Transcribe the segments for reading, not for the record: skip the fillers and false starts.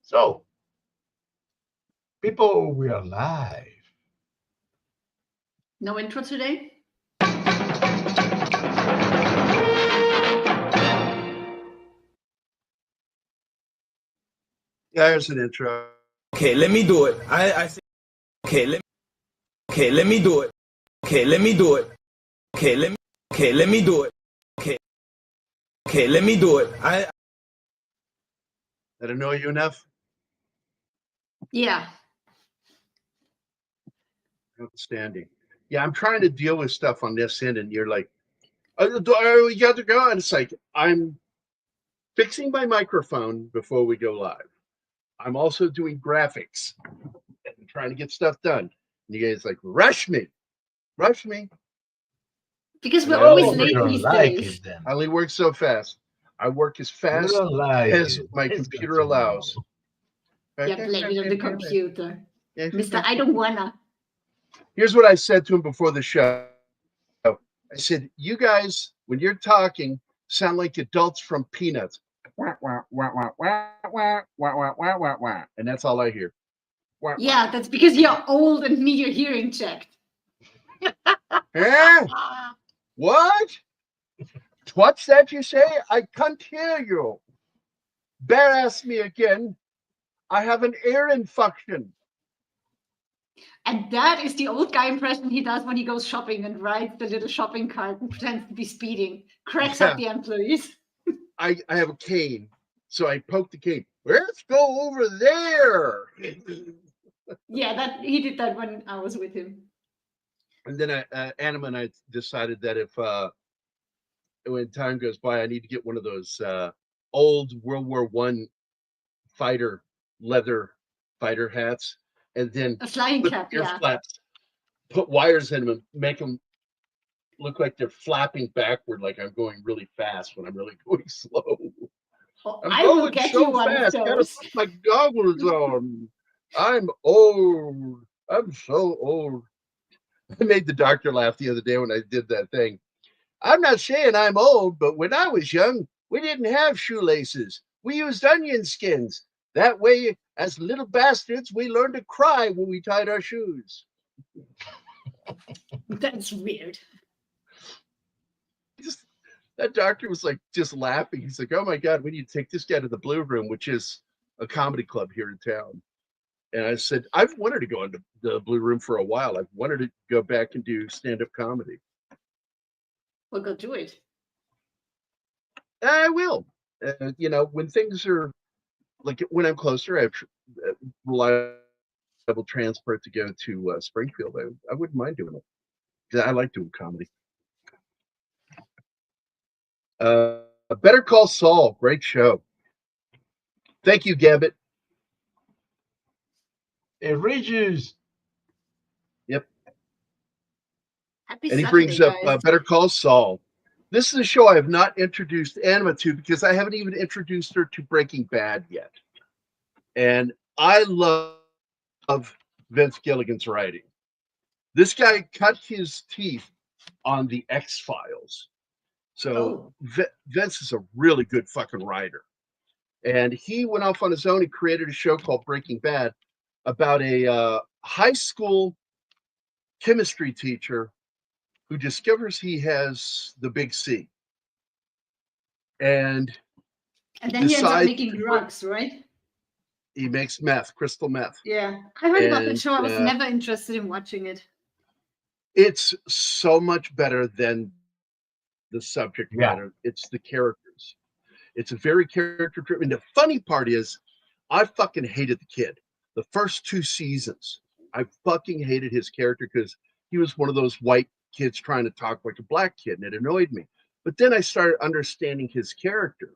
So, people, we are live. No intro today? Yeah, here's an intro. Okay, let me do it. Okay, let me do it. Okay, let me do it. Okay, let me do it. Okay, let me do it. That annoy you enough? Yeah. Outstanding. Yeah, I'm trying to deal with stuff on this end, and you're like, oh, we got to go. And it's like, I'm fixing my microphone before we go live. I'm also doing graphics and trying to get stuff done. And you guys like, rush me. Because And we're I always only late don't these like days. it then. I only work so fast. I work as You fast don't like as it. my It's computer good to know. allows. Yeah, blame it on the computer. Yeah. Mr. I don't wanna. Here's what I said to him before the show. I said, you guys, when you're talking, sound like adults from Peanuts. Wah, wah, wah, wah, wah, wah, wah, wah, wah, wah, wah. And that's all I hear. Wah, Yeah, that's because you're old and need your hearing checked. Eh? What? What's that you say? I can't hear you. Bear asked me again. I have an ear infection. And that is the old guy impression he does when he goes shopping and rides the little shopping cart and pretends to be speeding. Cracks up the employees. I have a cane, so I poke the cane. Let's go over there. Yeah, that he did that when I was with him. And then Anima and I decided that if when time goes by, I need to get one of those old World War I fighter leather fighter hats, and then A flying with cap, ear yeah. flaps, put wires in them, and make them look like they're flapping backward, like I'm going really fast when I'm really going slow. Oh, I'm I will going get so you one fast. of Gotta those. put my goggles on. I'm old. I'm so old. I made the doctor laugh the other day when I did that thing. I'm not saying I'm old, but when I was young, we didn't have shoelaces. We used onion skins. That way, as little bastards, we learned to cry when we tied our shoes. That's weird. That doctor was like just laughing. He's like, oh my God, we need to take this guy to the Blue Room, which is a comedy club here in town. And I said, I've wanted to go into the Blue Room for a while. I've wanted to go back and do stand-up comedy. We'll go do it. I will. When things are like when I'm closer, I have reliable transport to go to Springfield. I wouldn't mind doing it because I like doing comedy. Better Call Saul, great show. Thank you, Gambit. It reaches. Yep. Happy And he Saturday, brings up guys. Better Call Saul. This is a show I have not introduced Anima to because I haven't even introduced her to Breaking Bad yet. And I love Vince Gilligan's writing. This guy cut his teeth on the X-Files. So Vince is a really good fucking writer. And he went off on his own. He created a show called Breaking Bad about a high school chemistry teacher who discovers he has the big C. And then he ends up making drugs, right? He makes meth, crystal meth. Yeah. I heard about that show. I was never interested in watching it. It's so much better than the subject matter. It's the characters. It's a very character-driven. The funny part is, I fucking hated the kid. The first 2 seasons, I fucking hated his character because he was one of those white kids trying to talk like a black kid, and it annoyed me. But then I started understanding his character,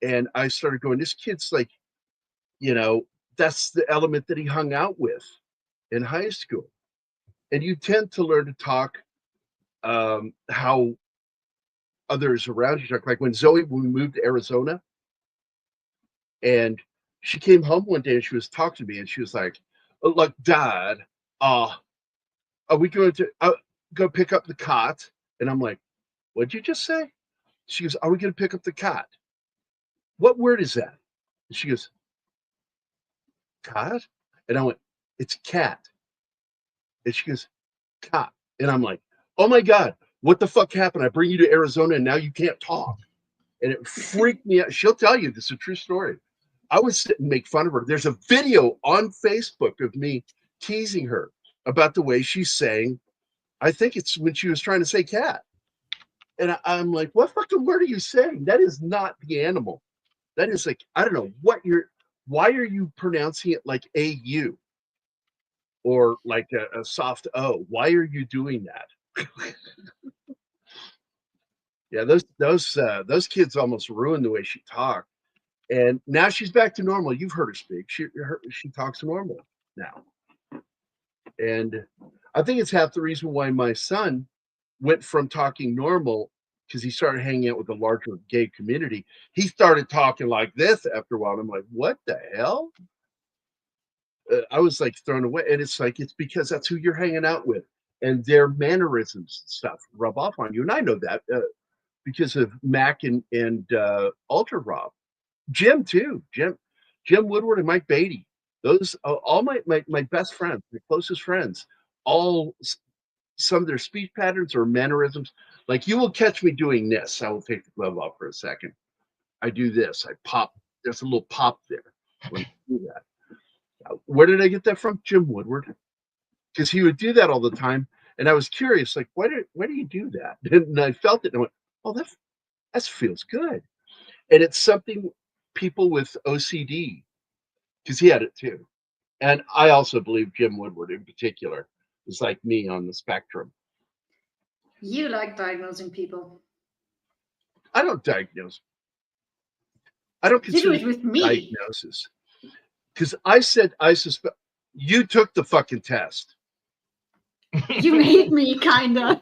and I started going, this kid's like, that's the element that he hung out with in high school. And you tend to learn to talk how others around you talk. Like when we moved to Arizona, and she came home one day and she was talking to me and she was like, look, Dad, are we going to go pick up the cot? And I'm like, what'd you just say? She goes, are we going to pick up the cot? What word is that? And she goes, cat? And I went, it's cat. And she goes, cat. And I'm like, oh my God, what the fuck happened? I bring you to Arizona and now you can't talk. And it freaked me out. She'll tell you, this is a true story. I would sit and make fun of her. There's a video on Facebook of me teasing her about the way she's saying, I think it's when she was trying to say cat. And I'm like, what fucking word are you saying? That is not the animal. That is like, I don't know why are you pronouncing it like AU or like a soft O? Why are you doing that? Yeah, those kids almost ruined the way she talked. And now she's back to normal. You've heard her speak. She talks normal now. And I think it's half the reason why my son went from talking normal, because he started hanging out with the larger gay community. He started talking like this after a while. I'm like, what the hell? I was like thrown away. And it's like, it's because that's who you're hanging out with. And their mannerisms and stuff rub off on you. And I know that because of Mac and Ultra Rob. Jim, too. Jim Woodward and Mike Beatty. Those all my best friends, my closest friends, all some of their speech patterns or mannerisms. Like, you will catch me doing this. I will take the glove off for a second. I do this. I pop. There's a little pop there when I do that. Where did I get that from? Jim Woodward. Because he would do that all the time. And I was curious, like, why do you do that? And I felt it and I went, oh, that feels good. And it's something people with OCD, because he had it too. And I also believe Jim Woodward in particular is like me on the spectrum. You like diagnosing people. I don't diagnose. I don't consider you do it with me. Diagnosis. Because I said I suspect you took the fucking test. You made me, kind of.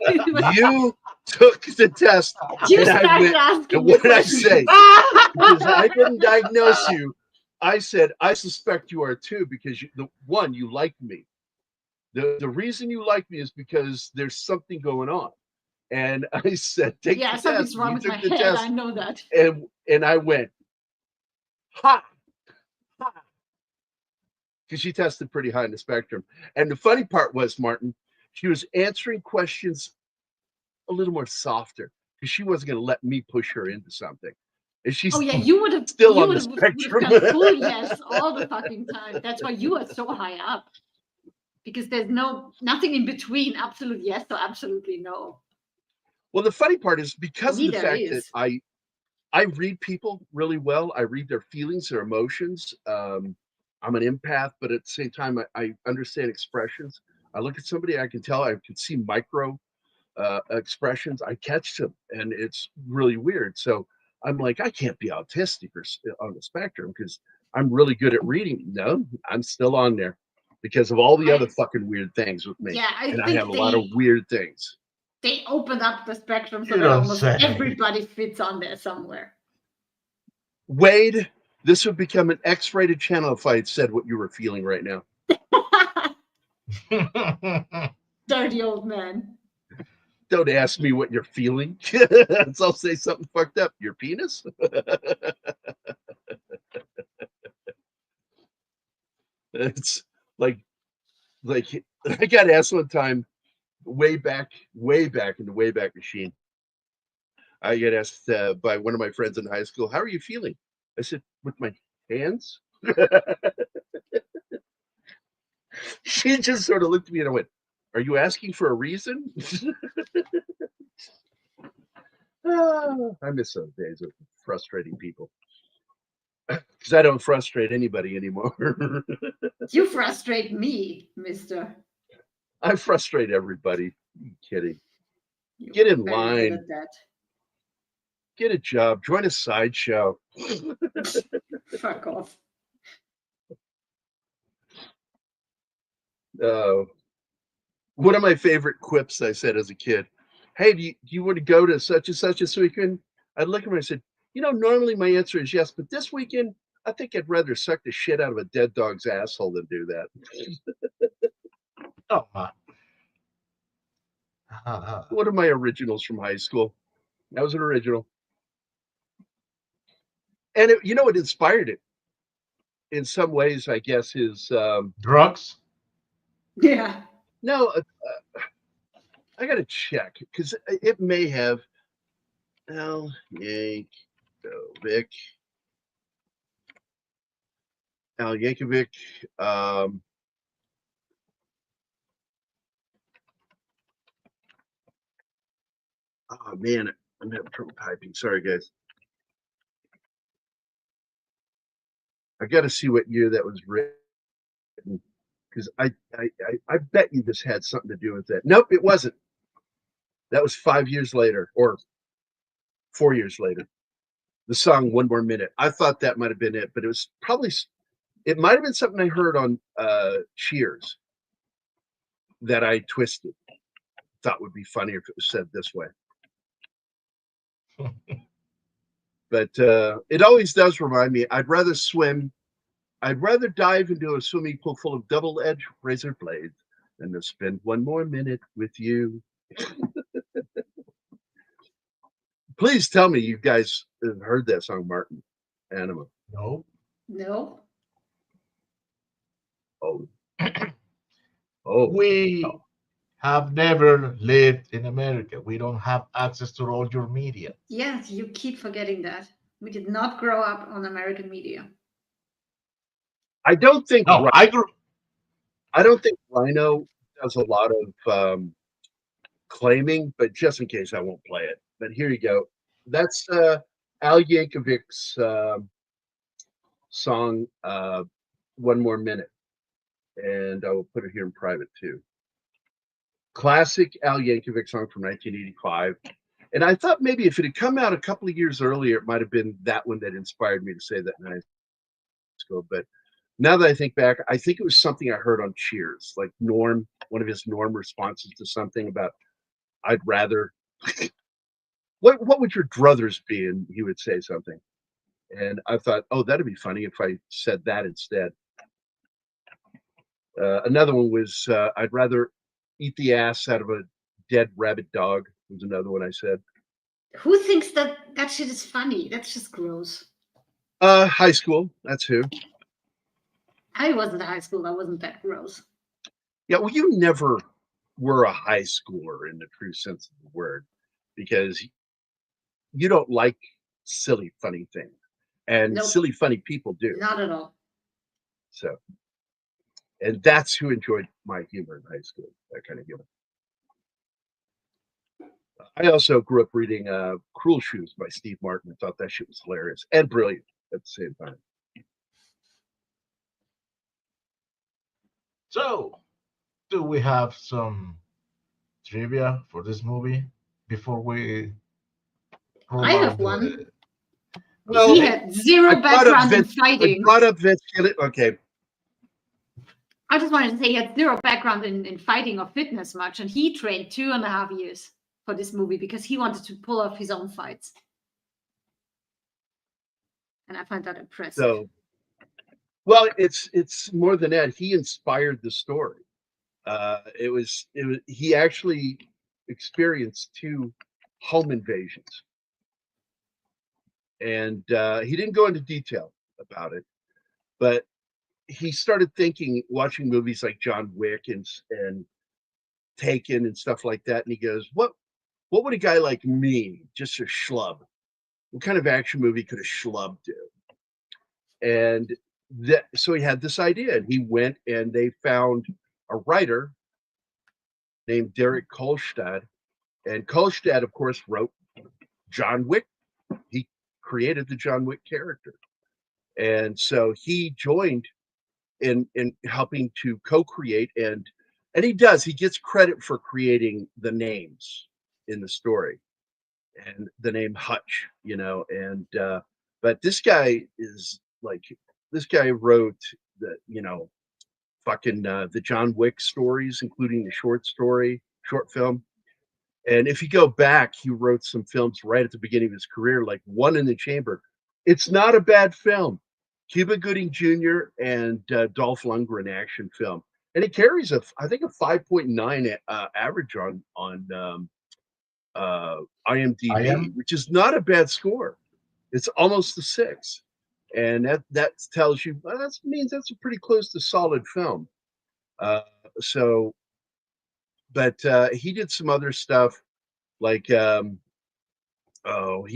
You took the test. You and started asking and what did I questions. say? Because I didn't diagnose you. I said, I suspect you are too, because you like me. The reason you like me is because there's something going on. And I said, take the test. Something's wrong with my head. Test. I know that. And I went, ha. Because she tested pretty high in the spectrum. And the funny part was, Martin, she was answering questions a little more softer because she wasn't going to let me push her into something. And she's you would have still on the spectrum. Full yes all the fucking time. That's why you are so high up, because there's nothing in between absolute yes or absolutely no. Well, the funny part is because of the fact that I read people really well. I read their feelings, their emotions. I'm an empath, but at the same time, I understand expressions. I look at somebody, I can tell, I can see micro expressions. I catch them, and it's really weird. So I'm like, I can't be autistic or on the spectrum because I'm really good at reading. No, I'm still on there because of all the other fucking weird things with me. Yeah, I have a lot of weird things. They opened up the spectrum so that almost everybody fits on there somewhere. Wade, this would become an X-rated channel if I had said what you were feeling right now. Dirty old man. Don't ask me what you're feeling. I'll say something fucked up. Your penis? It's like I got asked one time, way back in the Wayback Machine. I get asked by one of my friends in high school, "How are you feeling?" I said, "With my hands." She just sort of looked at me and I went, "Are you asking for a reason?" I miss those days of frustrating people. Because I don't frustrate anybody anymore. You frustrate me, mister. I frustrate everybody. I'm kidding. Get in line. Get a job. Join a sideshow. Fuck off. One of my favorite quips I said as a kid, "Hey, do you want to go to such and such this weekend?" I'd look at him and I said, normally my answer is yes, but this weekend, I think I'd rather suck the shit out of a dead dog's asshole than do that. Oh, my. One of my originals from high school. That was an original. And it inspired it. in some ways, I guess, his drugs. Yeah. no. I gotta check because it may have Al Yankovic. Al Yankovic. Oh man, I'm having trouble typing. Sorry, guys. I got to see what year that was written because I bet you this had something to do with that. Nope, it wasn't. That was 5 years later or 4 years later. The song "One More Minute." I thought that might have been it, but it was probably it might have been something I heard on Cheers that I twisted. Thought would be funnier if it was said this way. But it always does remind me. I'd rather dive into a swimming pool full of double-edged razor blades than to spend one more minute with you. Please tell me you guys have heard that song, Martin Anima. No. No. Oh. Oh. We have never lived in America. We don't have access to all your media. Yes, you keep forgetting that. We did not grow up on American media. I don't think. No, I don't think Rhino does a lot of claiming, but just in case, I won't play it. But here you go. That's Al Yankovic's song, "One More Minute," and I will put it here in private too. Classic Al Yankovic song from 1985. And I thought maybe if it had come out a couple of years earlier, it might have been that one that inspired me to say that in high school. But now that I think back, I think it was something I heard on Cheers, like Norm, one of his Norm responses to something about, I'd rather, what would your druthers be? And he would say something. And I thought, oh, that'd be funny if I said that instead. Another one was, I'd rather eat the ass out of a dead rabbit dog, was another one I said. Who thinks that shit is funny? That's just gross. High school, that's who. I wasn't in high school. That wasn't that gross. Yeah, well, you never were a high schooler in the true sense of the word because you don't like silly, funny things. And Nope. silly, funny people do. Not at all. So, and that's who enjoyed my humor in high school, that kind of humor. I also grew up reading Cruel Shoes by Steve Martin. I thought that shit was hilarious and brilliant at the same time. So, do we have some trivia for this movie before we roll I have out one. Well, he had zero background in fighting. I brought up Vince Gilligan. Okay. I just wanted to say he had zero background in fighting or fitness much, and he trained 2.5 years for this movie because he wanted to pull off his own fights. And I find that impressive. So, well, it's more than that. He inspired the story. It was he actually experienced 2 home invasions, and he didn't go into detail about it, but he started thinking, watching movies like John Wick and Taken and stuff like that, and he goes, "What would a guy like me, just a schlub, what kind of action movie could a schlub do?" And so he had this idea, and he went and they found a writer named Derek Kolstad, and Kolstad, of course, wrote John Wick. He created the John Wick character, and so he joined in helping to co-create, and he gets credit for creating the names in the story and the name Hutch, and but this guy wrote the fucking the John Wick stories, including the short film. And if you go back, he wrote some films right at the beginning of his career, like One in the Chamber. It's not a bad film. Cuba Gooding Jr. and Dolph Lundgren action film, and it carries I think a 5.9 average on IMDb, which is not a bad score. It's almost a 6. and that tells you that means that's a pretty close to solid film. So, but he did some other stuff like he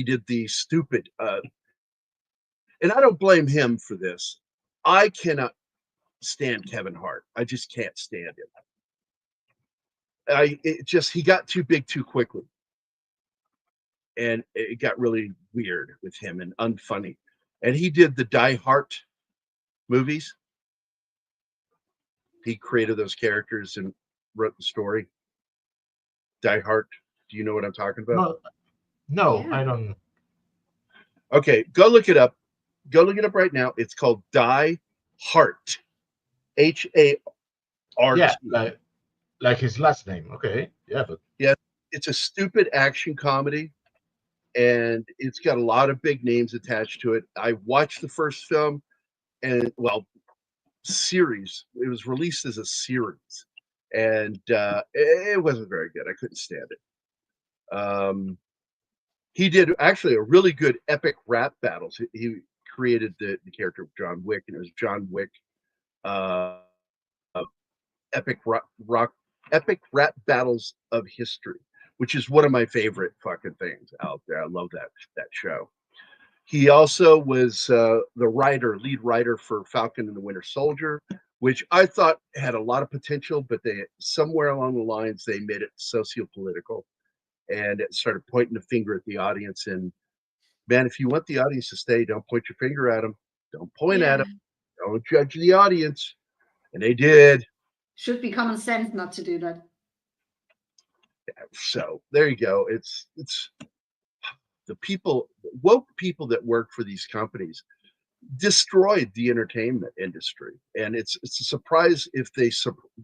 did the stupid, and I don't blame him for this. I cannot stand Kevin Hart. I just can't stand him. He got too big too quickly, and it got really weird with him and unfunny. And he did the Die Hard movies. He created those characters and wrote the story. Die Hard. Do you know what I'm talking about? No, Yeah. I don't. Okay, go look it up. Go look it up right now. It's called Die Hard. Hart. Yeah, like his last name. Okay, yeah, but Yeah, it's a stupid action comedy, and it's got a lot of big names attached to it. I watched the first film, and series. It was released as a series, and it wasn't very good. I couldn't stand it. He did actually a really good epic rap battles. He created the character of John Wick, and it was John Wick epic epic rap battles of history, which is one of my favorite fucking things out there. I love that show. He also was the lead writer for Falcon and the Winter Soldier, which I thought had a lot of potential, but they somewhere along the lines they made it socio-political, and it started pointing the finger at the audience. And man, if you want the audience to stay, don't point your finger at them. Don't point at them. Don't judge the audience. And they did. Should be common sense not to do that. So there you go. It's the woke people that work for these companies destroyed the entertainment industry, and it's a surprise if they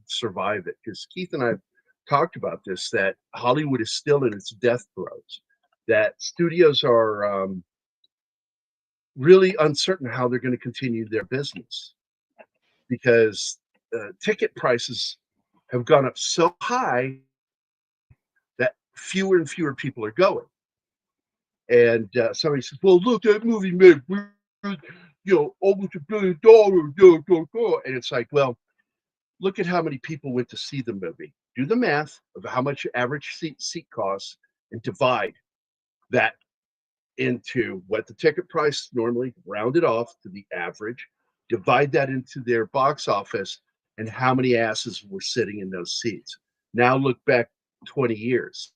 survive it. Because Keith and I have talked about this, that Hollywood is still in its death throes, that studios are really uncertain how they're going to continue their business because ticket prices have gone up so high that fewer and fewer people are going. And somebody says, well, look, that movie made almost $1 billion. And it's like, well, look at how many people went to see the movie. Do the math of how much average seat costs and divide that into what the ticket price normally rounded off to the average. Divide that into their box office and how many asses were sitting in those seats. Now look back 20 years.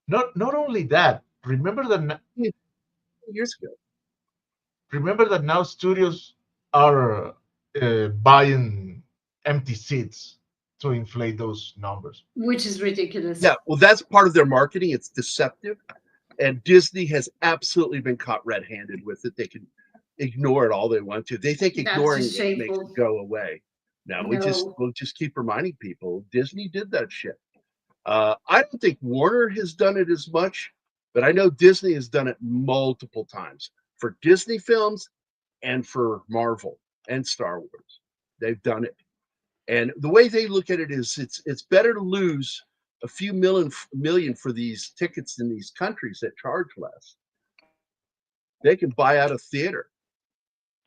not only that. Remember that Years ago. remember that now studios are buying empty seats to inflate those numbers. Which is ridiculous. Yeah, well, that's part of their marketing. It's deceptive. And Disney has absolutely been caught red-handed with it. They can ignore it all they want to. They think ignoring it makes it go away. No, we'll just keep reminding people. Disney did that shit. I don't think Warner has done it as much, but I know Disney has done it multiple times for Disney films and for Marvel and Star Wars. They've done it. And the way they look at it is it's better to lose a few million for these tickets in these countries that charge less. They can buy out a theater.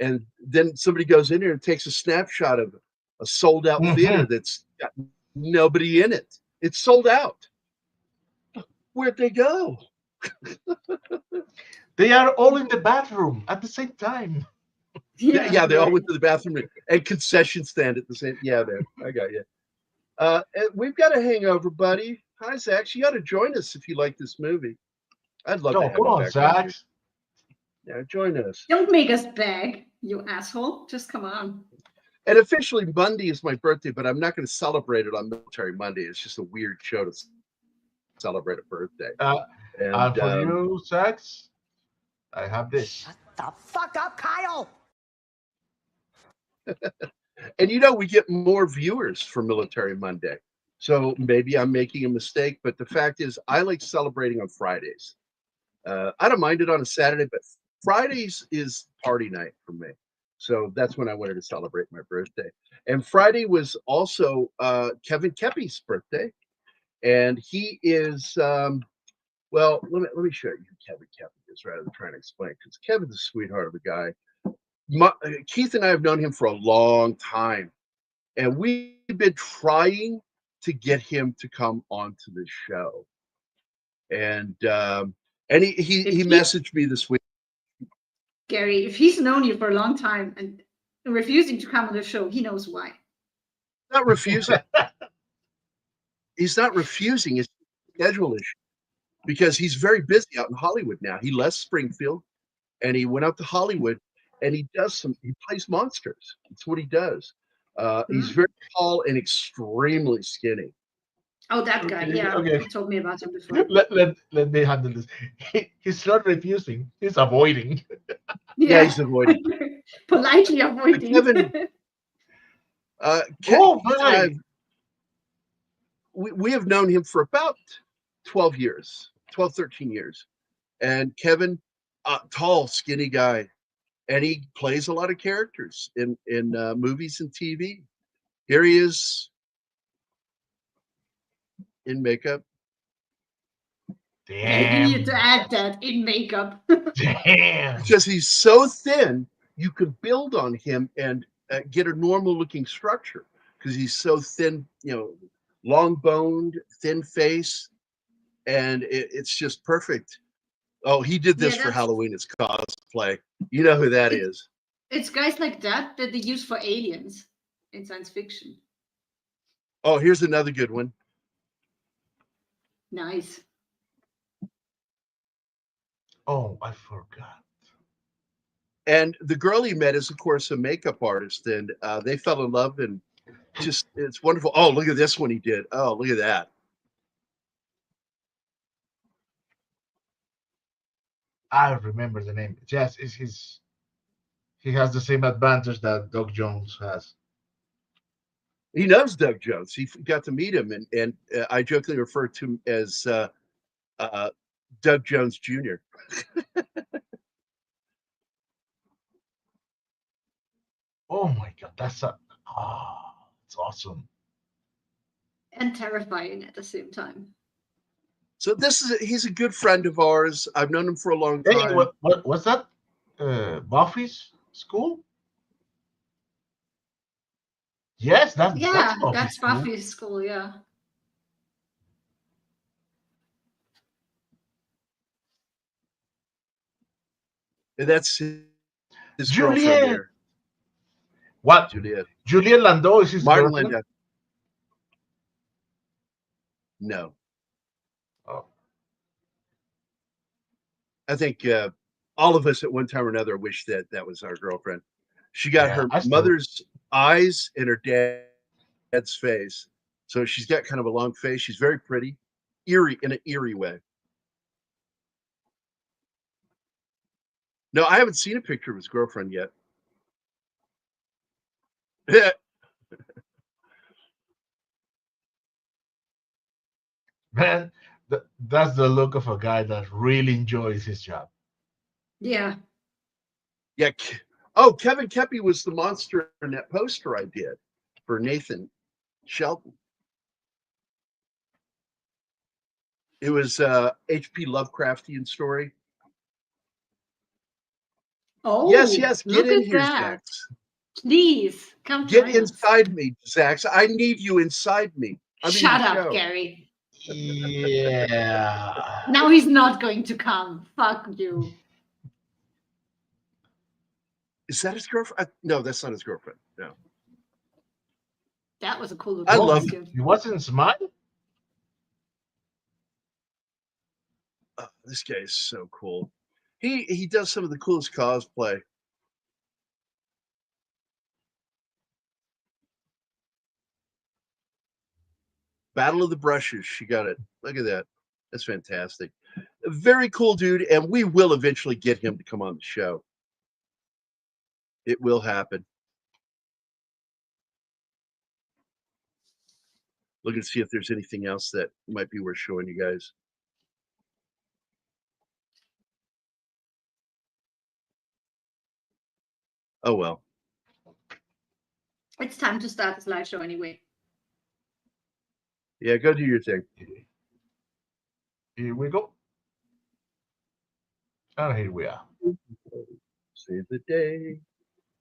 And then somebody goes in there and takes a snapshot of a sold out theater that's got nobody in it. It's sold out. Where'd they go? They are all in the bathroom at the same time. Yeah, they all went to the bathroom and concession stand at the same. Yeah, man, I got you. And we've got a hangover, buddy. Hi, Zach. You got to join us if you like this movie. I'd love to have Come you on, back Zach. Yeah, join us. Don't make us beg, you asshole. Just come on. And officially, Monday is my birthday, but I'm not going to celebrate it on Military Monday. It's just a weird show to celebrate a birthday. And for you, Zach, I have this. Shut the fuck up, Kyle. And we get more viewers for Military Monday. So maybe I'm making a mistake, but the fact is I like celebrating on Fridays. I don't mind it on a Saturday, but Fridays is party night for me. So that's when I wanted to celebrate my birthday. And Friday was also Kevin Kepi's birthday. And he is, Well, let me show you who Kevin is rather than trying to explain, because Kevin's a sweetheart of a guy. Keith and I have known him for a long time, and we've been trying to get him to come onto the show. And he messaged me this week. Gary, if he's known you for a long time and refusing to come on the show, he knows why. Not refusing. He's not refusing. It's a schedule issue, because he's very busy out in Hollywood now. He left Springfield and he went out to Hollywood, and he plays monsters. That's what he does. He's very tall and extremely skinny. Oh, that guy. Yeah, Okay. you told me about him before. Let me handle this. He's not refusing. He's avoiding. Yeah, he's avoiding. Politely avoiding. Kevin, we have known him for about 12 years, 12, 13 years. And Kevin, tall, skinny guy, and he plays a lot of characters in movies and TV. Here he is in makeup. Damn. You need to add that in makeup. Damn. Because he's so thin, you could build on him and get a normal looking structure, because he's so thin, long boned, thin face, and it's just perfect. Oh, he did this for Halloween as cosplay. You know who that is. It's guys like that they use for aliens in science fiction. Oh, here's another good one. Nice. Oh, I forgot. And the girl he met is, of course, a makeup artist, and they fell in love, and it's wonderful. Oh, look at this one he did. Oh, look at that. I remember the name. Yes, he has the same advantage that Doug Jones has. He knows Doug Jones. He got to meet him, and I jokingly refer to him as Doug Jones Jr. Oh my God, it's awesome. And terrifying at the same time. So he's a good friend of ours. I've known him for a long time. Hey, what's that? Buffy's school? Yes, that's Buffy's school. Yeah. And that's his Juliet. girlfriend there. What? Juliet Landau is his Martin girlfriend? Landau. No. Oh. I think all of us at one time or another wish that was our girlfriend. She got her mother's eyes and her dad's face. So she's got kind of a long face. She's very pretty, in an eerie way. No, I haven't seen a picture of his girlfriend yet. Man, that's the look of a guy that really enjoys his job. Yeah. Yeah. Oh, Kevin Kepi was the monster in that poster I did for Nathan Shelton. It was H.P. Lovecraftian story. Oh, yes. Get in here, that. Zax. Please come. Get inside me, Zax. I need you inside me. Shut up, Gary. Yeah. Now he's not going to come. Fuck you. Is that his girlfriend? No, that's not his girlfriend. No. That was a cool look. I love him. He wasn't Smile? This guy is so cool. He does some of the coolest cosplay. Battle of the Brushes. She got it. Look at that. That's fantastic. A very cool dude, and we will eventually get him to come on the show. It will happen. Look and see if there's anything else that might be worth showing you guys. Oh, well. It's time to start the slideshow anyway. Yeah, go do your thing. Here we go. And here we are. Save the day.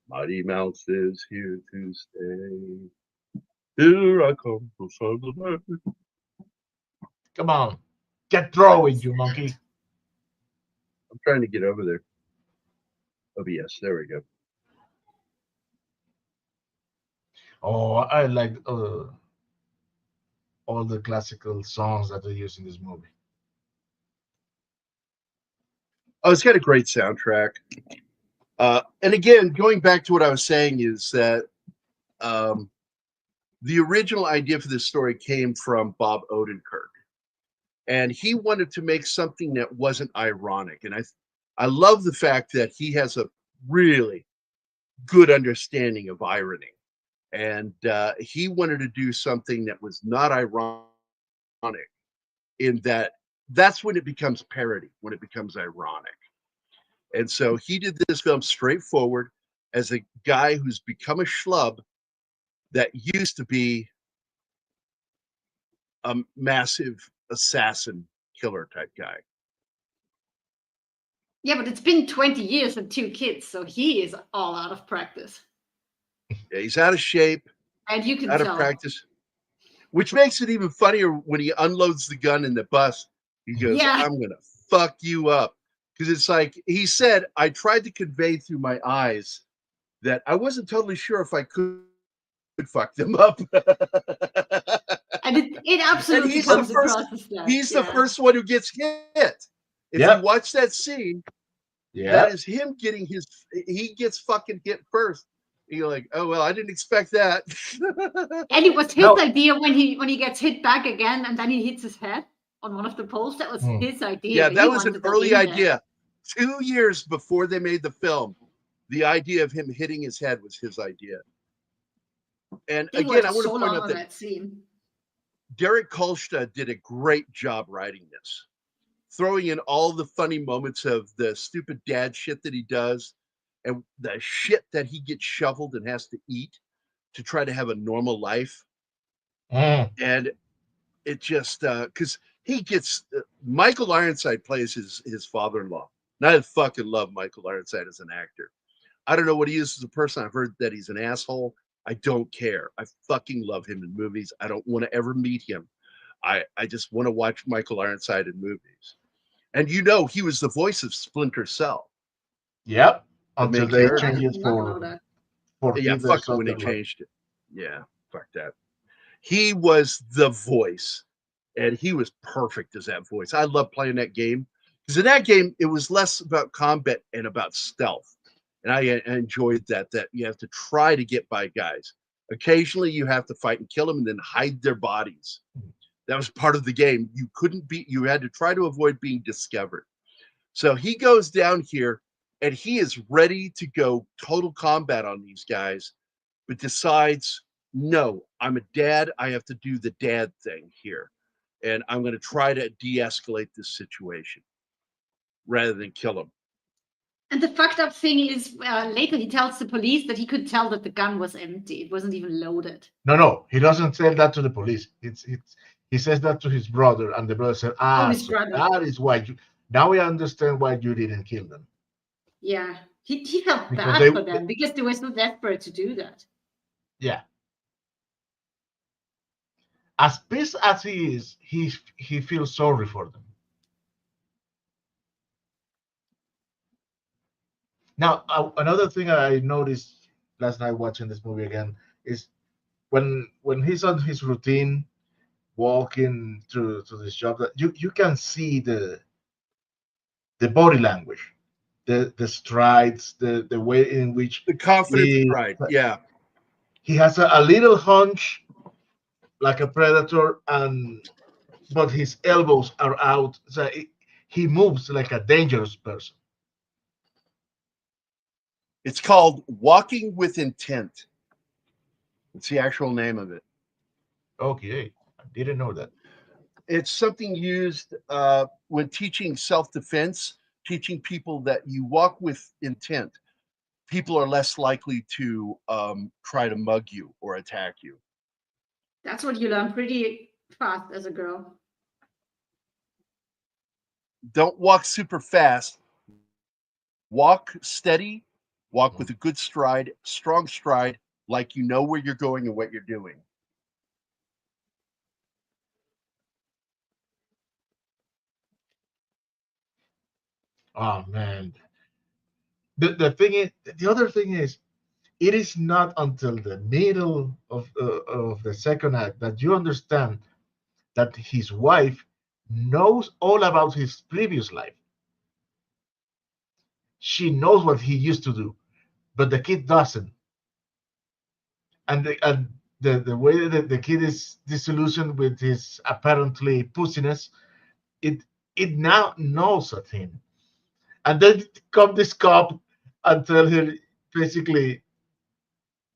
Mighty Mouse is here to stay. Here I come to serve the day. Come on. Get throwing, you monkey. I'm trying to get over there. Oh, yes, there we go. Oh, I like all the classical songs that they use in this movie. Oh, it's got a great soundtrack. And again, going back to what I was saying is that the original idea for this story came from Bob Odenkirk. And he wanted to make something that wasn't ironic. And I love the fact that he has a really good understanding of irony. And he wanted to do something that was not ironic, in that's when it becomes parody, when it becomes ironic. And so he did this film straightforward as a guy who's become a schlub that used to be a massive assassin killer type guy. Yeah, but it's been 20 years and 2 kids, so he is all out of practice. Yeah, he's out of shape, And you can out tell. of practice, which makes it even funnier when he unloads the gun in the bus. He goes, Yeah. I'm going to fuck you up. Because it's like, he said, I tried to convey through my eyes that I wasn't totally sure if I could fuck them up. And it absolutely comes across as that. He's the first one who gets hit. If you watch that scene, that is him getting he gets fucking hit first. You're like, oh, well, I didn't expect that. And it was his idea when he gets hit back again and then he hits his head on one of the poles. That was his idea. Yeah, that was an early idea. 2 years before they made the film, the idea of him hitting his head was his idea. And again, I want to point out that scene. Derek Kolstad did a great job writing this, throwing in all the funny moments of the stupid dad shit that he does and the shit that he gets shoveled and has to eat to try to have a normal life. And it just, because he gets, Michael Ironside plays his father-in-law. And I fucking love Michael Ironside as an actor. I don't know what he is as a person. I've heard that he's an asshole. I don't care. I fucking love him in movies. I don't want to ever meet him. I just want to watch Michael Ironside in movies. And he was the voice of Splinter Cell. Yep. Until they changed it for yeah, fuck it when they changed it. Yeah, fuck that. He was the voice, and he was perfect as that voice. I love playing that game because in that game it was less about combat and about stealth, and I enjoyed that you have to try to get by guys. Occasionally you have to fight and kill them and then hide their bodies. That was part of the game. You had to try to avoid being discovered. So he goes down here and he is ready to go total combat on these guys, but decides, no, I'm a dad. I have to do the dad thing here. And I'm going to try to de-escalate this situation rather than kill him. And the fucked up thing is, later he tells the police that he could tell that the gun was empty. It wasn't even loaded. No, he doesn't tell that to the police. He says that to his brother, and the brother said, that is why now we understand why you didn't kill them. Yeah, he felt bad for them because they were so desperate to do that. Yeah. As pissed as he is, he feels sorry for them. Now, another thing I noticed last night watching this movie again is when he's on his routine, walking to the shop, that you can see the body language, the strides, the way in which the confident stride. Yeah, he has a little hunch like a predator, but his elbows are out, so he moves like a dangerous person. It's called Walking with Intent. It's the actual name of it. Okay, I didn't know that. It's something used when teaching self-defense, teaching people that you walk with intent. People are less likely to try to mug you or attack you. That's what you learn pretty fast as a girl. Don't walk super fast. Walk steady, walk with a good stride, strong stride, like you know where you're going and what you're doing. Oh man. The other thing is, it is not until the middle of the second act that you understand that his wife knows all about his previous life. She knows what he used to do, but the kid doesn't. And the way that the kid is disillusioned with his apparently pussiness, it now knows at him. And then come this cop and tell her basically,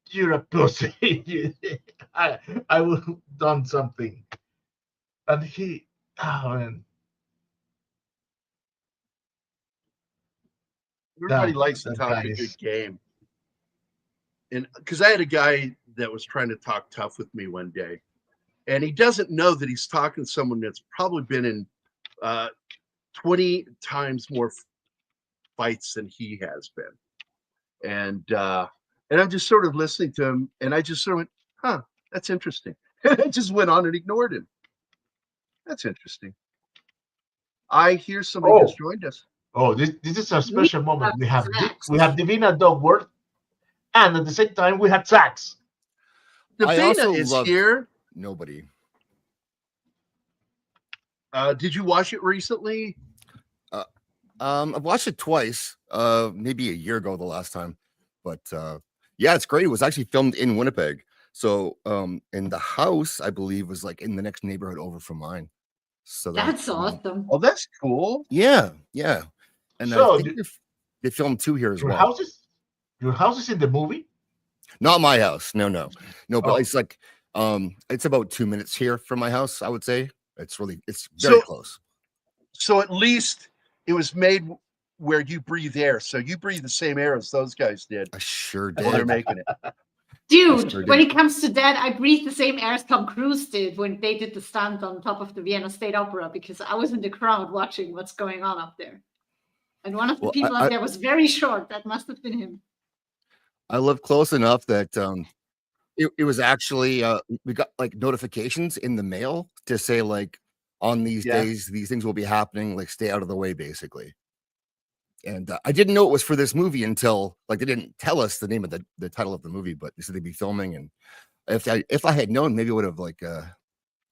you're a pussy. I would have done something. And oh man. Everybody likes to talk a good game. And because I had a guy that was trying to talk tough with me one day, and he doesn't know that he's talking to someone that's probably been in 20 times more fights than he has been. And I'm just sort of listening to him, and I just sort of went, huh, that's interesting. And I just went on and ignored him. That's interesting. I hear somebody just joined us. Oh, this is a special moment. We have Divina Dogworth, and at the same time we had Sax. Divina is here. Nobody. Did you watch it recently? I've watched it twice, maybe a year ago the last time. But yeah, it's great. It was actually filmed in Winnipeg. So and the house, I believe, was like in the next neighborhood over from mine. So that's awesome. Oh, that's cool. Yeah, yeah. And so I think they filmed 2 here as well. Your house is in the movie? Not my house. No. But it's like it's about 2 minutes here from my house, I would say. It's very close. So at least it was made where you breathe air. So you breathe the same air as those guys did. I sure did. While they're making it. Dude, when it comes to that, I breathe the same air as Tom Cruise did when they did the stunt on top of the Vienna State Opera, because I was in the crowd watching what's going on up there. And one of the people up there was very short. That must have been him. I live close enough that it was actually we got like notifications in the mail to say like on these days these things will be happening, like stay out of the way basically. And I didn't know it was for this movie until like they didn't tell us the name of the title of the movie, but they said they'd be filming. And if I had known, maybe I would have like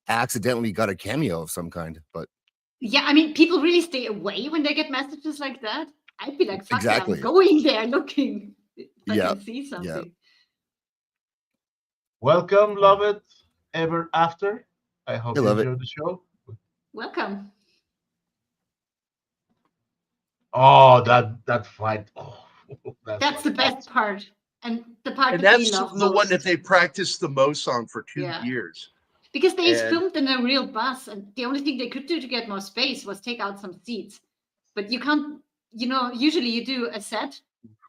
accidentally got a cameo of some kind. But yeah, I mean, people really stay away when they get messages like that. I'd be like, fuck exactly. it, I'm going there looking. If I can see something. Yeah. Welcome, love it ever after. I hope you enjoyed the show. Welcome. Oh, that fight! Oh, that's the best part, and the part and that that's we love the most. one that they practiced the most on for 2 years. Because they filmed in a real bus, and the only thing they could do to get more space was take out some seats. But you can't, usually you do a set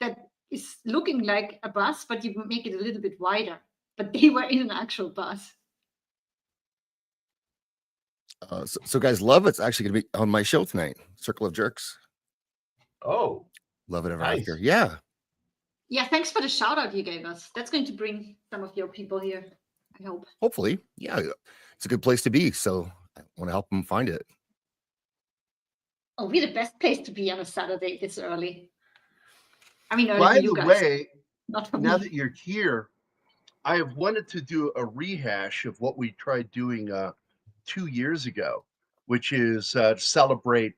that is looking like a bus, but you make it a little bit wider. But they were in an actual bus. So guys, Love It's actually going to be on my show tonight, Circle of Jerks. Oh, Love It Ever nice. After. Yeah. Yeah, thanks for the shout out you gave us. That's going to bring some of your people here, I hope. Hopefully. Yeah. It's a good place to be. So I want to help them find it. Oh, we're the best place to be on a Saturday this early. I mean, early by for you the guys. way, Not for now me. that you're here, I have wanted to do a rehash of what we tried doing 2 years ago, which is celebrate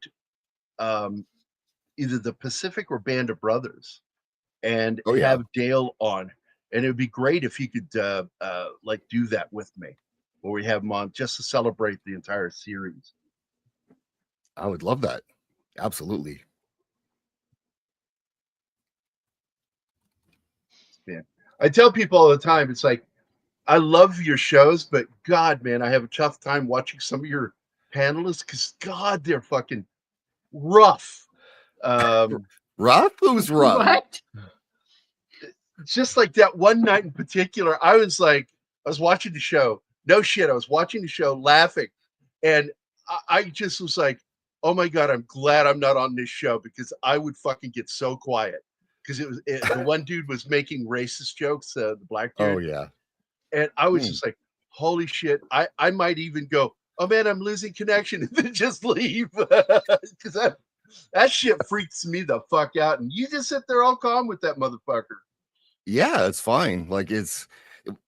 either the Pacific or Band of Brothers, and have Dale on. And it would be great if he could like do that with me, where we have him on just to celebrate the entire series. I would love that. Absolutely. Yeah. I tell people all the time, it's like, I love your shows, but God, man, I have a tough time watching some of your panelists because God, they're fucking rough. Rough? Who's rough? What? Just like that one night in particular, I was watching the show. No shit, I was watching the show, laughing, and I just was like, oh my God, I'm glad I'm not on this show because I would fucking get so quiet. Because the one dude was making racist jokes, the black dude. Oh yeah. And I was just like, holy shit. I might even go, oh man, I'm losing connection, and then just leave. Because that shit freaks me the fuck out. And you just sit there all calm with that motherfucker. Yeah, it's fine. Like it's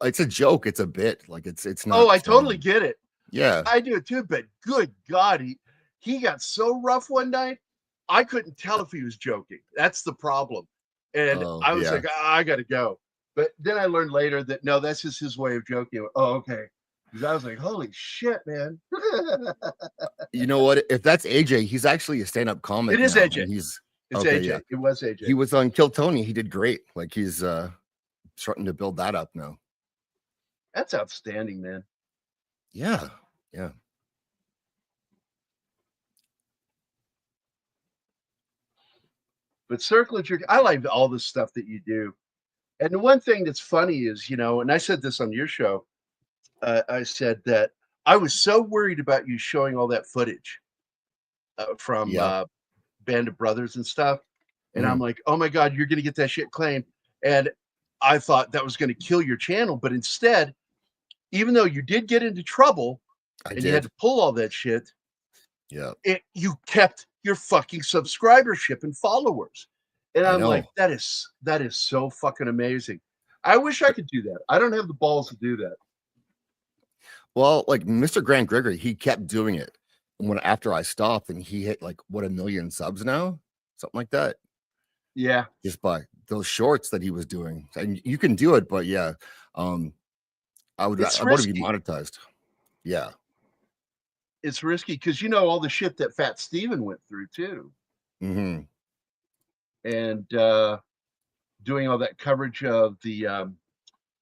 a joke, it's a bit. Like it's not. Oh, I totally get it. Yeah. I do it too, but good God, he got so rough one night, I couldn't tell if he was joking. That's the problem. And I was like, I gotta go. But then I learned later that no, that's just his way of joking. Oh, okay. Because I was like, holy shit, man. You know what? If that's AJ, he's actually a stand-up comic. It is now, AJ. It's AJ. Yeah. It was AJ. He was on Kill Tony. He did great. Like he's starting to build that up now. That's outstanding, man. Yeah. Yeah. But Circle Jerk, I like all the stuff that you do. And the one thing that's funny is, and I said this on your show, I said that I was so worried about you showing all that footage from Band of Brothers and stuff. And I'm like, oh my God, you're going to get that shit claimed. And I thought that was going to kill your channel. But instead, even though you did get into trouble you had to pull all that shit, you kept your fucking subscribership and followers. And I'm like, that is so fucking amazing. I wish I could do that. I don't have the balls to do that. Well, like Mr. Grant Gregory, he kept doing it. And after I stopped, and he hit like 1 million subs now, something like that. Yeah, just by those shorts that he was doing. And you can do it, but I want to be monetized. Yeah, it's risky because all the shit that Fat Steven went through too. Mm-hmm. And doing all that coverage of the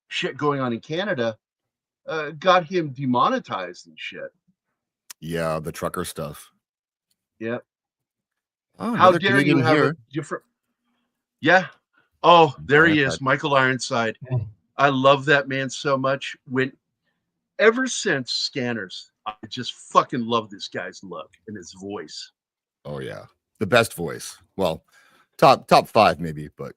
shit going on in Canada got him demonetized and shit. Yeah, the trucker stuff. Yep. Oh, how dare you have a different? Yeah. Oh, there he is, Michael Ironside. I love that man so much. Ever since Scanners, I just fucking love this guy's look and his voice. Oh yeah, the best voice. Well, top 5 maybe, but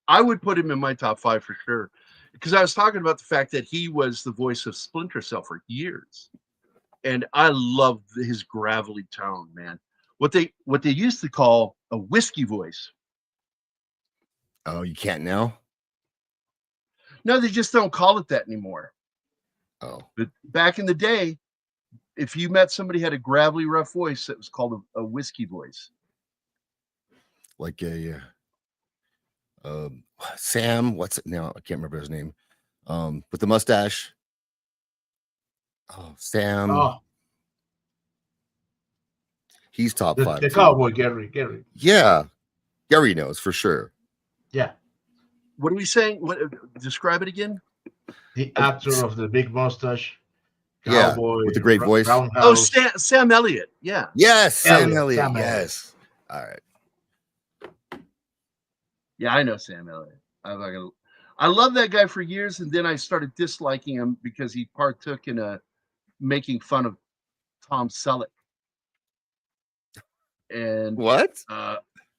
I would put him in my top 5 for sure. Because I was talking about the fact that he was the voice of Splinter Cell for years. And I love his gravelly tone, man. What they used to call a whiskey voice. Oh, you can't now? No, they just don't call it that anymore. Oh. But back in the day, if you met somebody who had a gravelly, rough voice, that was called a whiskey voice. Like a Sam, what's it now? I can't remember his name. With the mustache. Oh, Sam. Oh. He's top 5. The cowboy, Gary. Yeah. Gary knows for sure. Yeah. What are we saying? Describe it again? The actor of the big mustache. Cowboy, with the great voice. Oh, Sam Elliott. Yeah. Yes, Sam Elliott. Yes. All right. Yeah, I know Sam Elliott. I love that guy for years, and then I started disliking him because he partook in making fun of Tom Selleck. And what?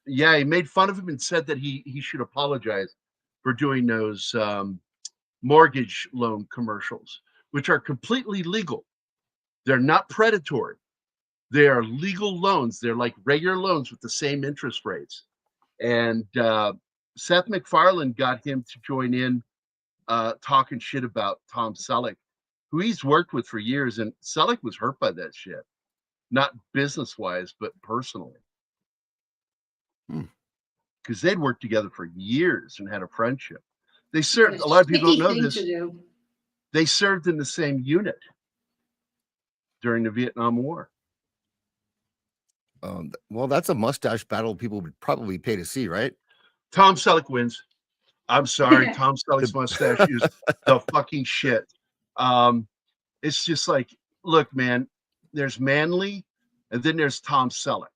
Yeah, he made fun of him and said that he should apologize for doing those mortgage loan commercials, which are completely legal. They're not predatory. They are legal loans. They're like regular loans with the same interest rates. And Seth MacFarlane got him to join in talking shit about Tom Selleck, who he's worked with for years. And Selleck was hurt by that shit, not business-wise, but personally. Because they'd worked together for years and had a friendship. They served, a lot of people don't know this, they served in the same unit during the Vietnam War. Well, that's a mustache battle people would probably pay to see, right? Tom Selleck wins. I'm sorry. Tom Selleck's mustache is the fucking shit. It's just like, look, man, there's Manly, and then there's Tom Selleck.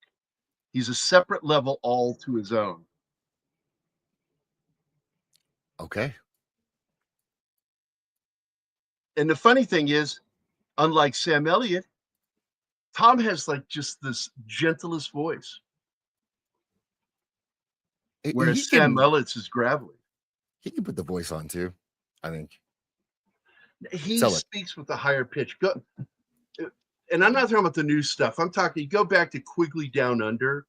He's a separate level all to his own. Okay. And the funny thing is, unlike Sam Elliott, Tom has like just this gentlest voice, whereas Sam Elliott is gravelly. He can put the voice on too, I think. He speaks with a higher pitch. And I'm not talking about the new stuff. I'm talking, you go back to Quigley Down Under.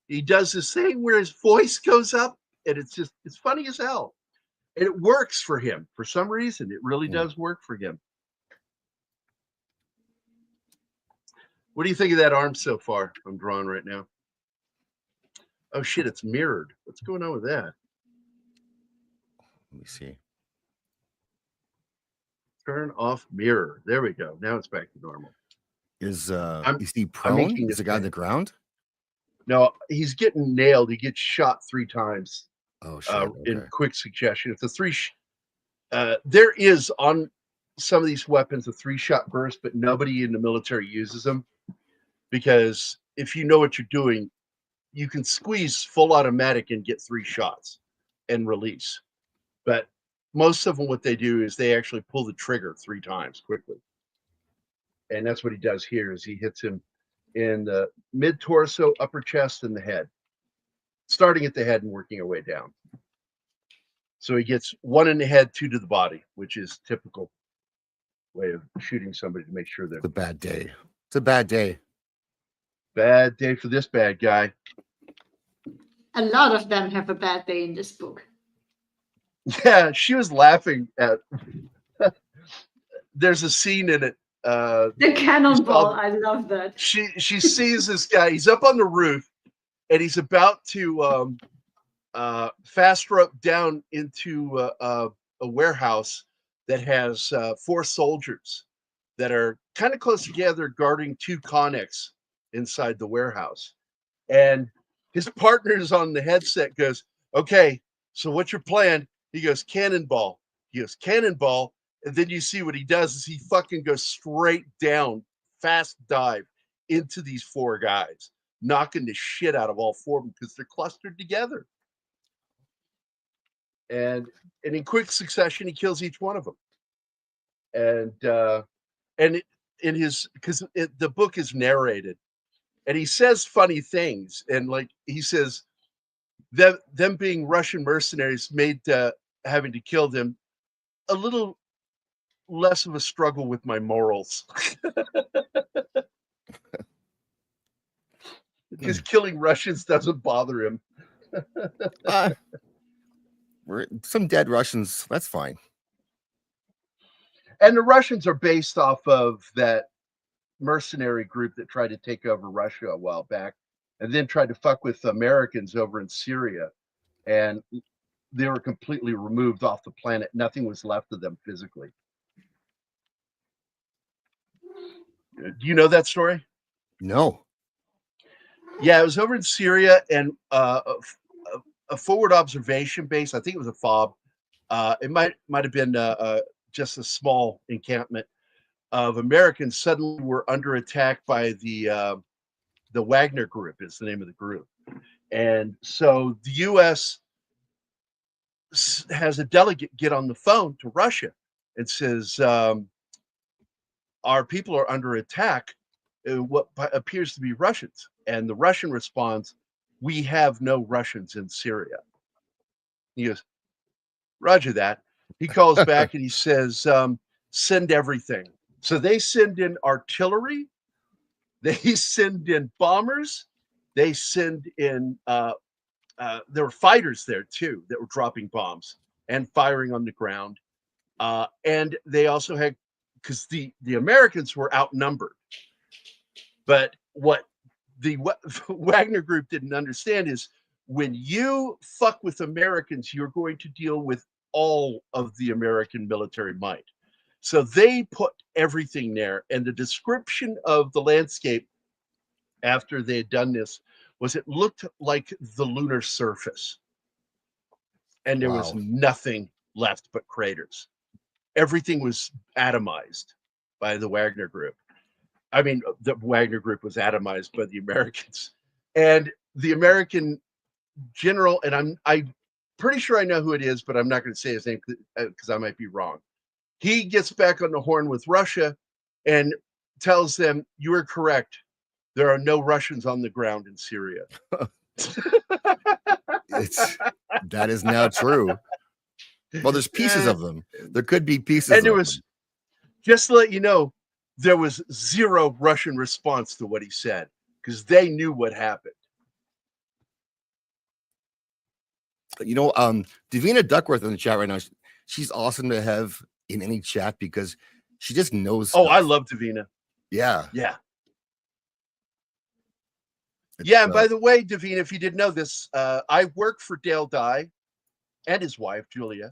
He does this thing where his voice goes up, and it's funny as hell. And it works for him for some reason. It really does work for him. What do you think of that arm so far? I'm drawing right now. Oh shit, it's mirrored. What's going on with that? Let me see. Turn off mirror. There we go. Now it's back to normal. Is he prone? Is the guy on the ground? No, he's getting nailed. He gets shot 3 times. Oh shit! In quick succession. It's a 3. There is on some of these weapons a 3-shot burst, but nobody in the military uses them because if you know what you're doing, you can squeeze full automatic and get 3 shots and release. But most of them, what they do is they actually pull the trigger 3 times quickly. And that's what he does here is he hits him in the mid-torso, upper chest, and the head. Starting at the head and working our way down. So he gets 1 in the head, 2 to the body, which is typical way of shooting somebody to make sure they're... It's a bad day. It's a bad day. Bad day for this bad guy. A lot of them have a bad day in this book. Yeah, she was laughing at... There's a scene in it. The cannonball, I love that. She sees this guy. He's up on the roof, and he's about to fast rope down into a warehouse that has 4 soldiers that are kind of close together guarding 2 Connex inside the warehouse. And his partner's on the headset goes, okay, so what's your plan? He goes, cannonball. He goes, cannonball. And then you see what he does is he fucking goes straight down, fast dive into these 4 guys, knocking the shit out of all 4 of them because they're clustered together. And in quick succession, he kills each one of them. And in his, because the book is narrated, and he says funny things, and like he says, them being Russian mercenaries made having to kill them a little less of a struggle with my morals. Because killing Russians doesn't bother him. Some dead Russians, that's fine. And the Russians are based off of that mercenary group that tried to take over Russia a while back and then tried to fuck with Americans over in Syria. And they were completely removed off the planet. Nothing was left of them physically. Do you know that story? No. Yeah, it was over in Syria, and a forward observation base. I think it was a FOB. It might have been just a small encampment of Americans. Suddenly were under attack by the Wagner Group. Is the name of the group, and so the U.S. has a delegate get on the phone to Russia and says, "Our people are under attack. What appears to be Russians." And the Russian responds, "We have no Russians in Syria." He goes, "Roger that." He calls back and he says, "Send everything." So they send in artillery, they send in bombers, they send in, there were fighters there too that were dropping bombs and firing on the ground. And they also had, because the Americans were outnumbered. But what the Wagner Group didn't understand is when you fuck with Americans, you're going to deal with all of the American military might. So they put everything there. And the description of the landscape after they had done this was it looked like the lunar surface. And there was nothing left but craters. Everything was atomized by the Wagner Group. I mean, the Wagner Group was atomized by the Americans. And the American general, and I'm pretty sure I know who it is, but I'm not going to say his name because I might be wrong. He gets back on the horn with Russia and tells them, "You are correct. there are no Russians on the ground in Syria. That is now true. Well, there's pieces of them. There could be pieces. And there was, just to let you know, there was zero Russian response to what he said because they knew what happened. You know, Davina Duckworth in the chat right now. She's awesome to have in any chat because she just knows. Oh, I love Davina. Yeah. Yeah. Yeah, and by the way, Davina, if you didn't know this, I work for Dale Dye and his wife, Julia,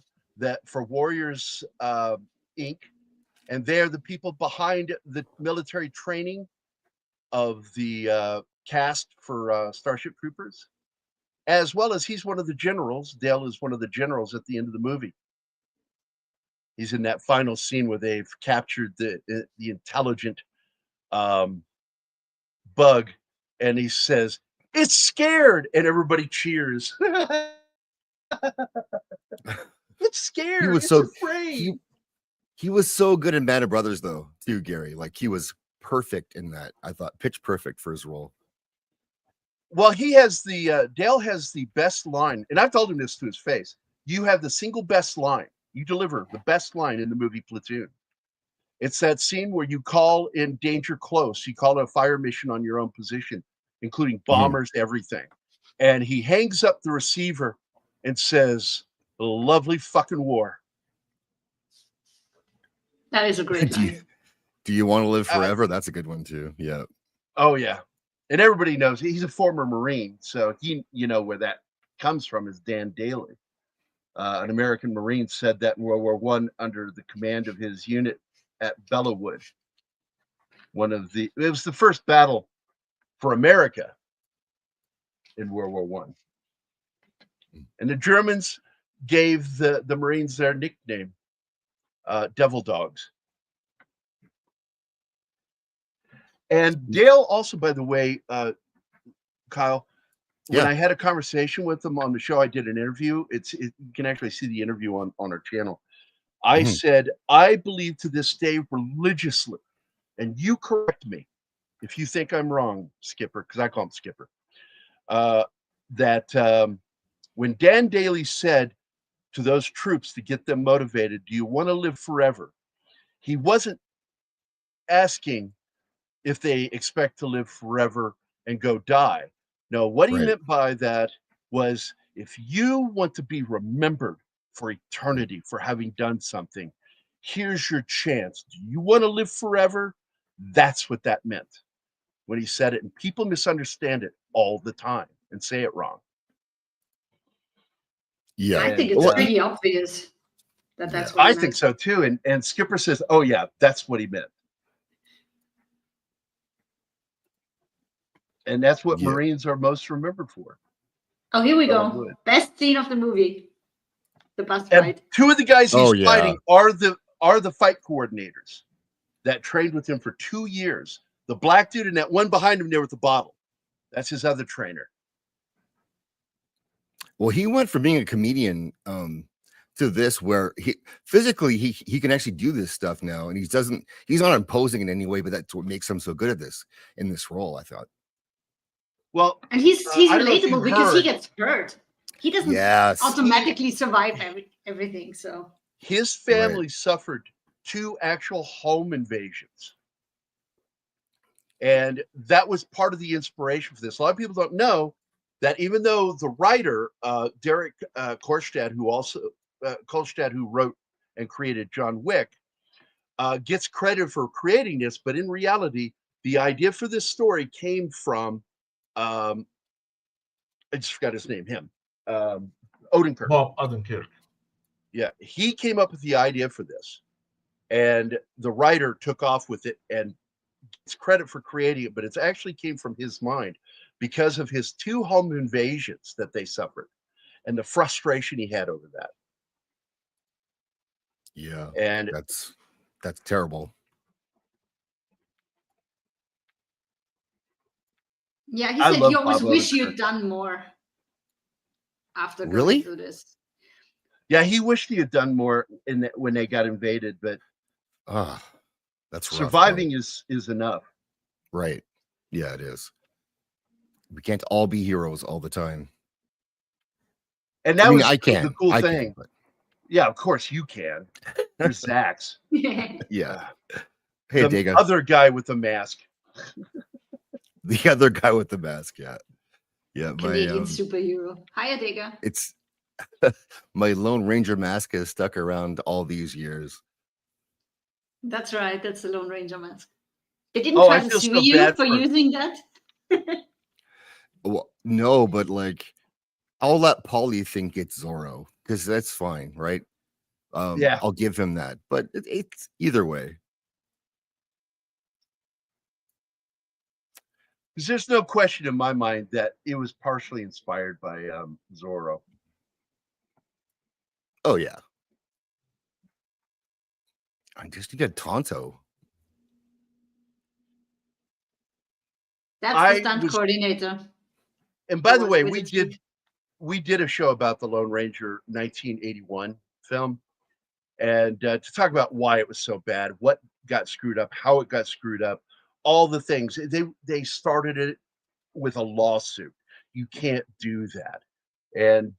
for Warriors Inc. And they're the people behind the military training of the cast for Starship Troopers, as well as he's one of the generals. Dale is one of the generals at the end of the movie. He's in that final scene where they've captured the intelligent bug. And he says, "It's scared," and everybody cheers. It's scared. It's afraid. He was so good in Band of Brothers, though, too, Gary. Like he was perfect in that. I thought pitch perfect for his role. Well, he has Dale has the best line, and I've told him this to his face. You have the single best line. You deliver the best line in the movie Platoon. It's that scene where you call in danger close. You call a fire mission on your own position, including bombers, everything. And he hangs up the receiver and says, "Lovely fucking war." That is a great line. Do you want to live forever? That's a good one too. Yeah. Oh yeah. And everybody knows he's a former Marine. So you know where that comes from is Dan Daly. An American Marine said that in World War I under the command of his unit at Bellawood. It was the first battle for America in World War I. And the Germans gave the Marines their nickname, Devil Dogs. And Dale also, by the way, Kyle, when I had a conversation with him on the show, I did an interview. You can actually see the interview on our channel. I said, I believe to this day religiously, and you correct me if you think I'm wrong, Skipper, because I call him Skipper, that when Dan Daly said to those troops to get them motivated, "Do you want to live forever?" He wasn't asking if they expect to live forever and go die. No, what he meant by that was, if you want to be remembered for eternity for having done something, here's your chance. Do you want to live forever? That's what that meant when he said it. And people misunderstand it all the time and say it wrong. Yeah. I think it's pretty obvious that that's what I think so too. And Skipper says, "Oh yeah, that's what he meant." And that's what Marines are most remembered for. Oh, here we go. Best scene of the movie. The bus fight. Two of the guys he's fighting are the fight coordinators that trained with him for 2 years. The black dude and that one behind him there with the bottle. That's his other trainer. Well, he went from being a comedian to this, where he physically he can actually do this stuff now, and he's not imposing in any way, but that's what makes him so good at this in this role, I thought. Well, and he's relatable because he gets hurt. He doesn't automatically survive everything. So his family suffered 2 actual home invasions. And that was part of the inspiration for this. A lot of people don't know that even though the writer, Derek Kolstad, who wrote and created John Wick, gets credit for creating this, but in reality, the idea for this story came from, I just forgot his name, Odenkirk. Bob Odenkirk. Yeah, he came up with the idea for this, and the writer took off with it and gets credit for creating it, but it actually came from his mind because of his 2 home invasions that they suffered and the frustration he had over that. Yeah, and that's terrible. Yeah, he said he always wish you'd done more after going through this. Yeah, he wished he had done more when they got invaded, but that's surviving is enough. Right. Yeah, it is. We can't all be heroes all the time. And that I mean, was I can. the cool I thing. can, but Yeah, of course you can. You're Zax. yeah. Hey, The Dega. other guy with the mask. The other guy with the mask. Yeah. Yeah. My Canadian superhero. Hiya, Digger. it's my Lone Ranger mask has stuck around all these years. That's right. That's the Lone Ranger mask. They didn't Oh, I try to feel sue so you bad for for- using that? Well, no, but like I'll let Paulie think it's Zorro because that's fine, right? Yeah. I'll give him that, but it's either way. Because there's no question in my mind that it was partially inspired by Zorro. Oh yeah. I just to get Tonto. That's I the stunt was- coordinator. And by the one way, with we did a show about the Lone Ranger 1981 film, and to talk about why it was so bad, what got screwed up, how it got screwed up, all the things. They started it with a lawsuit. You can't do that, and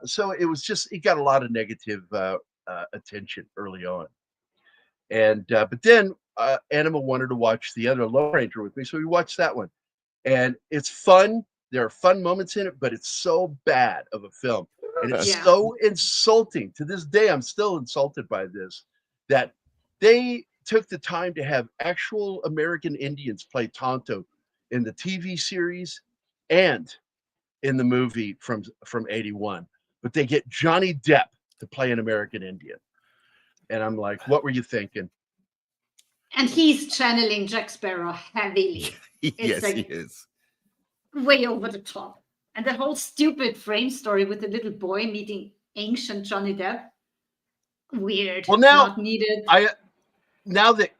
so it was just it got a lot of negative attention early on, and but then Anima wanted to watch the other Lone Ranger with me, so we watched that one, and it's fun. There are fun moments in it, but it's so bad of a film. And it's Yeah. so insulting. To this day, I'm still insulted by this, that they took the time to have actual American Indians play Tonto in the TV series and in the movie from 81. But they get Johnny Depp to play an American Indian. And I'm like, what were you thinking? And he's channeling Jack Sparrow heavily. Yes, like- he is. Way over the top. And the whole stupid frame story with the little boy meeting ancient Johnny Depp. Weird. Well, now not needed. Now that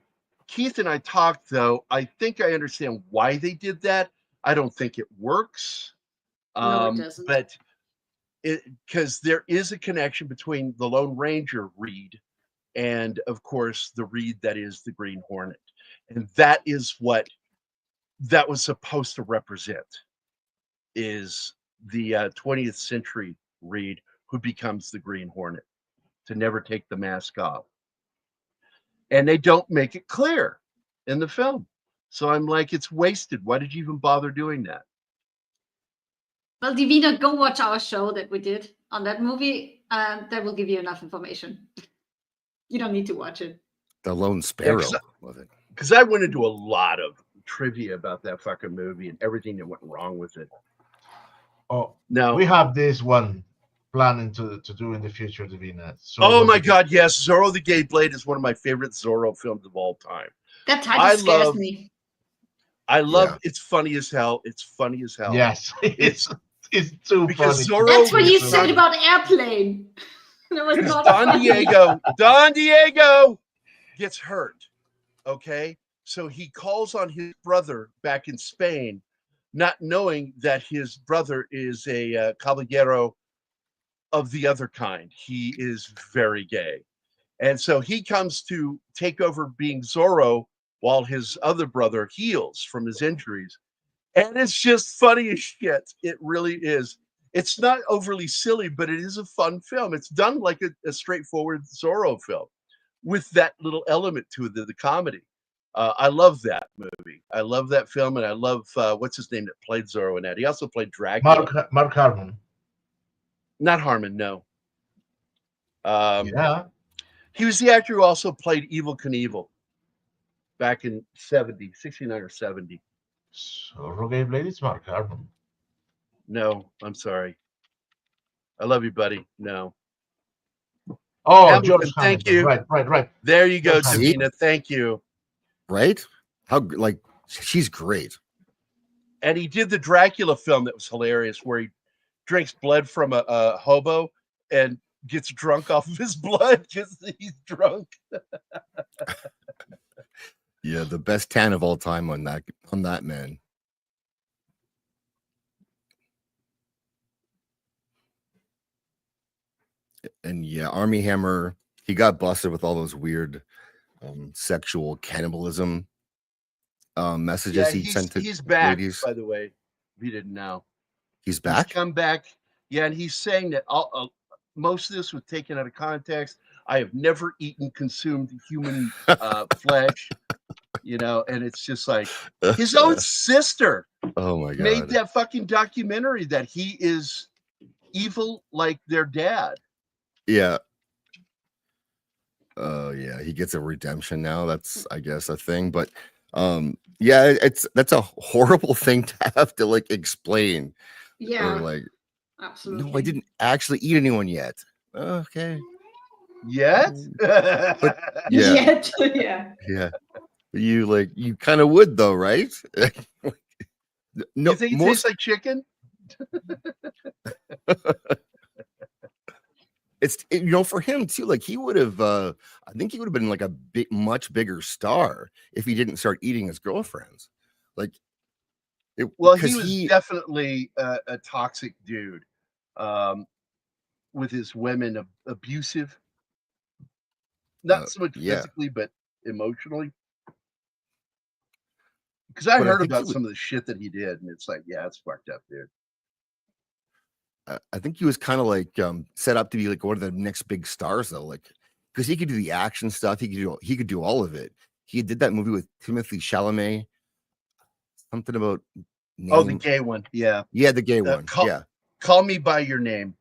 Keith and I talked, though, I think I understand why they did that. I don't think it works. No, it doesn't. But because there is a connection between the Lone Ranger Reed and, of course, the Reed that is the Green Hornet. And that is what that was supposed to represent, is the 20th century Reed who becomes the Green Hornet, to never take the mask off. And they don't make it clear in the film. So I'm like, it's wasted. Why did you even bother doing that? Well, Divina, go watch our show that we did on that movie. That will give you enough information. You don't need to watch it. The Lone Sparrow. Yeah, Was it? Because I went into a lot of trivia about that fucking movie and everything that went wrong with it. Oh, No. we have this one planning to do in the future, Divina. So Oh my God, yes. Zorro the Gay Blade is one of my favorite Zorro films of all time. That title scares me. I love Yeah. It's funny as hell. It's funny as hell. Yes, it's too Because funny. Zorro That's what you is said about Airplane. That was not Don funny. Diego gets hurt. Okay. So he calls on his brother back in Spain, not knowing that his brother is a caballero of the other kind. He is very gay. And so he comes to take over being Zorro while his other brother heals from his injuries. And it's just funny as shit. It really is. It's not overly silly, but it is a fun film. It's done like a straightforward Zorro film with that little element to the comedy. I love that movie. I love that film, and I love what's his name that played Zorro in that. He also played Dracula. Mark Harmon. Not Harmon, no. Yeah. He was the actor who also played Evil Knievel back in 69 or 70. Zorro Gay Blade is Mark Harmon. No, I'm sorry. I love you, buddy. No. Oh, Hamilton, George thank Hamilton. you. Right. There you go, See? Davina. Thank you. Right? How like she's great. And he did the Dracula film that was hilarious, where he drinks blood from a hobo and gets drunk off of his blood because he's drunk. Yeah, the best tan of all time on that man. And yeah, Army Hammer, he got busted with all those weird sexual cannibalism messages he sent to he's back, ladies. by the way. If you didn't know. He's back? He's come back. Yeah, and he's saying that most of this was taken out of context. I have never consumed human flesh, and it's just like his own sister Oh my God. made that fucking documentary that he is evil like their dad. Yeah. Oh yeah, he gets a redemption now. That's, I guess, a thing. But yeah, that's a horrible thing to have to like explain. Yeah, Or like, absolutely. no, I didn't actually eat anyone yet. Okay. Yet? But yeah, Yet, yeah. yeah. You kind of would though, right? No, You think it most tastes like chicken? it's for him too. Like he would have, I think he would have been like a much bigger star if he didn't start eating his girlfriends. Like, Well, he was definitely a toxic dude, with his women, abusive. Not so much physically, but emotionally. Because I heard about some of the shit that he did, and it's like, yeah, it's fucked up, dude. I think he was kind of like set up to be like one of the next big stars, though. Like, because he could do the action stuff, he could do all of it. He did that movie with Timothée Chalamet. Something about the gay one, yeah, the gay one, Call Me by Your Name,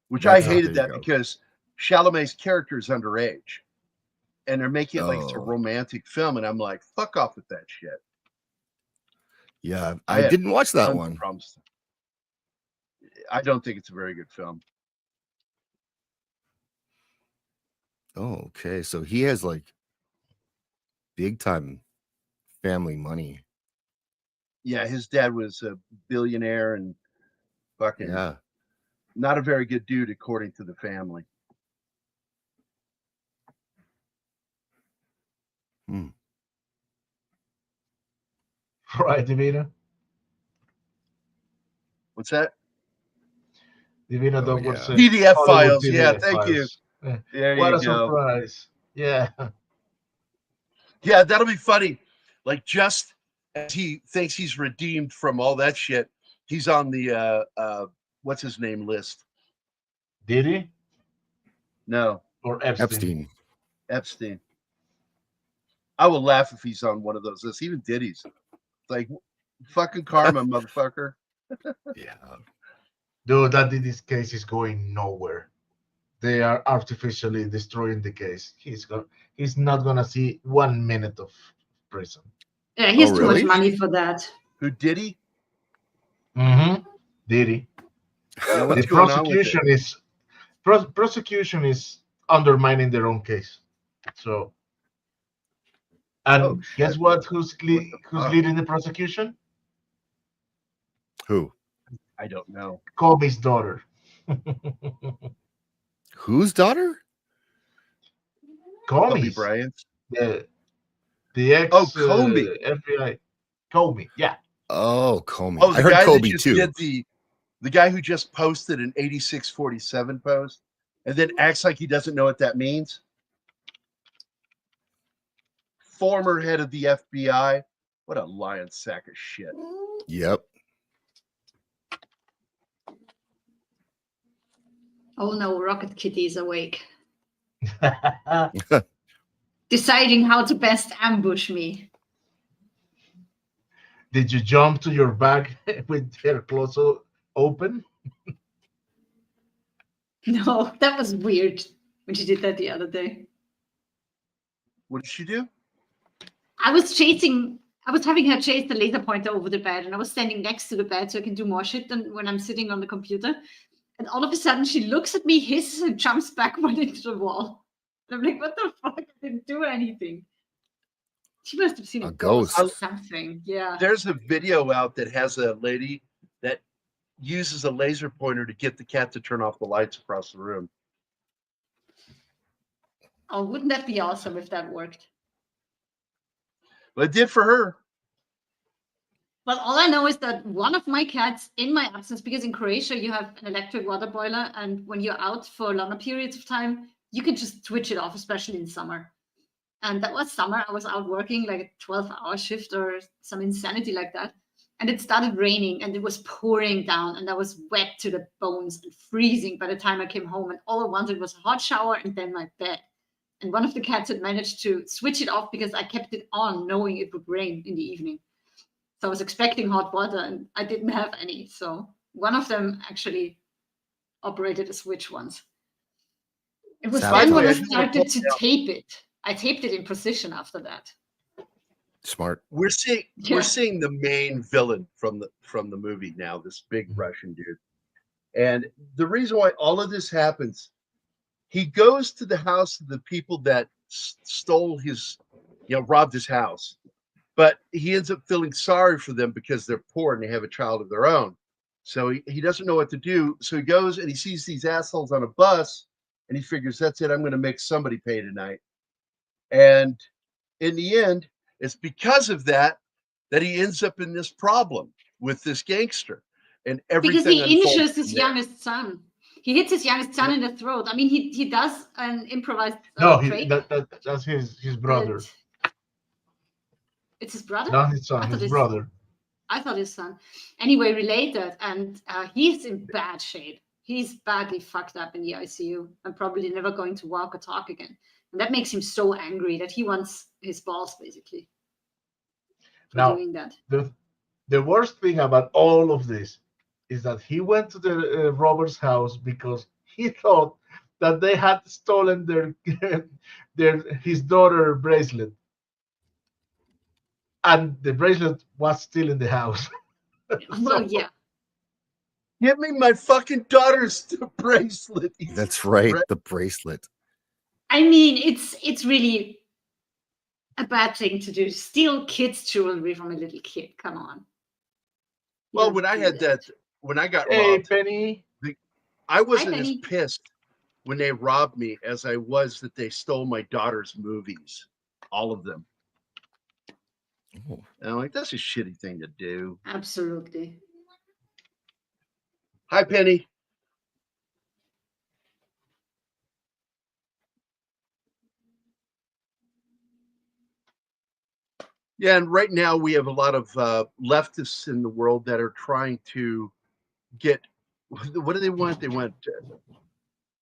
which I hated that because Chalamet's character is underage, and they're making it like it's a romantic film, and I'm like, fuck off with that shit. Yeah, I didn't watch that one. I don't think it's a very good film. Oh, okay. So he has like big time family money. Yeah, his dad was a billionaire and fucking not a very good dude according to the family. Right, Divina? What's that? Divina Dog was PDF Hollywood files. PDF Yeah, thank files. you. There What you a surprise. Yeah. Yeah, that'll be funny. Like, just as he thinks he's redeemed from all that shit, he's on the what's his name list. Did he? No. Or Epstein. I will laugh if he's on one of those lists. Even Diddy's. Like, fucking karma, motherfucker. Yeah. Dude, that Diddy's case is going nowhere. They are artificially destroying the case. He's not gonna see 1 minute of prison. Yeah, he has too much money for that. Who, Diddy? Mm-hmm. Diddy. Yeah, the prosecution is undermining their own case. So, and guess what? Who's leading the prosecution? Who? I don't know. Kobe's daughter. Whose daughter? Kobe Bryant. The ex. Comey. FBI. Comey. Yeah. Oh, Comey. Oh, I heard Kobe too. The guy who just posted an 8647 post and then acts like he doesn't know what that means. Former head of the FBI. What a lying sack of shit. Yep. Oh no, Rocket Kitty is awake. Deciding how to best ambush me. Did you jump to your bag with your clothes open? No, that was weird when she did that the other day. What did she do? I was having her chase the laser pointer over the bed, and I was standing next to the bed so I can do more shit than when I'm sitting on the computer. And all of a sudden, she looks at me, hisses, and jumps backward into the wall. And I'm like, what the fuck? I didn't do anything. She must have seen a ghost or something. Yeah. There's a video out that has a lady that uses a laser pointer to get the cat to turn off the lights across the room. Oh, wouldn't that be awesome if that worked? Well, it did for her. Well, all I know is that one of my cats, in my absence, because in Croatia you have an electric water boiler, and when you're out for longer periods of time, you can just switch it off, especially in summer. And that was summer. I was out working like a 12-hour shift or some insanity like that. And it started raining and it was pouring down and I was wet to the bones and freezing by the time I came home. And all I wanted was a hot shower and then my bed. And one of the cats had managed to switch it off because I kept it on knowing it would rain in the evening. So I was expecting hot water and I didn't have any. So one of them actually operated a switch once. It was Sounds then when I good. started to tape it. I taped it in position after that. Smart. We're seeing Yeah. we're seeing the main villain from the movie now, this big Russian dude. And the reason why all of this happens, he goes to the house of the people that stole his, robbed his house. But he ends up feeling sorry for them because they're poor and they have a child of their own. So he doesn't know what to do. So he goes and he sees these assholes on a bus and he figures, that's it, I'm going to make somebody pay tonight. And in the end, it's because of that he ends up in this problem with this gangster. And everything because he unfolds injures from his there. youngest son. He hits his youngest son in the throat. I mean, he does an improvised No, break, that's his but brother, it's his brother? not his I son, thought his brother. I thought his son. Anyway, related, and he's in bad shape. He's badly fucked up in the ICU and probably never going to walk or talk again. And that makes him so angry that he wants his boss, basically, for Now, doing that. the worst thing about all of this is that he went to the robber's house because he thought that they had stolen his daughter bracelet, and the bracelet was still in the house. Well, yeah. Give me my fucking daughter's bracelet. That's right. The bracelet. I mean, it's really a bad thing to do. Steal kids' jewelry from a little kid. Come on. You Well, don't when I do had that, when I got Hey, robbed, Penny. I wasn't as Penny. pissed when they robbed me as I was that they stole my daughter's movies, all of them. Oh. And I'm like, that's a shitty thing to do. Absolutely. Hi, Penny. Yeah, and right now we have a lot of leftists in the world that are trying to get, what do they want? They want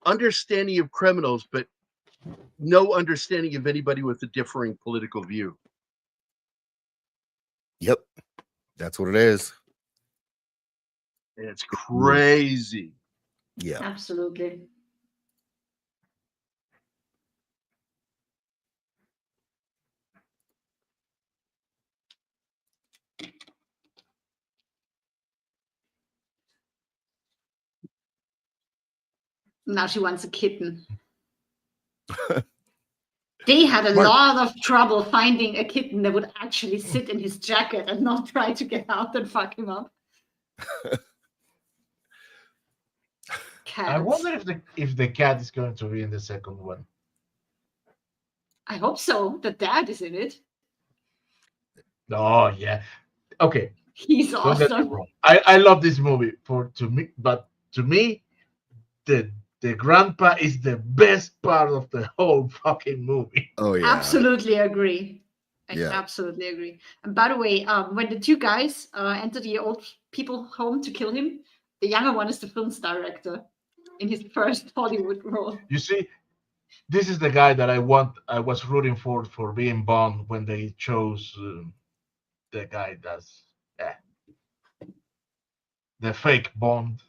understanding of criminals, but no understanding of anybody with a differing political view. Yep. That's what it is. And it's crazy. Yeah. Absolutely. Now she wants a kitten. They had a lot of trouble finding a kitten that would actually sit in his jacket and not try to get out and fuck him up. I wonder if the cat is going to be in the second one. I hope so. The dad is in it. Oh yeah. Okay. He's Don't get me awesome. wrong. I love this movie but to me, the grandpa is the best part of the whole fucking movie. Oh yeah. Absolutely agree. I Yeah. absolutely agree. And by the way, when the two guys enter the old people home to kill him, the younger one is the film's director in his first Hollywood role. You see, this is the guy that I was rooting for being Bond when they chose the guy that's the fake Bond.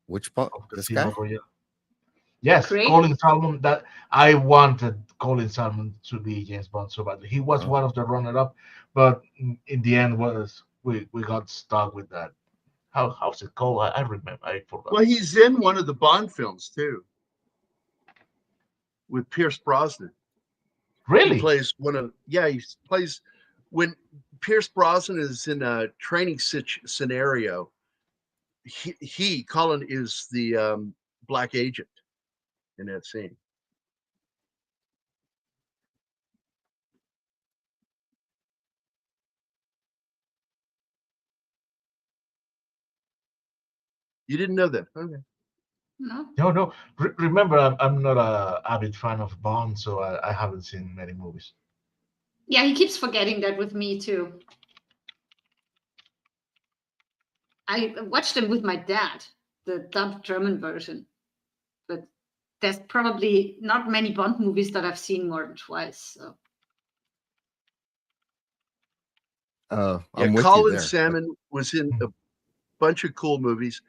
Which part? Of This Casino guy? Royale. Yes, Craig? Colin Salmon. That I wanted Colin Salmon to be James Bond so badly. He was Oh. one of the runner-up, but in the end, we got stuck with that. How's it called? I remember. I forgot. Well, he's in one of the Bond films too, with Pierce Brosnan. Really? He plays he plays when Pierce Brosnan is in a training scenario. Colin is the black agent in that scene. You didn't know that? Okay. No. No. Remember, I'm not a avid fan of Bond, so I haven't seen many movies. Yeah, he keeps forgetting that with me too. I watched them with my dad, the dubbed German version, but there's probably not many Bond movies that I've seen more than twice. So. I'm with you Colin there. Salmon was in a bunch of cool movies.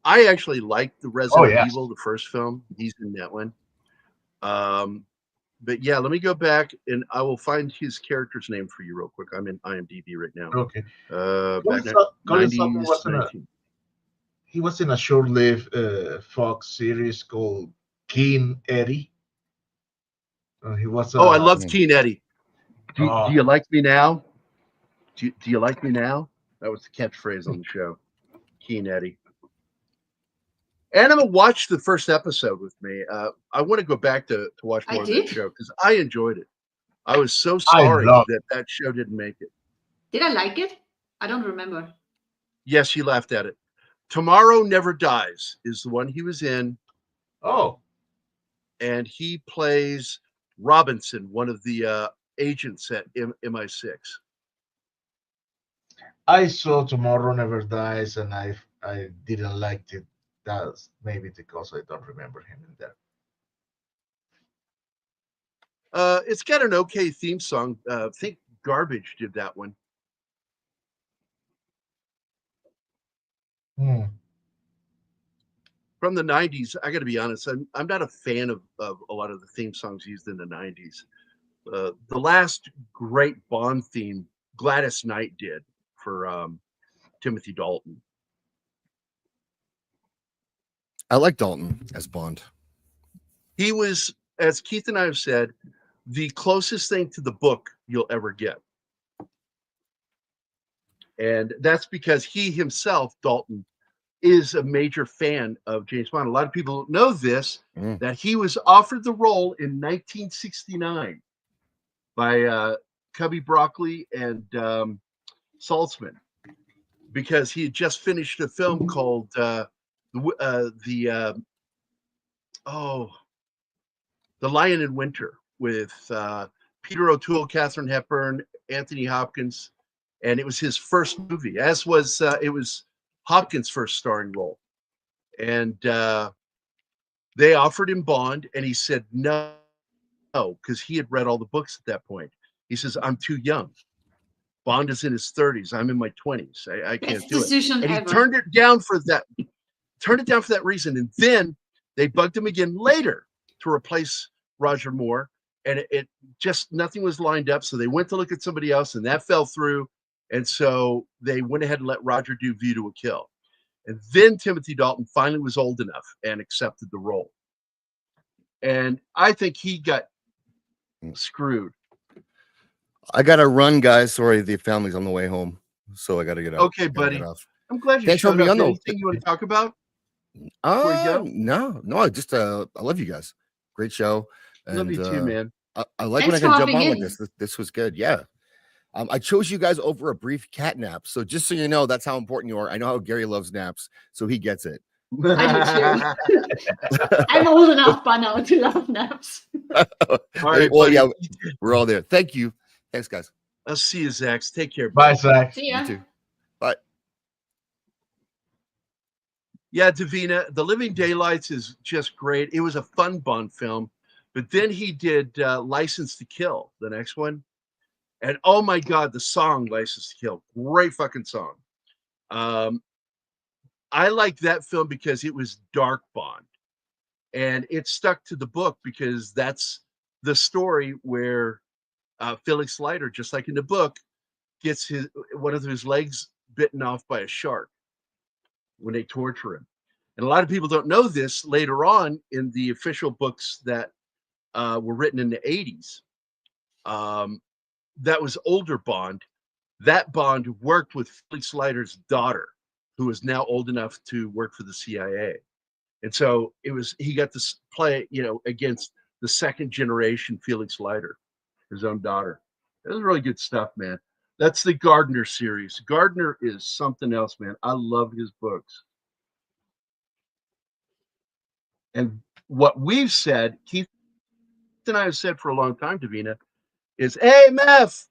I actually liked the Resident Evil, the first film. He's in that one. But yeah, let me go back and I will find his character's name for you real quick. I'm in IMDb right now. Okay. Back Colin 90s, he was in a short-lived Fox series called Keen Eddie. He was. I love Keen Eddie. Do you like me now? Do you like me now? That was the catchphrase on the show. Keen Eddie. And I'm gonna watch the first episode with me. I want to go back to watch more of that show because I enjoyed it. I was so sorry that show didn't make it. Did I like it? I don't remember. Yes, you laughed at it. Tomorrow Never Dies is the one he was in. Oh. And he plays Robinson, one of the agents at MI6. I saw Tomorrow Never Dies, and I didn't like it. That's maybe because I don't remember him in there. It's got an okay theme song. I think Garbage did that one. From the 90s, I got to be honest, I'm not a fan of a lot of the theme songs used in the 90s. The last great Bond theme, Gladys Knight did for Timothy Dalton. I like Dalton as Bond. He was, as Keith and I have said, the closest thing to the book you'll ever get. And that's because he himself, Dalton, is a major fan of James Bond. A lot of people don't know this, that he was offered the role in 1969 by Cubby Broccoli and Saltzman, because he had just finished a film called The Lion in Winter with Peter O'Toole, Katharine Hepburn, Anthony Hopkins, and it was his first movie, as was it was Hopkins' first starring role. And they offered him Bond, and he said no, because he had read all the books at that point. He says, I'm too young. Bond is in his 30s. I'm in my 20s. I can't do it. And he turned it down for that reason. And then they bugged him again later to replace Roger Moore. And it just, nothing was lined up. So they went to look at somebody else, and that fell through. And so they went ahead and let Roger do View to a Kill. And then Timothy Dalton finally was old enough and accepted the role. And I think he got screwed. I got to run, guys. Sorry, the family's on the way home. So I got to get out. Okay, buddy. I'm glad you showed up. Anything you want to talk about? No. I just I love you guys. Great show. And, love you too, man. I like when I can jump on like this. This was good. Yeah. I chose you guys over a brief cat nap. So just so you know, that's how important you are. I know how Gary loves naps, so he gets it. I do too. I'm old enough by now to love naps. All right, well, yeah, we're all there. Thank you. Thanks, guys. I'll see you, Zach. Take care. Bye, Zach. See ya. You too. Bye. Yeah, Davina, The Living Daylights is just great. It was a fun Bond film, but then he did License to Kill, the next one. And oh my God, the song License to Kill, great fucking song. I like that film because it was dark Bond, and it stuck to the book because that's the story where Felix Leiter, just like in the book, gets one of his legs bitten off by a shark when they torture him. And a lot of people don't know this. Later on in the official books that were written in the 80s, that was older Bond. That Bond worked with Felix Leiter's daughter, who is now old enough to work for the CIA. And so he got to play, against the second generation Felix Leiter, his own daughter. It was really good stuff, man. That's the Gardner series. Gardner is something else, man. I love his books. And what we've said, Keith and I have said for a long time, Davina, is, hey, Meth,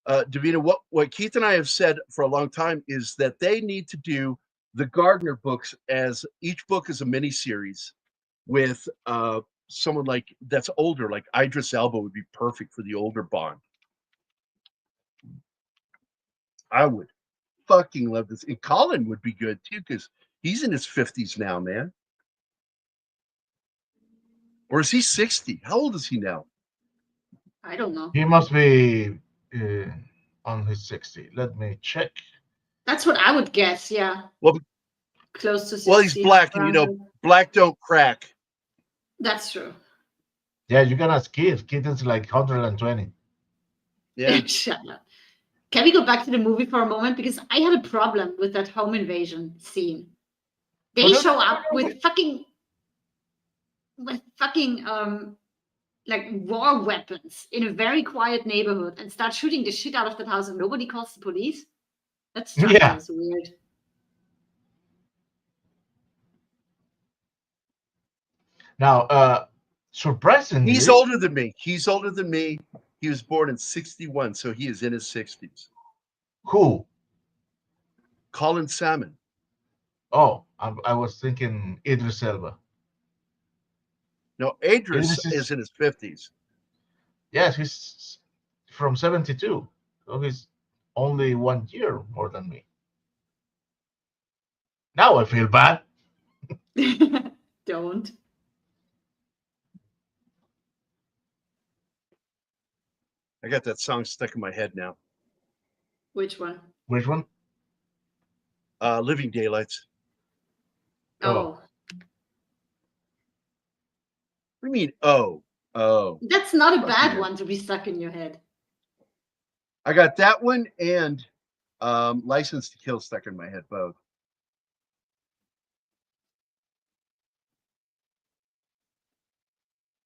Davina, what Keith and I have said for a long time is that they need to do the Gardner books as each book is a mini series with someone like that's older, like Idris Elba would be perfect for the older Bond. I would fucking love this. And Colin would be good too, because he's in his 50s now, man. Or is he 60? How old is he now? I don't know. He must be on his 60. Let me check. That's what I would guess. Yeah. Well, close to 60. Well, he's black, and you know, black don't crack. That's true. Yeah, you can ask Keith. Keith is like 120. Yeah. Shut up. Can we go back to the movie for a moment? Because I had a problem with that home invasion scene. They show up with fucking like war weapons in a very quiet neighborhood and start shooting the shit out of that house and nobody calls the police. That's just weird. Now, surprisingly, he's older than me. He's older than me. He was born in 61, so he is in his 60s. Who? Colin Salmon. Oh, I was thinking Idris Elba. No, Idris is in his 50s. Yes, he's from 72. So he's only 1 year more than me. Now I feel bad. Don't. I got that song stuck in my head now. Which one? Which one? Living Daylights. Oh. What do you mean, oh? That's not a bad one to be stuck in your head. I got that one and License to Kill stuck in my head, both.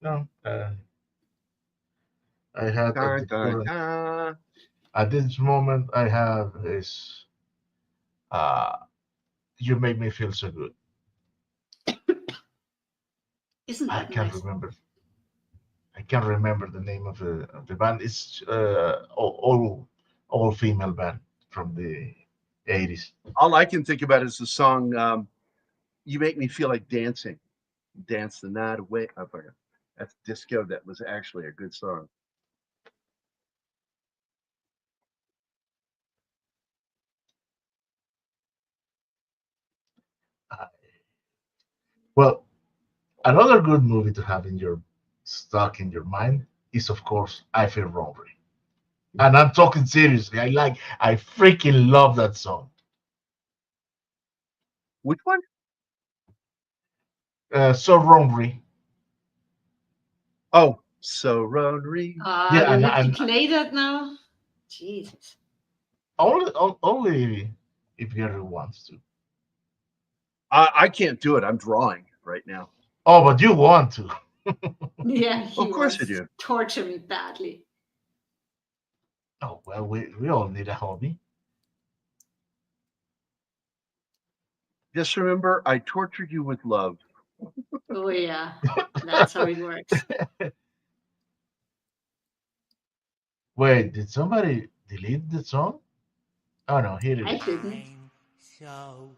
No. I had at this moment I have is You Make Me Feel So Good. Isn't that I can't nice? remember. I can't remember the name of the band. It's all female band from the 80s. All I can think about is the song You Make Me Feel Like Dancing. Dance the Night Away. I forgot. That's disco. That was actually a good song. Well, another good movie to have in your stuck in your mind is, of course, I Feel Wrongly. And I'm talking seriously. I freaking love that song. Which one? So Wrongly. Oh, So Wrongly. Yeah, we have to play that now. Jesus. Only if Gary wants to. I can't do it. I'm drawing right now. Oh, but you want to. Yeah, he of course I wants do. to torture me badly. Oh, well, we all need a hobby. Just remember, I tortured you with love. Oh, yeah. That's how it works. Wait, did somebody delete the song? Oh, no, here it is. I didn't. So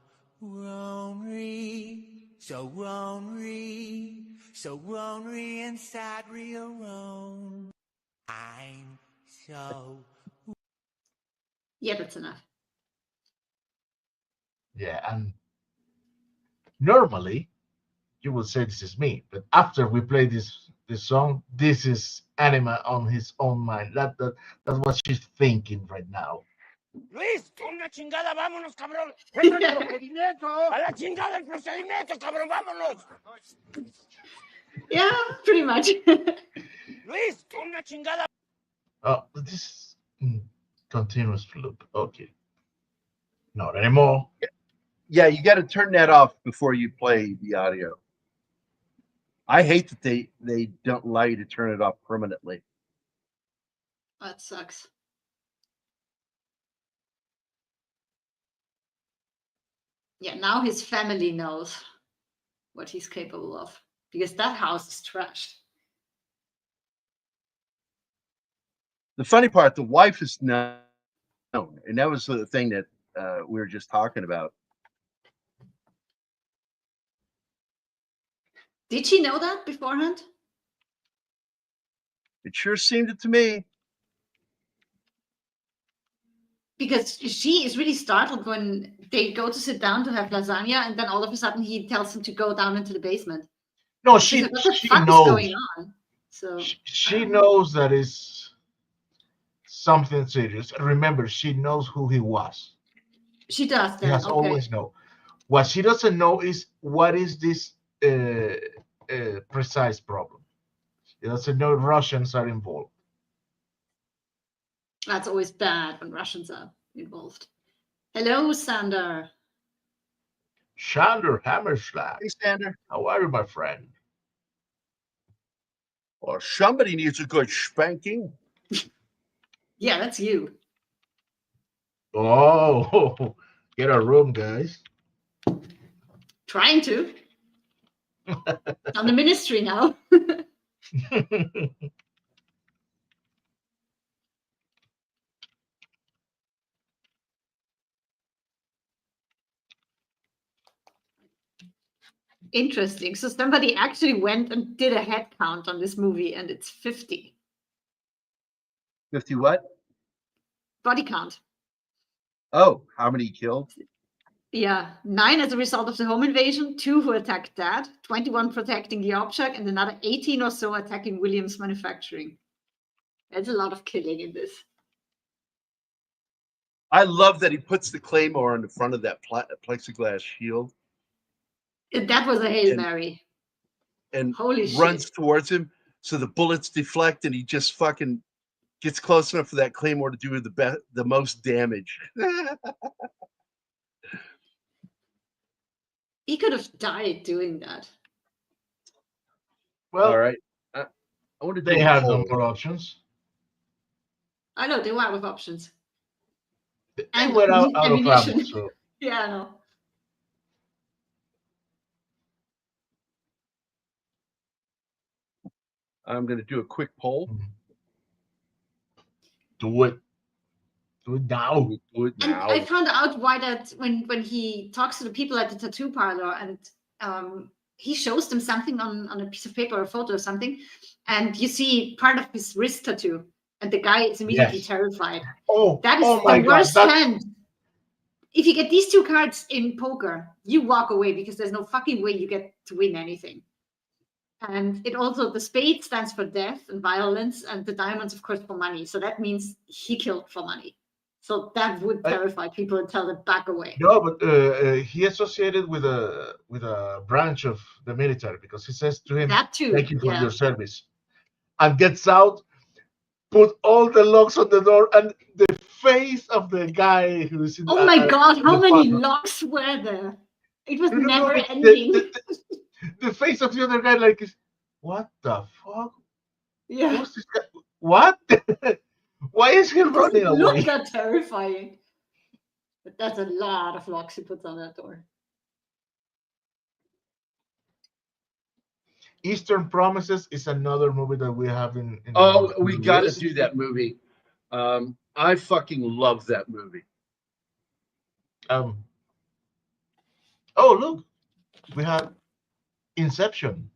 lonely, so lonely, so lonely inside real alone. I'm so. Yeah, that's enough. Yeah, and normally you would say this is me, but after we play this song, this is Anima on his own mind. That's what she's thinking right now. Luis, una chingada, vámonos, cabrón. ¡Es el procedimiento! ¡A la chingada el procedimiento, cabrón, vámonos! Yeah, pretty much. Luis, una chingada. Oh, this continuous loop. Okay. Not anymore. Yeah, you got to turn that off before you play the audio. I hate that they don't allow you to turn it off permanently. That sucks. Yeah, now his family knows what he's capable of because that house is trashed. The funny part, the wife is known, and that was the thing that we were just talking about. Did she know that beforehand? It sure seemed it to me. Because she is really startled when they go to sit down to have lasagna, and then all of a sudden he tells them to go down into the basement. No, She's she like, what the she fuck knows. is going on? So She knows that is something serious. Remember, she knows who he was. she does She that. has Okay. always known. What she doesn't know is what is this precise problem. She doesn't know Russians are involved. That's always bad when Russians are involved. Hello, Sander. Shander Hammerschlag. Hey, Sander. How are you, my friend? Or somebody needs a good spanking. Yeah, that's you. Oh, get a room, guys. Trying to. On the ministry now. Interesting. So somebody actually went and did a head count on this movie, and it's 50. 50 what? Body count. Oh, how many killed? Yeah, 9 as a result of the home invasion, 2 who attacked Dad, 21 protecting the object, and another 18 or so attacking Williams Manufacturing. There's a lot of killing in this. I love that he puts the claymore on the front of that plexiglass shield. That was a Hail Mary. And Holy runs shit. towards him, so the bullets deflect, and he just fucking gets close enough for that claymore to do the most damage. He could have died doing that. Well, all right. I want to do they a have poll. no more options. I know, they were out of options. They And were out of ammunition. ammo, so Yeah, I know. I'm going to do a quick poll. do it. Do it now. Do it And now. I found out why that when he talks to the people at the tattoo parlor, and he shows them something on a piece of paper or a photo or something, and you see part of his wrist tattoo, and the guy is immediately Yes. terrified. Oh, That is oh my the God, worst hand. If you get these 2 cards in poker, you walk away because there's no fucking way you get to win anything. And it also, the spade stands for death and violence, and the diamonds, of course, for money. So that means he killed for money. So that would terrify people and tell them back away. No, but he associated with a branch of the military because he says to him, That too. "Thank you for Yeah. your service," and gets out, put all the locks on the door, and the face of the guy who's in. Oh my God! How the many partner. locks were there? It was No, never but ending. the face of the other guy, like, is, what the fuck? Yeah. Who's this guy? What? Why is he It doesn't running away? look that terrifying. But that's a lot of locks he puts on that door. Eastern Promises is another movie that we have in Oh, we the got to list. do that movie. I fucking love that movie. Oh, look, we have Inception.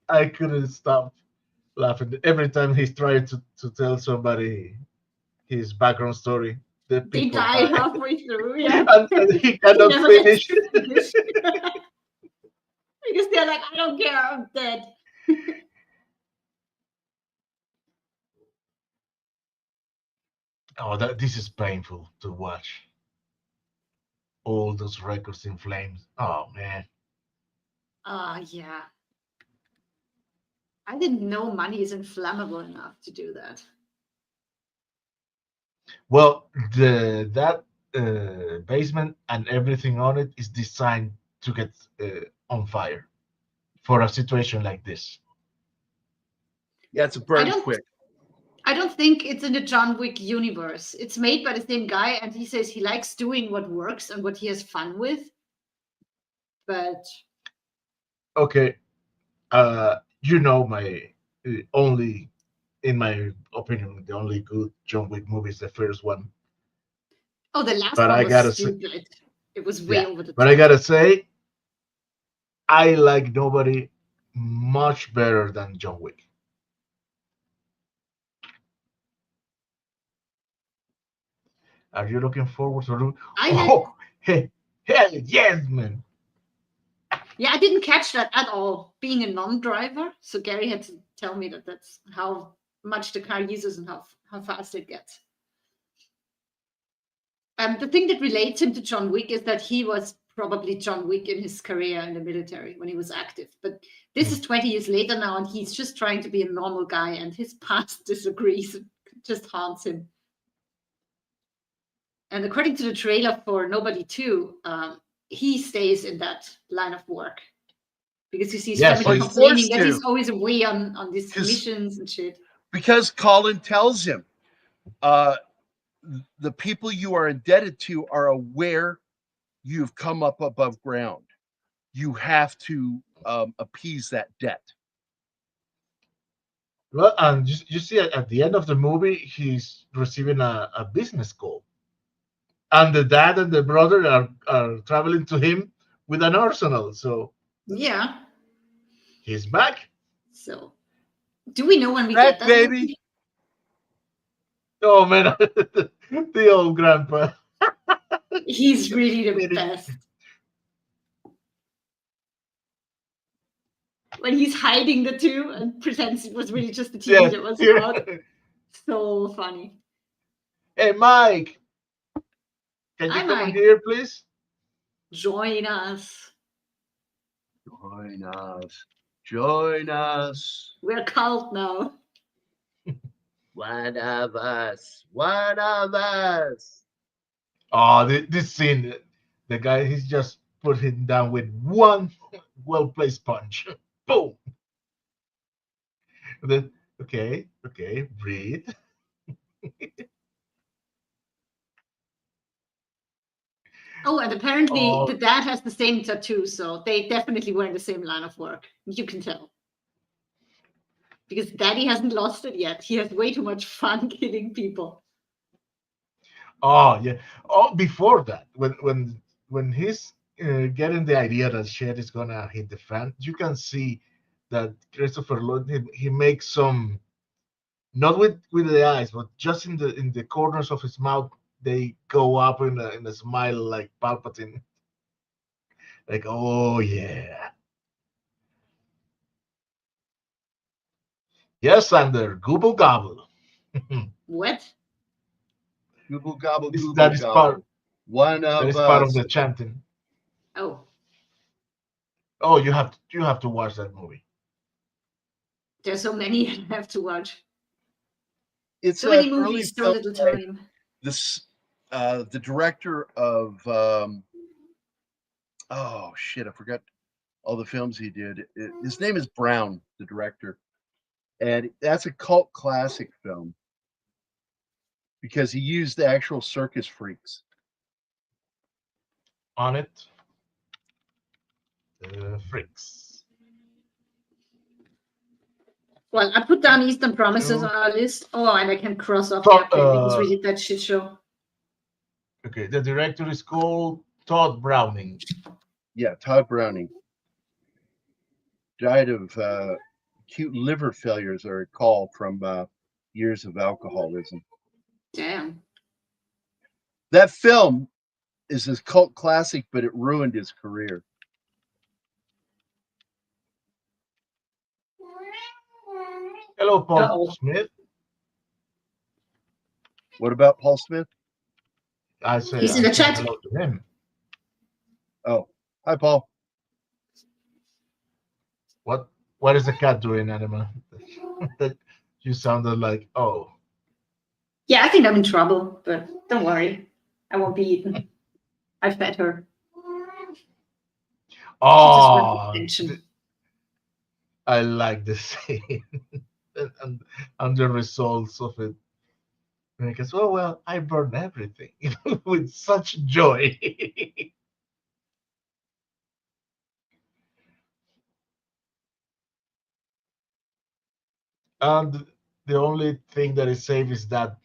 I couldn't stop laughing every time he's trying to tell somebody his background story. The They people die die. halfway through. Yeah. and he He cannot never finish. gets to finish. Because they're like, I don't care, I'm dead. Oh, this is painful to watch. All those records in flames. Oh man. Yeah. I didn't know money is inflammable enough to do that. Well, that basement and everything on it is designed to get on fire for a situation like this. Yeah, it's a burn quick. I don't think it's in the John Wick universe. It's made by the same guy, and he says he likes doing what works and what he has fun with. But Okay, my only, in my opinion, the only good John Wick movie is the first one. the last But one I was gotta say, stupid. It was way over the top. but I gotta say, I like nobody much better than John Wick. Are you looking forward to? Hey, hell yes, man! Yeah, I didn't catch that at all. Being a non-driver, so Gary had to tell me that that's how much the car uses and how fast it gets. The thing that relates him to John Wick is that he was probably John Wick in his career in the military when he was active. But this is 20 years later now, and he's just trying to be a normal guy, and his past disagrees and just haunts him. And according to the trailer for Nobody 2, he stays in that line of work because he sees family complaining that he's always away on these missions and shit. Because Colin tells him, the people you are indebted to are aware you've come up above ground. You have to appease that debt. Well, and you see at the end of the movie, he's receiving a business call. And the dad and the brother are traveling to him with an arsenal. So yeah, he's back. So do we know when we get that baby? Movie? Oh man, the old grandpa. He's really the best. When he's hiding the two and pretends it was really just the TV that was out. So funny. Hey, Mike. Can you come here, please? Join us. Join us. Join us. We're a cult now. One of us. One of us. Oh, this scene, the guy, he's just put him down with one well-placed punch. Boom. And then, okay, breathe. Oh, and apparently the dad has the same tattoo, so they definitely were in the same line of work. You can tell. Because Daddy hasn't lost it yet. He has way too much fun killing people. Oh, yeah. Oh, before that, when he's getting the idea that shit is gonna hit the fan, you can see that Christopher Lloyd, he makes some, not with the eyes, but just in the corners of his mouth, they go up in a smile like Palpatine. Like, oh yeah. Yes, Sander, gobble gobble. What? Gobble gobble gobble. That is part. One of that is us. part of the chanting. Oh. Oh, you have to watch that movie. There's so many I have to watch. It's so many movies, so little time. This the director of oh shit, I forgot all the films he did. His name is Brown, the director. And that's a cult classic film because he used the actual circus freaks on it. Freaks. Well, I put down Eastern Promises on our list. Oh, and I can cross off Airplane because we did that shit show. Okay, the director is called Todd Browning. Yeah, Todd Browning. Died of acute liver failure, as I recall, from years of alcoholism. Damn. That film is a cult classic, but it ruined his career. Hello, Paul Smith. What about Paul Smith? I said he's in the chat. Hello to him. Oh, hi, Paul. What is the cat doing, Anima? That you sounded like, oh. Yeah, I think I'm in trouble, but don't worry. I won't be eaten. I fed her. Oh, I like the scene and the results of it. And he goes, "Oh well, I burned everything with such joy." And the only thing that is safe is that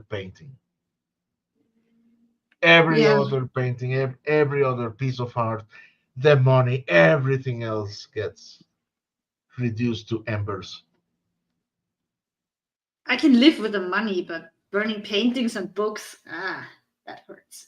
painting. Every Yeah. other painting, every other piece of art, the money, everything else gets reduced to embers. I can live with the money, but burning paintings and books, that hurts.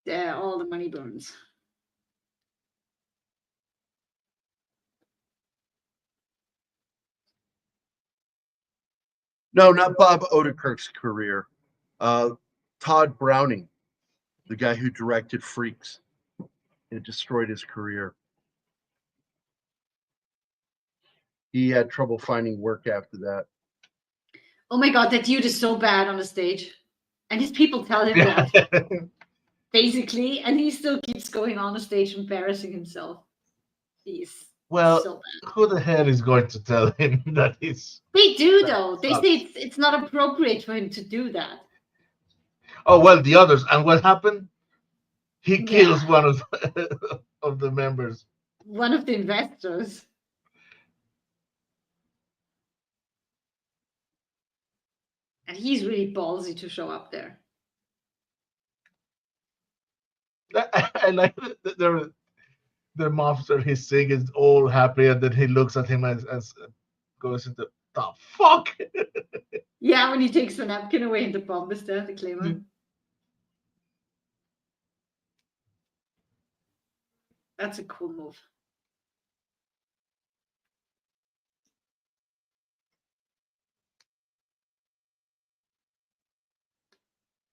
Yeah, all the money burns. No, not Bob Odenkirk's career. Todd Browning, the guy who directed Freaks. It destroyed his career. He had trouble finding work after that. Oh my god, that dude is so bad on the stage. And his people tell him that, basically, and he still keeps going on the stage embarrassing himself. He's Well, so bad. who the hell is going to tell him that he's? They do, That though. They sucks. say it's not appropriate for him to do that. Oh well, the others. And what happened? He Yeah. kills one of of the members. One of the investors. And he's really ballsy to show up there. I like the monster he's seeing is all happy, and then he looks at him as goes into the fuck. Yeah, when he takes the napkin away and the bomb is there, the claymore. That's a cool move.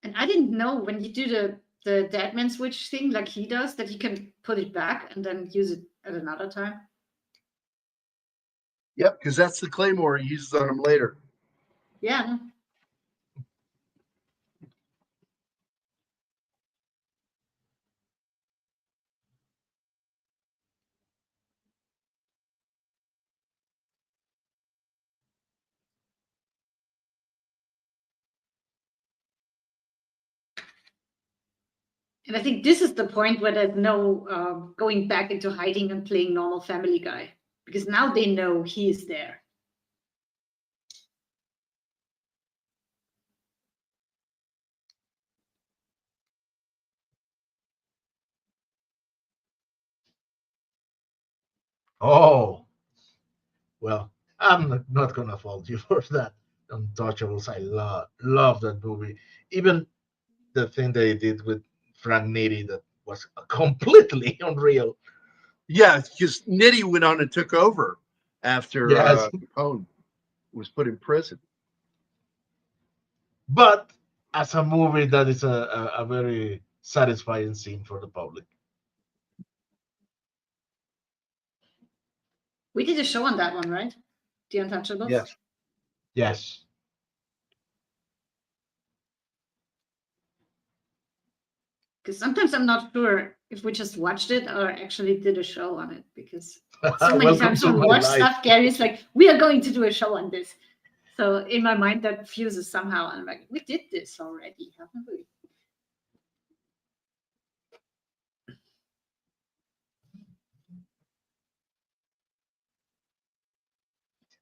And I didn't know when you do the dead man switch thing like he does, that you can put it back and then use it at another time. Yep, because that's the claymore he uses on him later. Yeah. And I think this is the point where there's no going back into hiding and playing normal Family Guy, because now they know he is there. Oh, well, I'm not gonna fault you for that. Untouchables, I love that movie. Even the thing they did with Frank Nitti that was completely unreal. Yeah, because Nitti went on and took over after Yes. Capone was put in prison. But as a movie, that is a very satisfying scene for the public. We did a show on that one, right? The Untouchables? Yes. Yes. Because sometimes I'm not sure if we just watched it or actually did a show on it, because so many Welcome times to when we my watch life. stuff, Gary's like, we are going to do a show on this. So in my mind, that fuses somehow. And I'm like, we did this already, haven't we?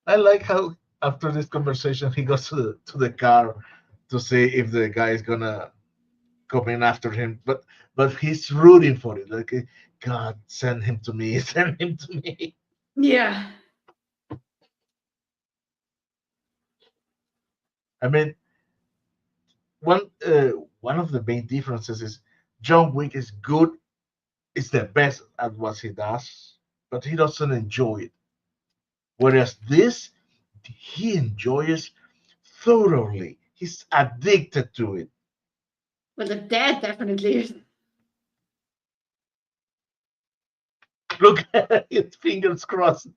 I like how after this conversation he goes to the car to see if the guy is gonna come in after him, but he's rooting for it. Like, God, send him to me, send him to me. Yeah. I mean, one of the main differences is John Wick is good, is the best at what he does, but he doesn't enjoy it. Whereas this, he enjoys thoroughly. He's addicted to it. Well, the dad definitely is. Look at his fingers crossed.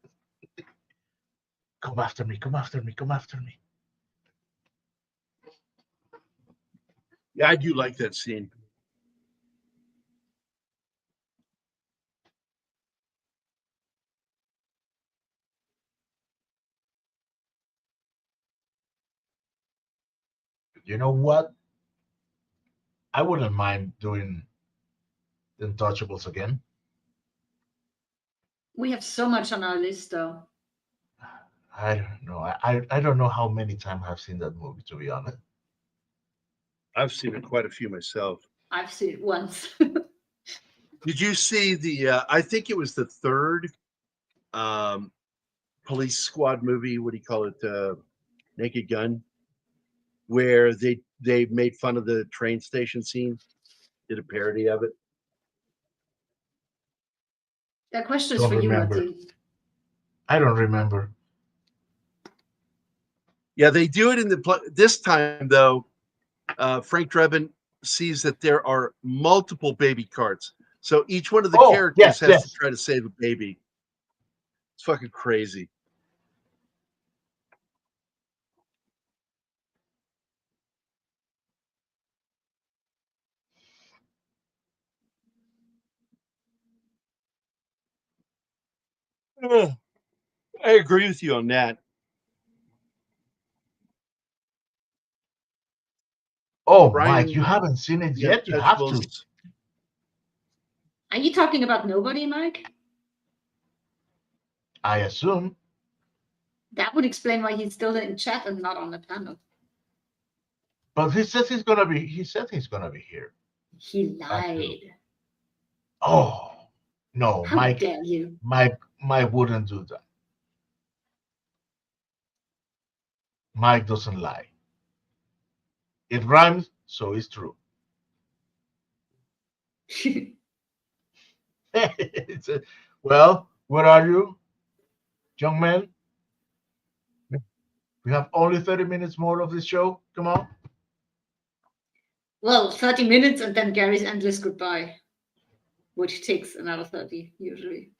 Come after me, come after me, come after me. Yeah, I do like that scene. You know what? I wouldn't mind doing the Untouchables again. We have so much on our list, though. I don't know. I don't know how many times I've seen that movie, to be honest. I've seen it quite a few myself. I've seen it once. Did you see the? I think it was the third police squad movie. What do you call it? Naked Gun, where they made fun of the train station scene, did a parody of it. That question is Don't for you, remember. Martin. I don't remember. Yeah, they do it in this time though. Frank Drebin sees that there are multiple baby carts, so each one of the characters has to try to save a baby. It's fucking crazy. I agree with you on that. Oh, Brian, Mike, you haven't seen it the yet? You have to. Untouchables. Are you talking about Nobody, Mike? I assume. That would explain why he's still in chat and not on the panel. But he says he's gonna be. He said he's gonna be here. He lied. Oh no, How Mike! dare you? Mike wouldn't do that. Mike doesn't lie. It rhymes, so it's true. Well, where are you, young man? We have only 30 minutes more of this show. Come on. Well, 30 minutes and then Gary's endless goodbye, which takes another 30 usually.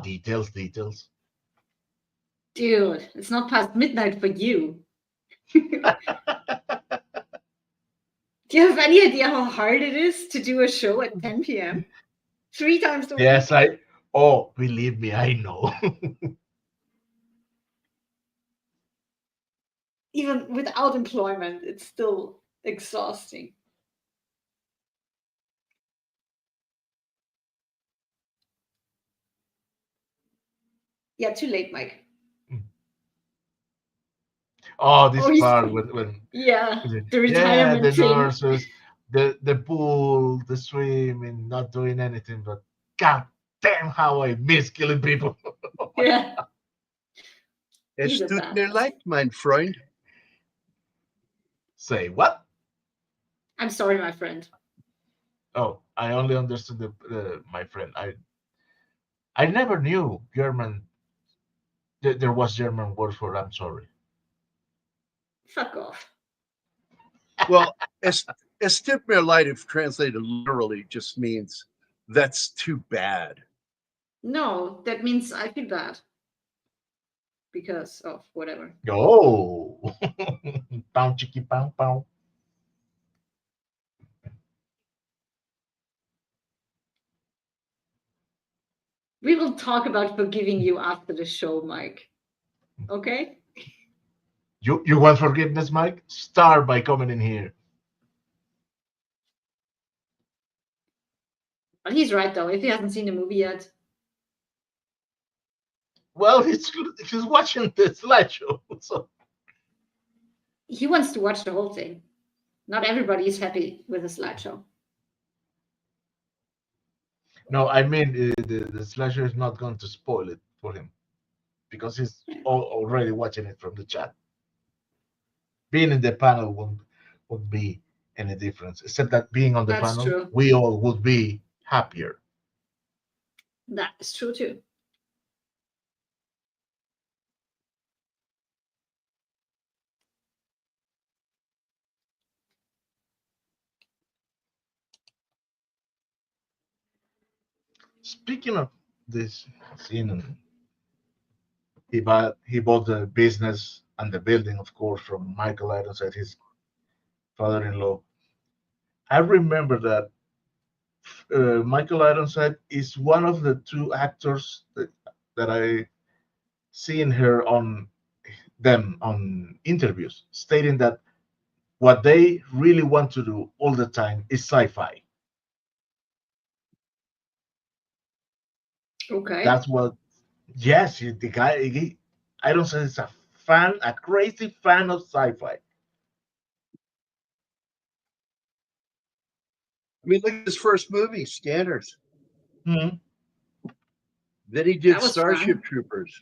Details. Dude, it's not past midnight for you. Do you have any idea how hard it is to do a show at 10 p.m.? 3 times a week? Yes, believe me, I know. Even without employment, it's still exhausting. Yeah, too late, Mike. Oh, this part when the retirement the thing. nurses, the pool, the swimming, not doing anything, but god damn how I miss killing people. Yeah. Es tut mir leid, mein Freund. Say what? I'm sorry, my friend. Oh, I only understood my friend. I never knew German. There was German word for I'm sorry. Fuck off. Well, es tut mir leid, if translated literally, just means that's too bad. No, that means I feel bad. Because of whatever. Oh, pow chicky pow pow. We will talk about forgiving you after the show, Mike. Okay? You want forgiveness, Mike? Start by coming in here. Well, he's right though. If he hasn't seen the movie yet. Well, he's watching the slideshow, so he wants to watch the whole thing. Not everybody is happy with a slideshow. no, I mean the slasher is not going to spoil it for him because he's already watching it from the chat. Being in the panel won't be any difference, except that being on the panel, true. we all would be happier. That is true too. Speaking of this scene, He bought the business and the building, of course, from Michael Ironside, his father-in-law. I remember that Michael Ironside is one of the two actors that I seen her on them on interviews, stating that what they really want to do all the time is sci-fi. Okay. That's what. Yes, the guy. Ironside is a fan, a crazy fan of sci-fi. I mean, look at his first movie, Scanners. Mhm. Then he did That was Starship fun. Troopers.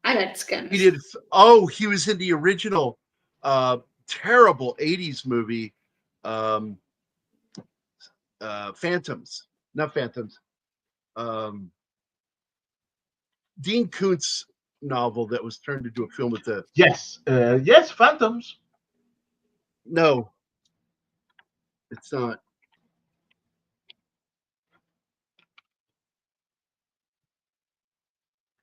I like He Scanners. did. Oh, he was in the original, terrible '80s movie, um, Phantoms. Not Phantoms. Um, Dean Koontz novel that was turned into a film with the. Yes, Phantoms. No, it's not.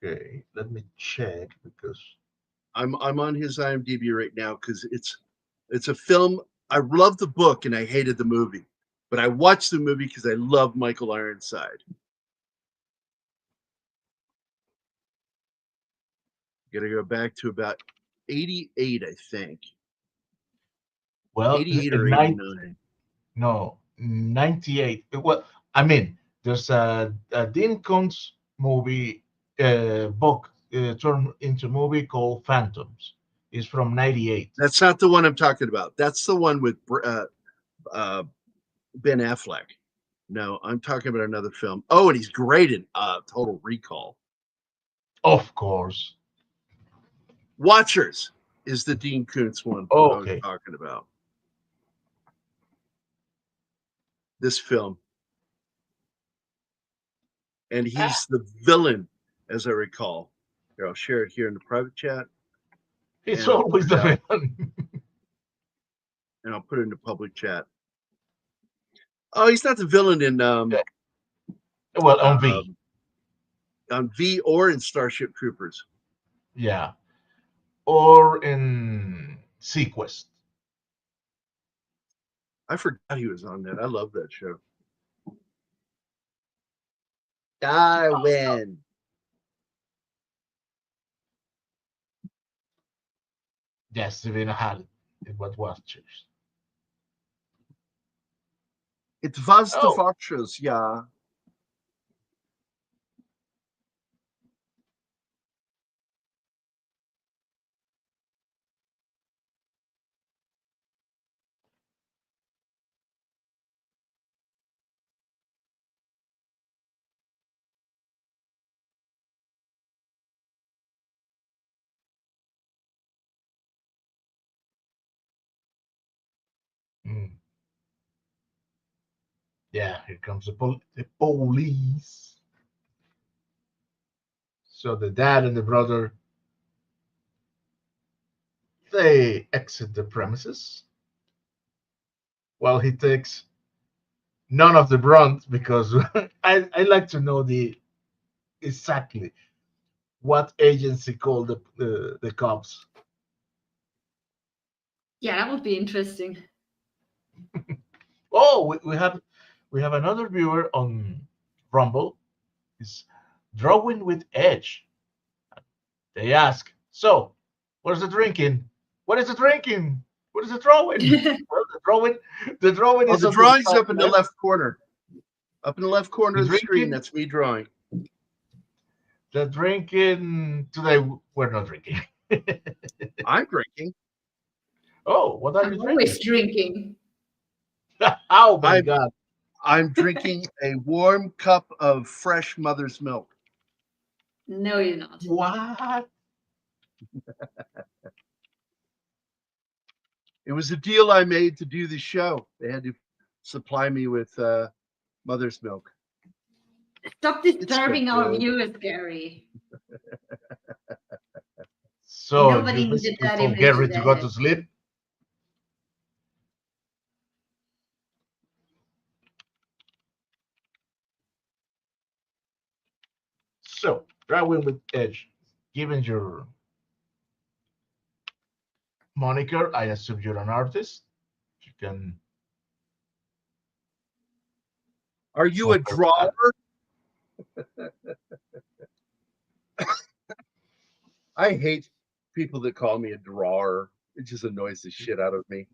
Okay, let me check because I'm on his IMDb right now because it's a film. I love the book and I hated the movie, but I watched the movie because I love Michael Ironside. Got to go back to about 88, I think. well, 88 or in nine 89. no 98. Well, I mean, there's a Dean Koontz movie book turned into movie called Phantoms. It's from 98. That's not the one I'm talking about. That's the one with uh, Ben Affleck. No, I'm talking about another film. Oh, and he's great in Total Recall. Of course. Watchers is the Dean Koontz one I was Okay. talking about. This film. And he's the villain, as I recall. Here, I'll share it here in the private chat. It's And I'll always put it the out, villain. and I'll put it in the public chat. Oh, he's not the villain in Well, on V. V or in Starship Troopers. Yeah. Or in Sequest. I forgot he was on that. I love that show. I win. Yes, Savannah had it was Watchers. It was the Oh, Watchers, yeah. mm. Yeah, here comes the police. So the dad and the brother, they exit the premises while he takes none of the brunt because I like to know the exactly what agency called the cops. Yeah, that would be interesting. Oh, we have another viewer on Rumble. Is drawing with edge. They ask, so where's the drinking? What is the drinking? What is the drawing? Well, the drawing Oh, is the on the drawing's top up in the left. left corner. Up in the left corner The of the screen. drinking, That's me drawing. the drinking today. We're not drinking. I'm drinking. Oh, what are you I'm drinking? always drinking. Oh my I'm God! I'm drinking a warm cup of fresh mother's milk. No, you're not. What? It was a deal I made to do the show. They had to supply me with mother's milk. Stop It's still disturbing our good. viewers, Gary. So you Nobody needed basically that told image in Gary to their go head. to sleep. So Drawing with Edge. Given your moniker, I assume you're an artist. You can. Are you a drawer? I hate people that call me a drawer. It just annoys the shit out of me.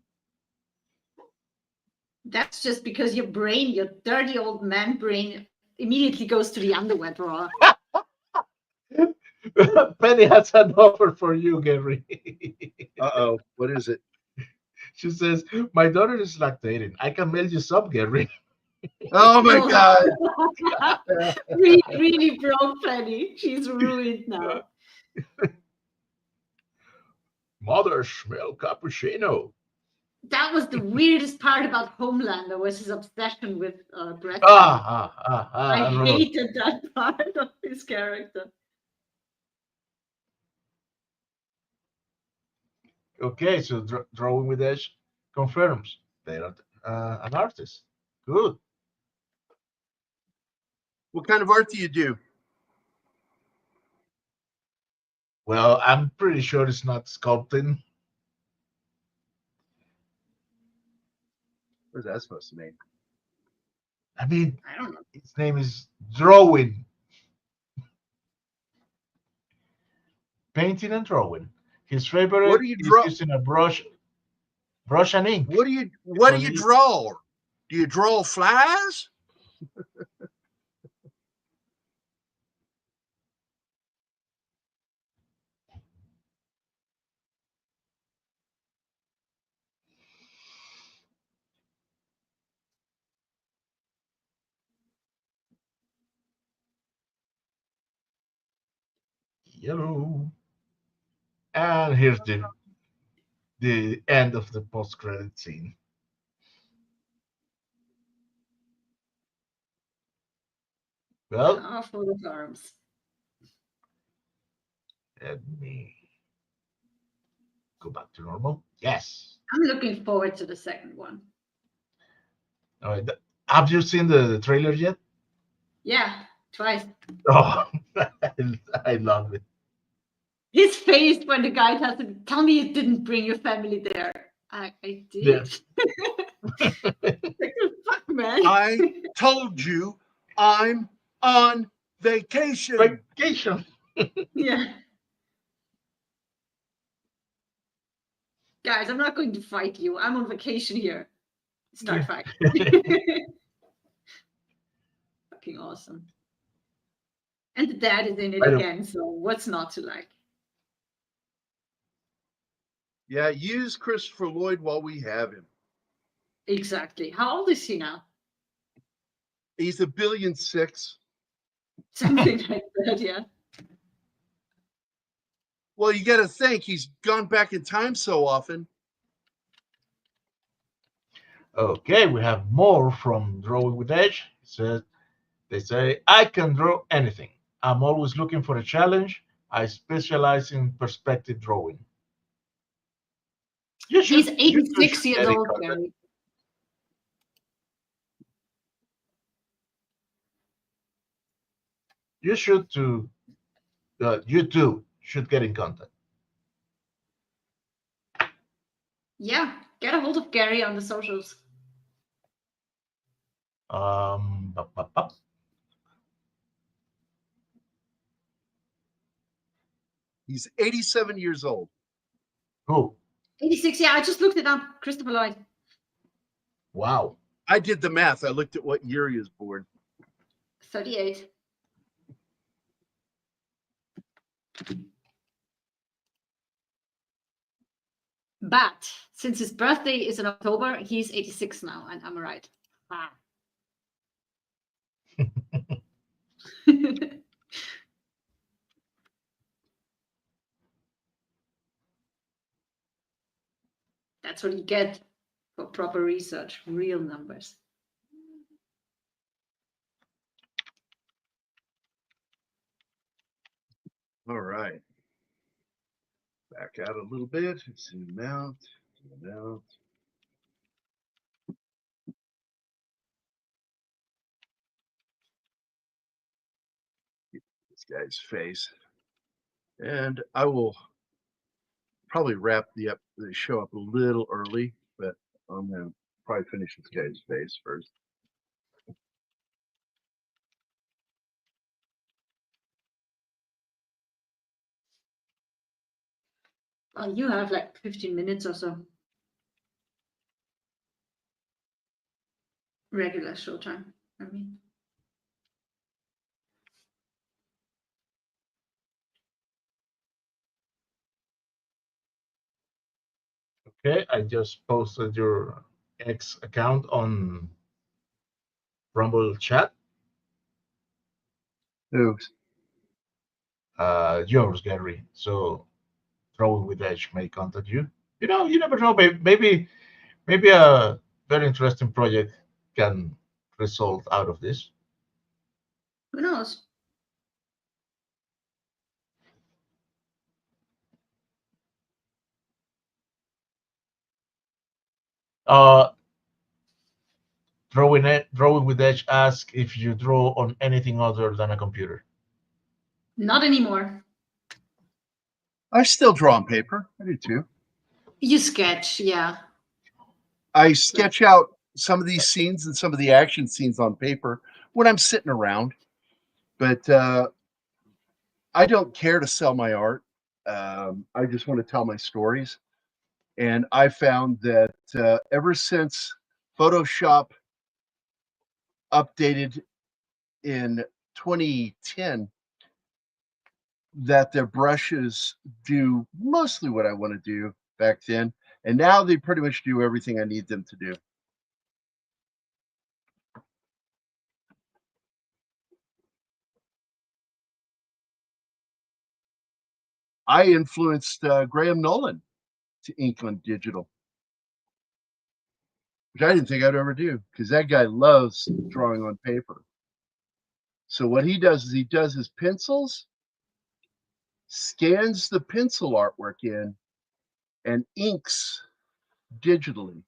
That's just because your brain, your dirty old man brain, immediately goes to the underwear drawer. Penny has an offer for you, Gary. Uh-oh. What is it? She says, "My daughter is lactating. I can mail you some, Gary." Oh my God. really, really broke Penny. She's ruined now. Mother's milk cappuccino. That was the weirdest part about Homelander, was his obsession with bread. I hated that part of his character. Okay, so Drawing with Edge confirms they're an artist. Good. What kind of art do you do? Well, I'm pretty sure it's not sculpting. What's that supposed to mean? I mean, I don't know. his name is Drawing. Painting and drawing. His favorite What do you is draw? using a brush and ink. What do you Funny. draw? Do you draw flies? Yellow. And here's the end of the post-credit scene. Well, For the arms. let me go back to normal. Yes. I'm looking forward to the second one. All right. Have you seen the trailer yet? Yeah, twice. Oh, I love it. His face when the guy tells him, "Tell me you didn't bring your family there." I did. Yeah. Like, fuck, man. I told you I'm on vacation. Vacation. Yeah. Guys, I'm not going to fight you. I'm on vacation here. Start fight. Fucking awesome. And the dad is in it again, so what's not to like? Yeah, use Christopher Lloyd while we have him. Exactly. How old is he now? He's $1.6 billion. Something like that, yeah. Well, you got to think he's gone back in time so often. Okay, we have more from Drawing with Edge. It says, they say, I can draw anything. I'm always looking for a challenge. I specialize in perspective drawing. He's 86 years get in old, contact. Gary. You should too. You too should get in contact. Yeah, get a hold of Gary on the socials. Bop, bop, bop. He's 87 years old. Who? 86, yeah, I just looked it up. Christopher Lloyd. Wow. I did the math. I looked at what year he was born. 38. But since his birthday is in October, he's 86 now, and I'm right. Ah. That's what you get for proper research, real numbers. All right. Back out a little bit. Zoom out. Zoom out. Get this guy's face. And I will probably wrap the show up a little early, but I'm gonna probably finish this guy's face first. You have like 15 minutes or so. Regular showtime, I mean. Okay, I just posted your X account on Rumble chat. Oops. Yours, Gary. So Throw It with Edge may contact you. You never know. Maybe a very interesting project can result out of this. Who knows? Uh, Drawing with Edge asks if you draw on anything other than a computer. Not anymore. I still draw on paper. I do too. You sketch, yeah. I sketch out some of these scenes and some of the action scenes on paper when I'm sitting around, but I don't care to sell my art. I just want to tell my stories. And I found that ever since Photoshop updated in 2010, that their brushes do mostly what I want to do back then. And now they pretty much do everything I need them to do. I influenced Graham Nolan to ink on digital, which I didn't think I'd ever do because that guy loves drawing on paper. So what he does is he does his pencils, scans the pencil artwork in, and inks digitally.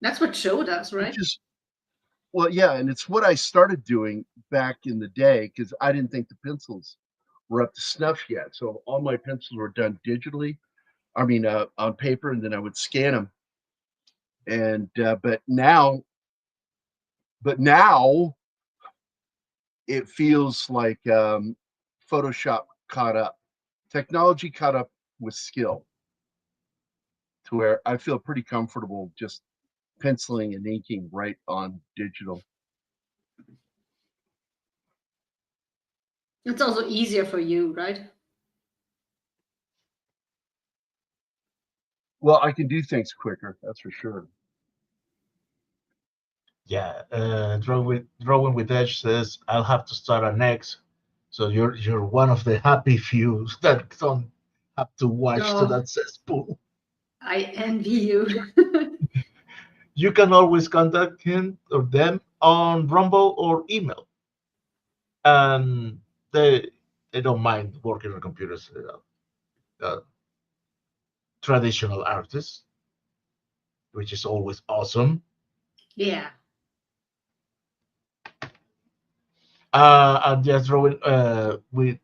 That's what Joe does, right? Well, yeah, and it's what I started doing back in the day because I didn't think the pencils were up to snuff yet. So all my pencils were done digitally. I mean, on paper, and then I would scan them. And but now it feels like Photoshop caught up. Technology caught up with skill to where I feel pretty comfortable just penciling and inking right on digital. It's also easier for you, right? Well, I can do things quicker, that's for sure. Yeah, drawing with Edge says I'll have to start an X. So you're one of the happy few that don't have to watch to that cesspool. I envy you. You can always contact him or them on Rumble or email, and they don't mind working on computers. Traditional artists, which is always awesome. Yeah. And just drawing with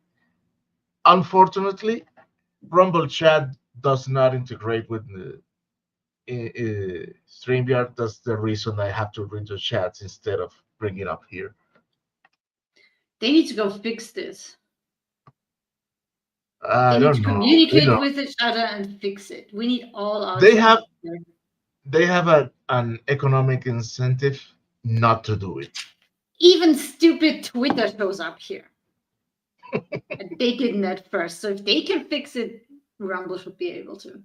unfortunately, Rumble chat does not integrate with the StreamYard. That's the reason I have to read the chats instead of bringing it up here. They need to go fix this. I They need don't to know. communicate with each other and fix it. We need all our. They have an economic incentive not to do it. Even stupid Twitter shows up here. And they didn't at first. So if they can fix it, Rumble should be able to.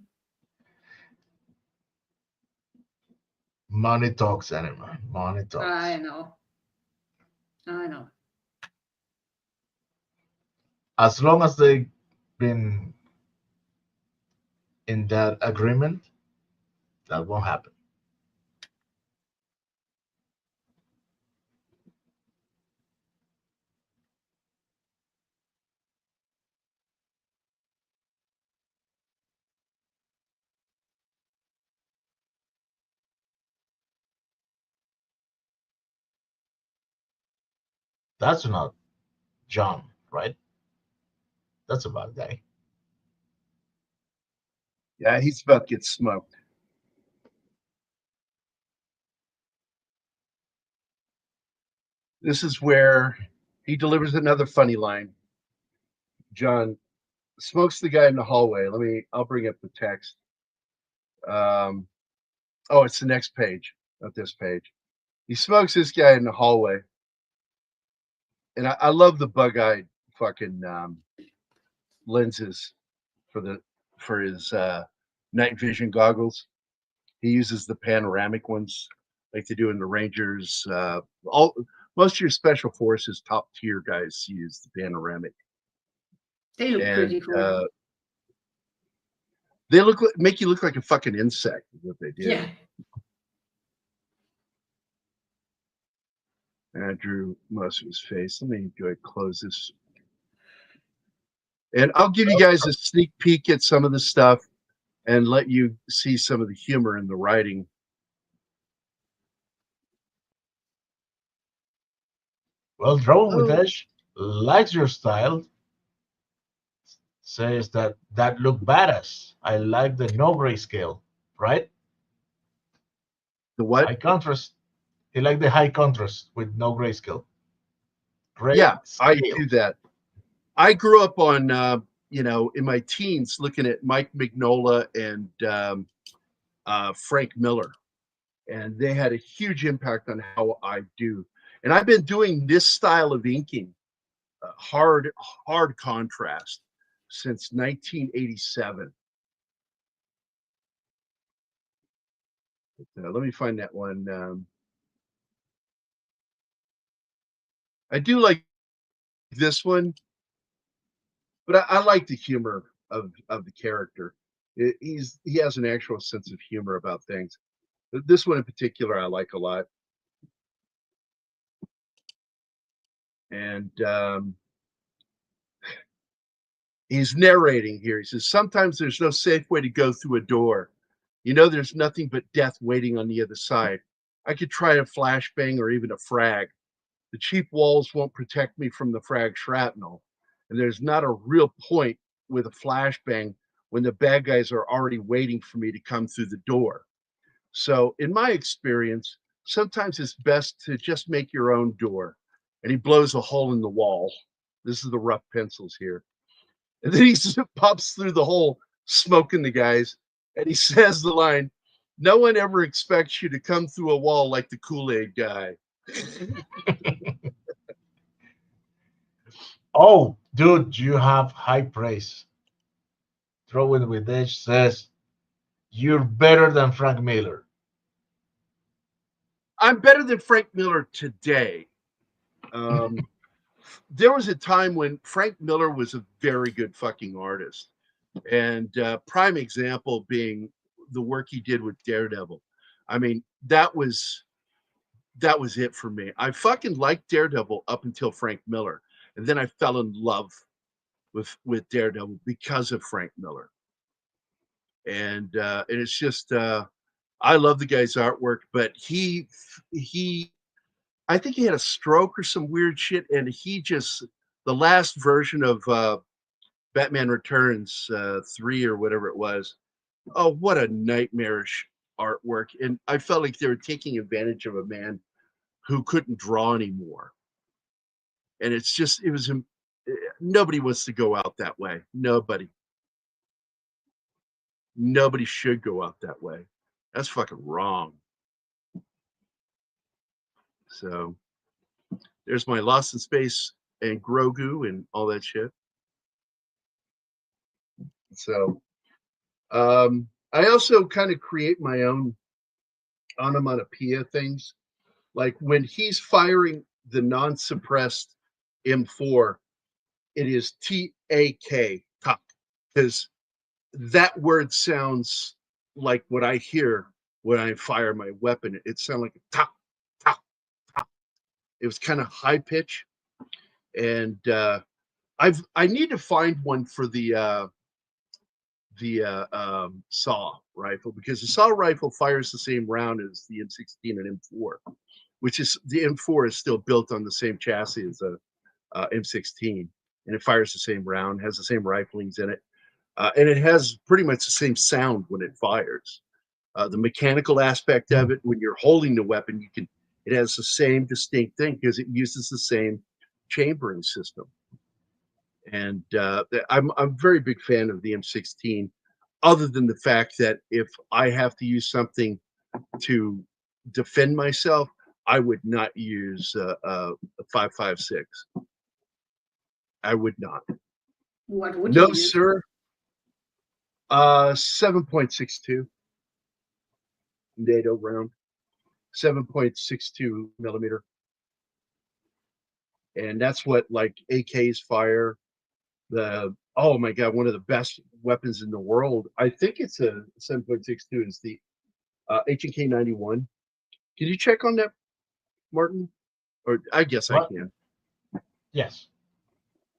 Money talks, anyway. Money talks. I know. As long as they've been in that agreement, that won't happen. That's not John, right? That's a bad guy. Yeah, he's about to get smoked. This is where he delivers another funny line. John smokes the guy in the hallway. I'll bring up the text. It's the next page, not this page. He smokes this guy in the hallway. And I love the bug-eyed fucking lenses for his night vision goggles. He uses the panoramic ones like they do in the Rangers. Most of your special forces top tier guys use the panoramic. They look pretty cool. They make you look like a fucking insect. Is what they do. Yeah. And I drew most of his face. Let me go ahead and close this. And I'll give you guys a sneak peek at some of the stuff and let you see some of the humor in the writing. Well, Drawing with Edge likes your style. Says that look badass. I like the no grayscale, right? The what? High contrast. He liked the high contrast with no grayscale. Yeah, I do that. I grew up on, in my teens looking at Mike Mignola and Frank Miller, and they had a huge impact on how I do. And I've been doing this style of inking, hard contrast, since 1987. Let me find that one. I do like this one, but I like the humor of the character. He has an actual sense of humor about things. This one in particular, I like a lot. And he's narrating here. He says, sometimes there's no safe way to go through a door. There's nothing but death waiting on the other side. I could try a flashbang or even a frag. The cheap walls won't protect me from the frag shrapnel. And there's not a real point with a flashbang when the bad guys are already waiting for me to come through the door. So in my experience, sometimes it's best to just make your own door. And he blows a hole in the wall. This is the rough pencils here. And then he pops through the hole, smoking the guys. And he says the line, no one ever expects you to come through a wall like the Kool-Aid guy. Oh, dude, you have high praise. Drawing with Edge says, you're better than Frank Miller. I'm better than Frank Miller today. There was a time when Frank Miller was a very good fucking artist. And prime example being the work he did with Daredevil. I mean, that was it for me. I fucking liked Daredevil up until Frank Miller. And then I fell in love with Daredevil because of Frank Miller. And it's just I love the guy's artwork, but he I think he had a stroke or some weird shit, and the last version of Batman Returns 3 or whatever it was. Oh, what a nightmarish artwork. And I felt like they were taking advantage of a man who couldn't draw anymore. And nobody wants to go out that way. Nobody should go out that way. That's fucking wrong. So there's my Lost in Space and Grogu and all that shit. So I also kind of create my own onomatopoeia things. Like when he's firing the non-suppressed M4, it is T-A-K, tak, because that word sounds like what I hear when I fire my weapon. It sounds like a tak, tak, tak. It was kind of high pitch. And I need to find one for the SAW rifle, because the SAW rifle fires the same round as the M16 and M4, which is the M4 is still built on the same chassis as the M16. and it fires the same round, has the same riflings in it, and it has pretty much the same sound when it fires. The mechanical aspect of it, when you're holding the weapon, it has the same distinct thing because it uses the same chambering system. And I'm a very big fan of the M16, other than the fact that if I have to use something to defend myself, I would not use a 5.56. I would not. What would No, you use? sir. 7.62 NATO round, 7.62 millimeter, and that's what like AKs fire. Oh my god, one of the best weapons in the world. I think it's a 7.62 is the H&K 91. Can you check on that, Martin? Or I guess What? I can. Yes.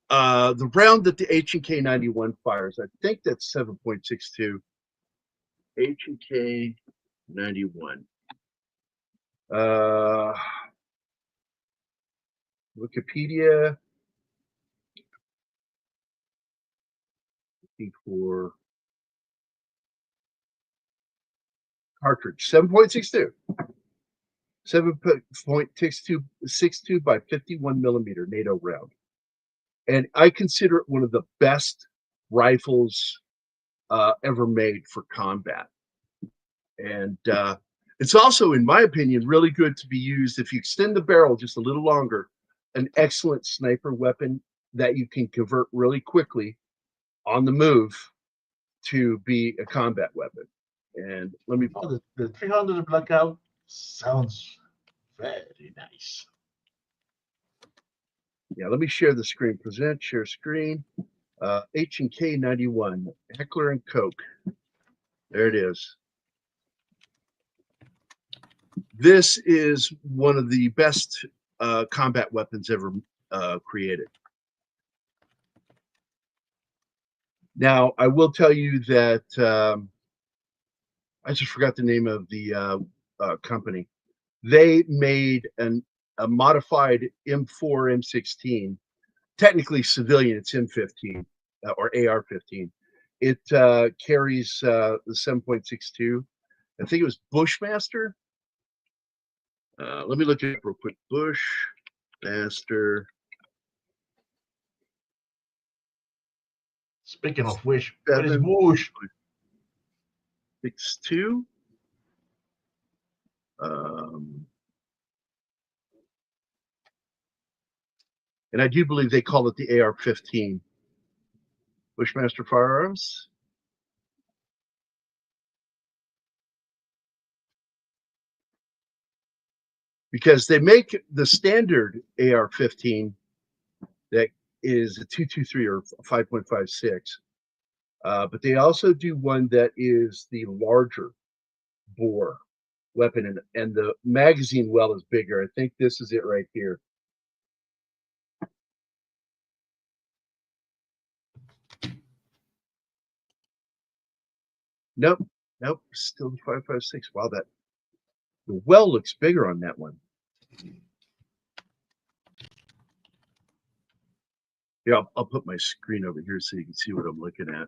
The round that the H&K 91 fires, I think that's 7.62. H&K 91. Wikipedia. For cartridge, 7.62. 7.62 by 51 millimeter NATO round. And I consider it one of the best rifles ever made for combat. And it's also, in my opinion, really good to be used if you extend the barrel just a little longer, an excellent sniper weapon that you can convert really quickly on the move to be a combat weapon. And let me. Oh, the 300 Blackout sounds very nice. Yeah, let me share the screen. Present, share screen. H&K 91, Heckler and Koch. There it is. This is one of the best combat weapons ever created. Now, I will tell you that I just forgot the name of the company. They made a modified M4 M16. Technically civilian, it's M15 or AR-15. It carries the 7.62. I think it was Bushmaster. Let me look it up real quick. Bushmaster. Speaking of which, what is Bush? 62. And I do believe they call it the AR-15. Bushmaster Firearms. Because they make the standard AR-15 that is a 223 or 5.56. But they also do one that is the larger bore weapon, and the magazine well is bigger. I think this is it right here. Nope, still the 5.56. Wow, the well looks bigger on that one. Yeah, I'll put my screen over here so you can see what I'm looking at.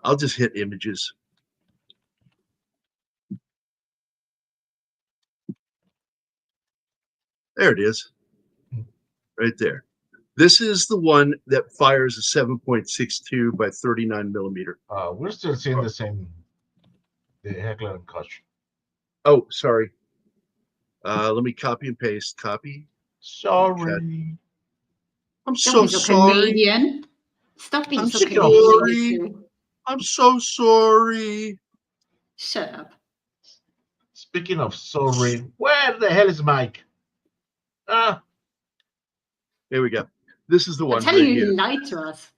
I'll just hit images. There it is, right there. This is the one that fires a 7.62 by 39 millimeter. We're still seeing the same, the Heckler and Koch. Oh, sorry. Let me copy and paste. Copy. Sorry. I'm Don't so be so sorry. Canadian. Stop being I'm so sorry. Canadian. You two. I'm so sorry. Shut up. Speaking of sorry, where the hell is Mike? There we go. This is the I one tell right you, here. you lied to us.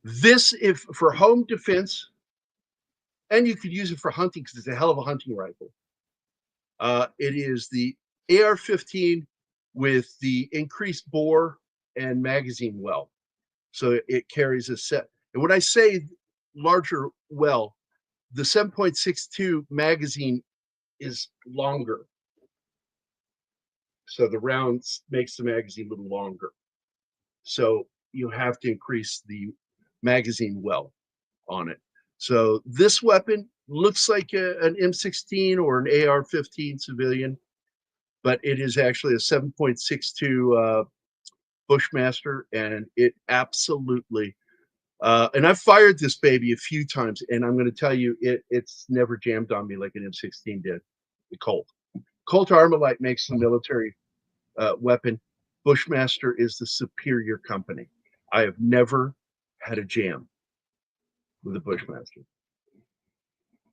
This, if for home defense, and you could use it for hunting because it's a hell of a hunting rifle. It is the AR-15 with the increased bore and magazine well. So it carries a set. And when I say larger well, the 7.62 magazine is longer. So the round makes the magazine a little longer. So you have to increase the magazine well on it. So this weapon looks like an M16 or an AR-15 civilian, but it is actually a 7.62 Bushmaster, and it absolutely and I've fired this baby a few times, and I'm going to tell you, it's never jammed on me like an M16 did. The Colt Armalite makes the military weapon. Bushmaster is the superior company. I have never had a jam with a Bushmaster.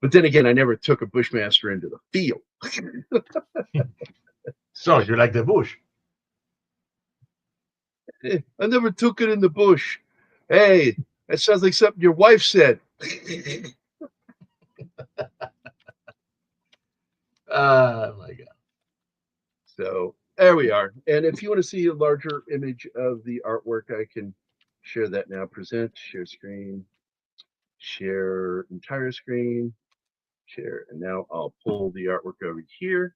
But then again, I never took a Bushmaster into the field. So you like the bush? I never took it in the bush. Hey, that sounds like something your wife said. Oh my God. So there we are. And if you want to see a larger image of the artwork, I can share that now. Present, share screen, share entire screen, share. And now I'll pull the artwork over here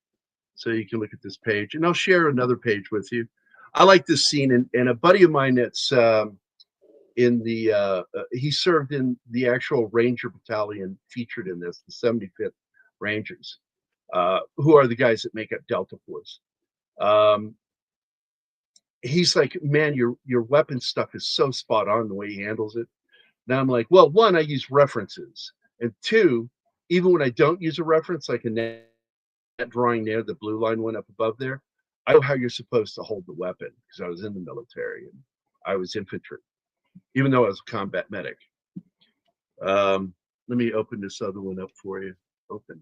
so you can look at this page. And I'll share another page with you. I like this scene. And a buddy of mine that's in the, he served in the actual Ranger Battalion featured in this, the 75th Rangers, who are the guys that make up Delta Force. He's like, man, your weapon stuff is so spot on the way he handles it. Now I'm like, well, one, I use references, and two, even when I don't use a reference, like in that drawing there, the blue line went up above there, I know how you're supposed to hold the weapon because I was in the military and I was infantry, even though I was a combat medic. Let me open this other one up for you. Open.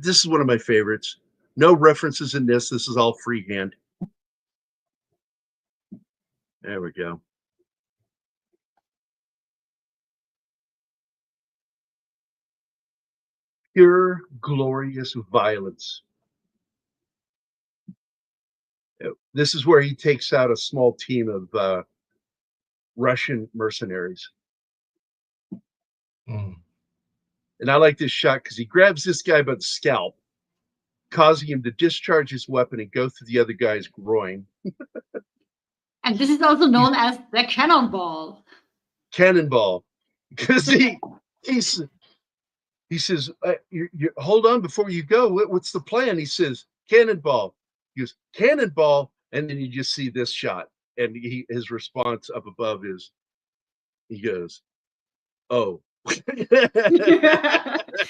This is one of my favorites. No references in this. This is all freehand. There we go. Pure, glorious violence. This is where he takes out a small team of Russian mercenaries. Mm. And I like this shot because he grabs this guy by the scalp, causing him to discharge his weapon and go through the other guy's groin. And this is also known as the cannonball. Cannonball. Because he says, you hold on before you go. What's the plan? He says, cannonball. He goes, cannonball. And then you just see this shot. And his response up above is, he goes, oh.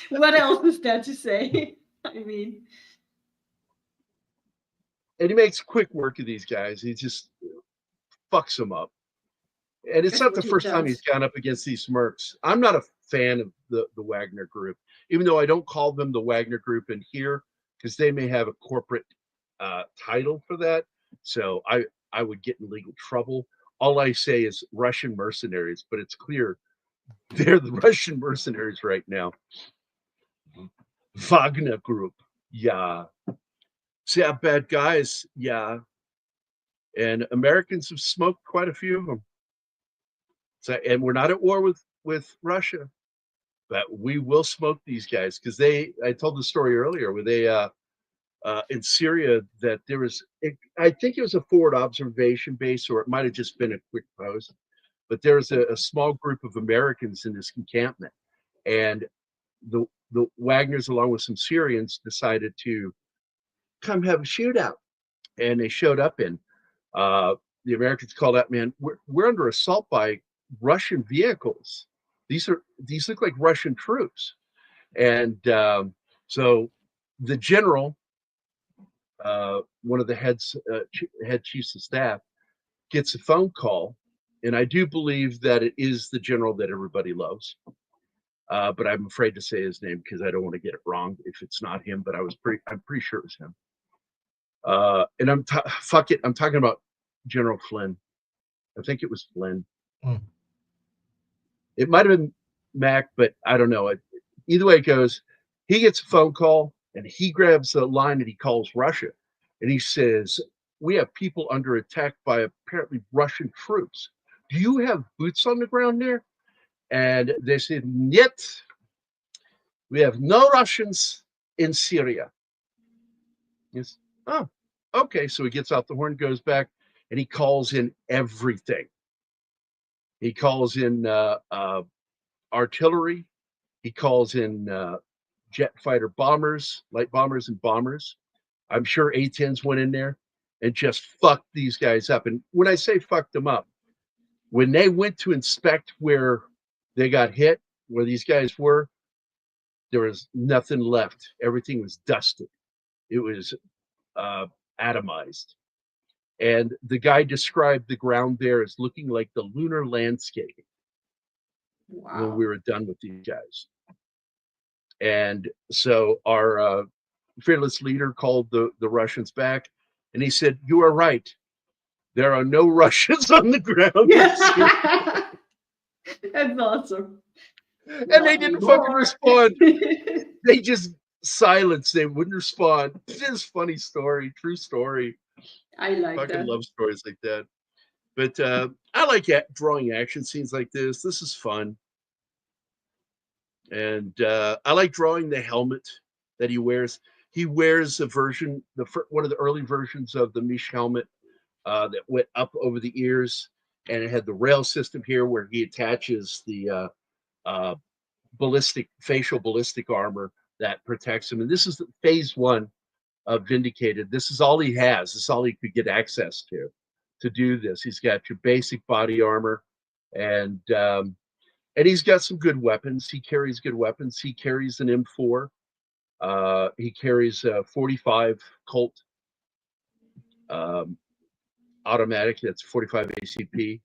What else is there to say? I mean, and he makes quick work of these guys. He just fucks them up. And it's not the first time he's gone up against these mercs. I'm not a fan of the Wagner Group, even though I don't call them the Wagner Group in here because they may have a corporate title for that. So I would get in legal trouble. All I say is Russian mercenaries, but it's clear they're the Russian mercenaries right now. Wagner Group, yeah. See how bad guys, yeah. And Americans have smoked quite a few of them. So, and we're not at war with Russia, but we will smoke these guys because I told the story earlier where they in Syria that there was, I think it was a forward observation base, or it might have just been a quick post, but there was a small group of Americans in this encampment, and the Wagners, along with some Syrians, decided to come have a shootout, and they showed up in. The Americans called out, man, we're under assault by Russian vehicles. These look like Russian troops, and so the general, one of the head chiefs of staff, gets a phone call, and I do believe that it is the general that everybody loves, but I'm afraid to say his name because I don't want to get it wrong if it's not him. But I'm pretty sure it was him. And I'm talking about General Flynn. I think it was Flynn. Mm. It might have been Mac, but I don't know. Either way it goes, he gets a phone call and he grabs the line and he calls Russia. And he says, we have people under attack by apparently Russian troops. Do you have boots on the ground there? And they said, yet we have no Russians in Syria. Yes. Oh, okay. So he gets off the horn, goes back, and he calls in everything. He calls in artillery. He calls in jet fighter bombers, light bombers, and bombers. I'm sure A-10s went in there and just fucked these guys up. And when I say fucked them up, when they went to inspect where they got hit, where these guys were, there was nothing left. Everything was dusted. It was atomized. And the guy described the ground there as looking like the lunar landscape when we were done with these guys. And so our fearless leader called the Russians back, and he said, "You are right. There are no Russians on the ground." That's awesome. And they didn't fucking respond. They just silenced. They wouldn't respond. It's a funny story, true story. I like fucking that. love stories like that. But I like drawing action scenes like this. This is fun. And I like drawing the helmet that he wears. He wears a version, one of the early versions of the Mish helmet that went up over the ears, and it had the rail system here where he attaches the facial ballistic armor that protects him. And this is phase 1 of Vindicated. This is all he has. This is all he could get access to do this. He's got your basic body armor, and he's got some good weapons. He carries good weapons. He carries an M4. He carries a 45 Colt automatic. That's 45 ACP.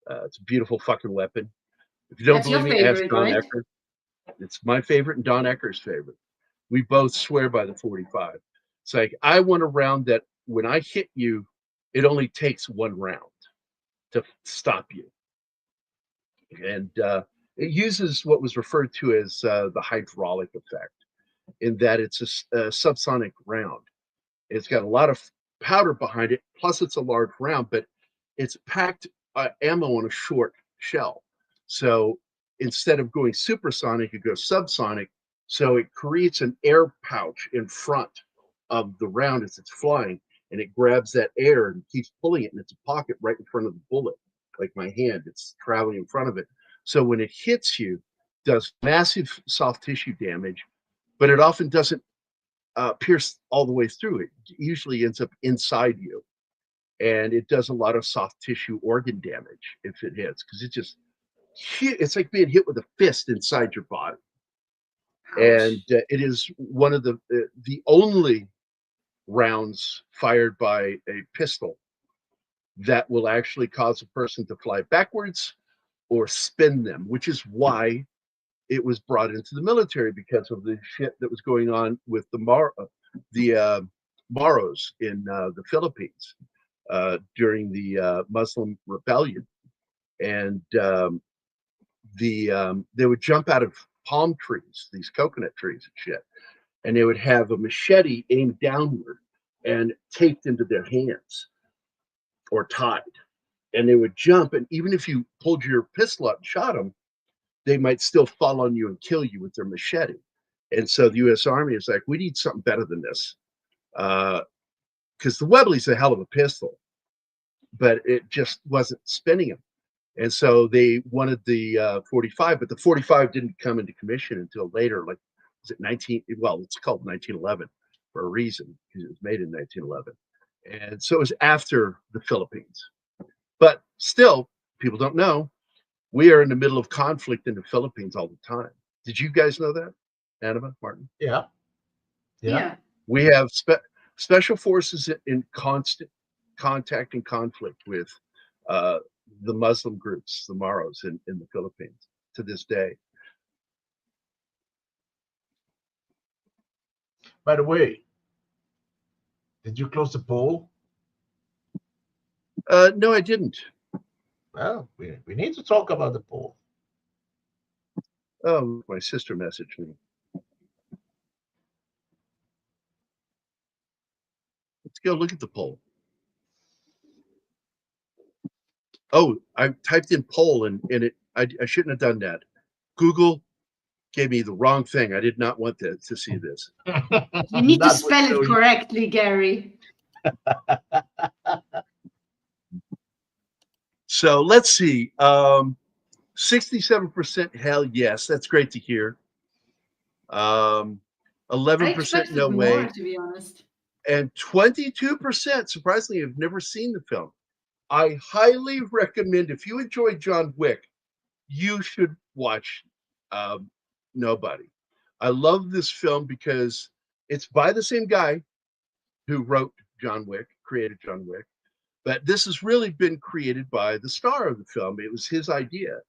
It's a beautiful fucking weapon. If you don't believe me, ask Don Eckert. It's my favorite and Don Eckert's favorite. We both swear by the 45. It's like, I want a round that when I hit you, it only takes one round to stop you. And it uses what was referred to as the hydraulic effect, in that it's a subsonic round. It's got a lot of powder behind it, plus it's a large round, but it's packed ammo on a short shell. So instead of going supersonic, it goes subsonic. So it creates an air pouch in front of the round as it's flying, and it grabs that air and keeps pulling it, and it's a pocket right in front of the bullet, like my hand. It's traveling in front of it. So when it hits you, it does massive soft tissue damage, but it often doesn't pierce all the way through. It usually ends up inside you, and it does a lot of soft tissue organ damage if it hits, because it's like being hit with a fist inside your body. And it is one of the only rounds fired by a pistol that will actually cause a person to fly backwards or spin them, which is why it was brought into the military, because of the shit that was going on with the Maros in the Philippines during the Muslim rebellion. And they would jump out of palm trees, these coconut trees and shit, and they would have a machete aimed downward and taped into their hands or tied. And they would jump, and even if you pulled your pistol out and shot them, they might still fall on you and kill you with their machete. And so the U.S. Army is like, we need something better than this, because the Webley's a hell of a pistol, but it just wasn't spinning them. And so they wanted the 45, but the 45 didn't come into commission until later. Like, was it it's called 1911 for a reason, because it was made in 1911. And so it was after the Philippines. But still, people don't know, we are in the middle of conflict in the Philippines all the time. Did you guys know that, Anima, Martin? Yeah. We have special forces in constant contact and conflict with the Muslim groups, the Maros in the Philippines to this day. By the way, did you close the poll? No, I didn't. Well, we need to talk about the poll. Oh, my sister messaged me. Let's go look at the poll. Oh, I typed in poll and I shouldn't have done that. Google gave me the wrong thing. I did not want to see this. You need to That's spell what it correctly, Gary. So let's see. 67% hell yes. That's great to hear. 11% expected no more, way. to be honest. And 22%, surprisingly, have never seen the film. I highly recommend, if you enjoy John Wick, you should watch Nobody. I love this film because it's by the same guy who wrote John Wick, created John Wick, but this has really been created by the star of the film. It was his idea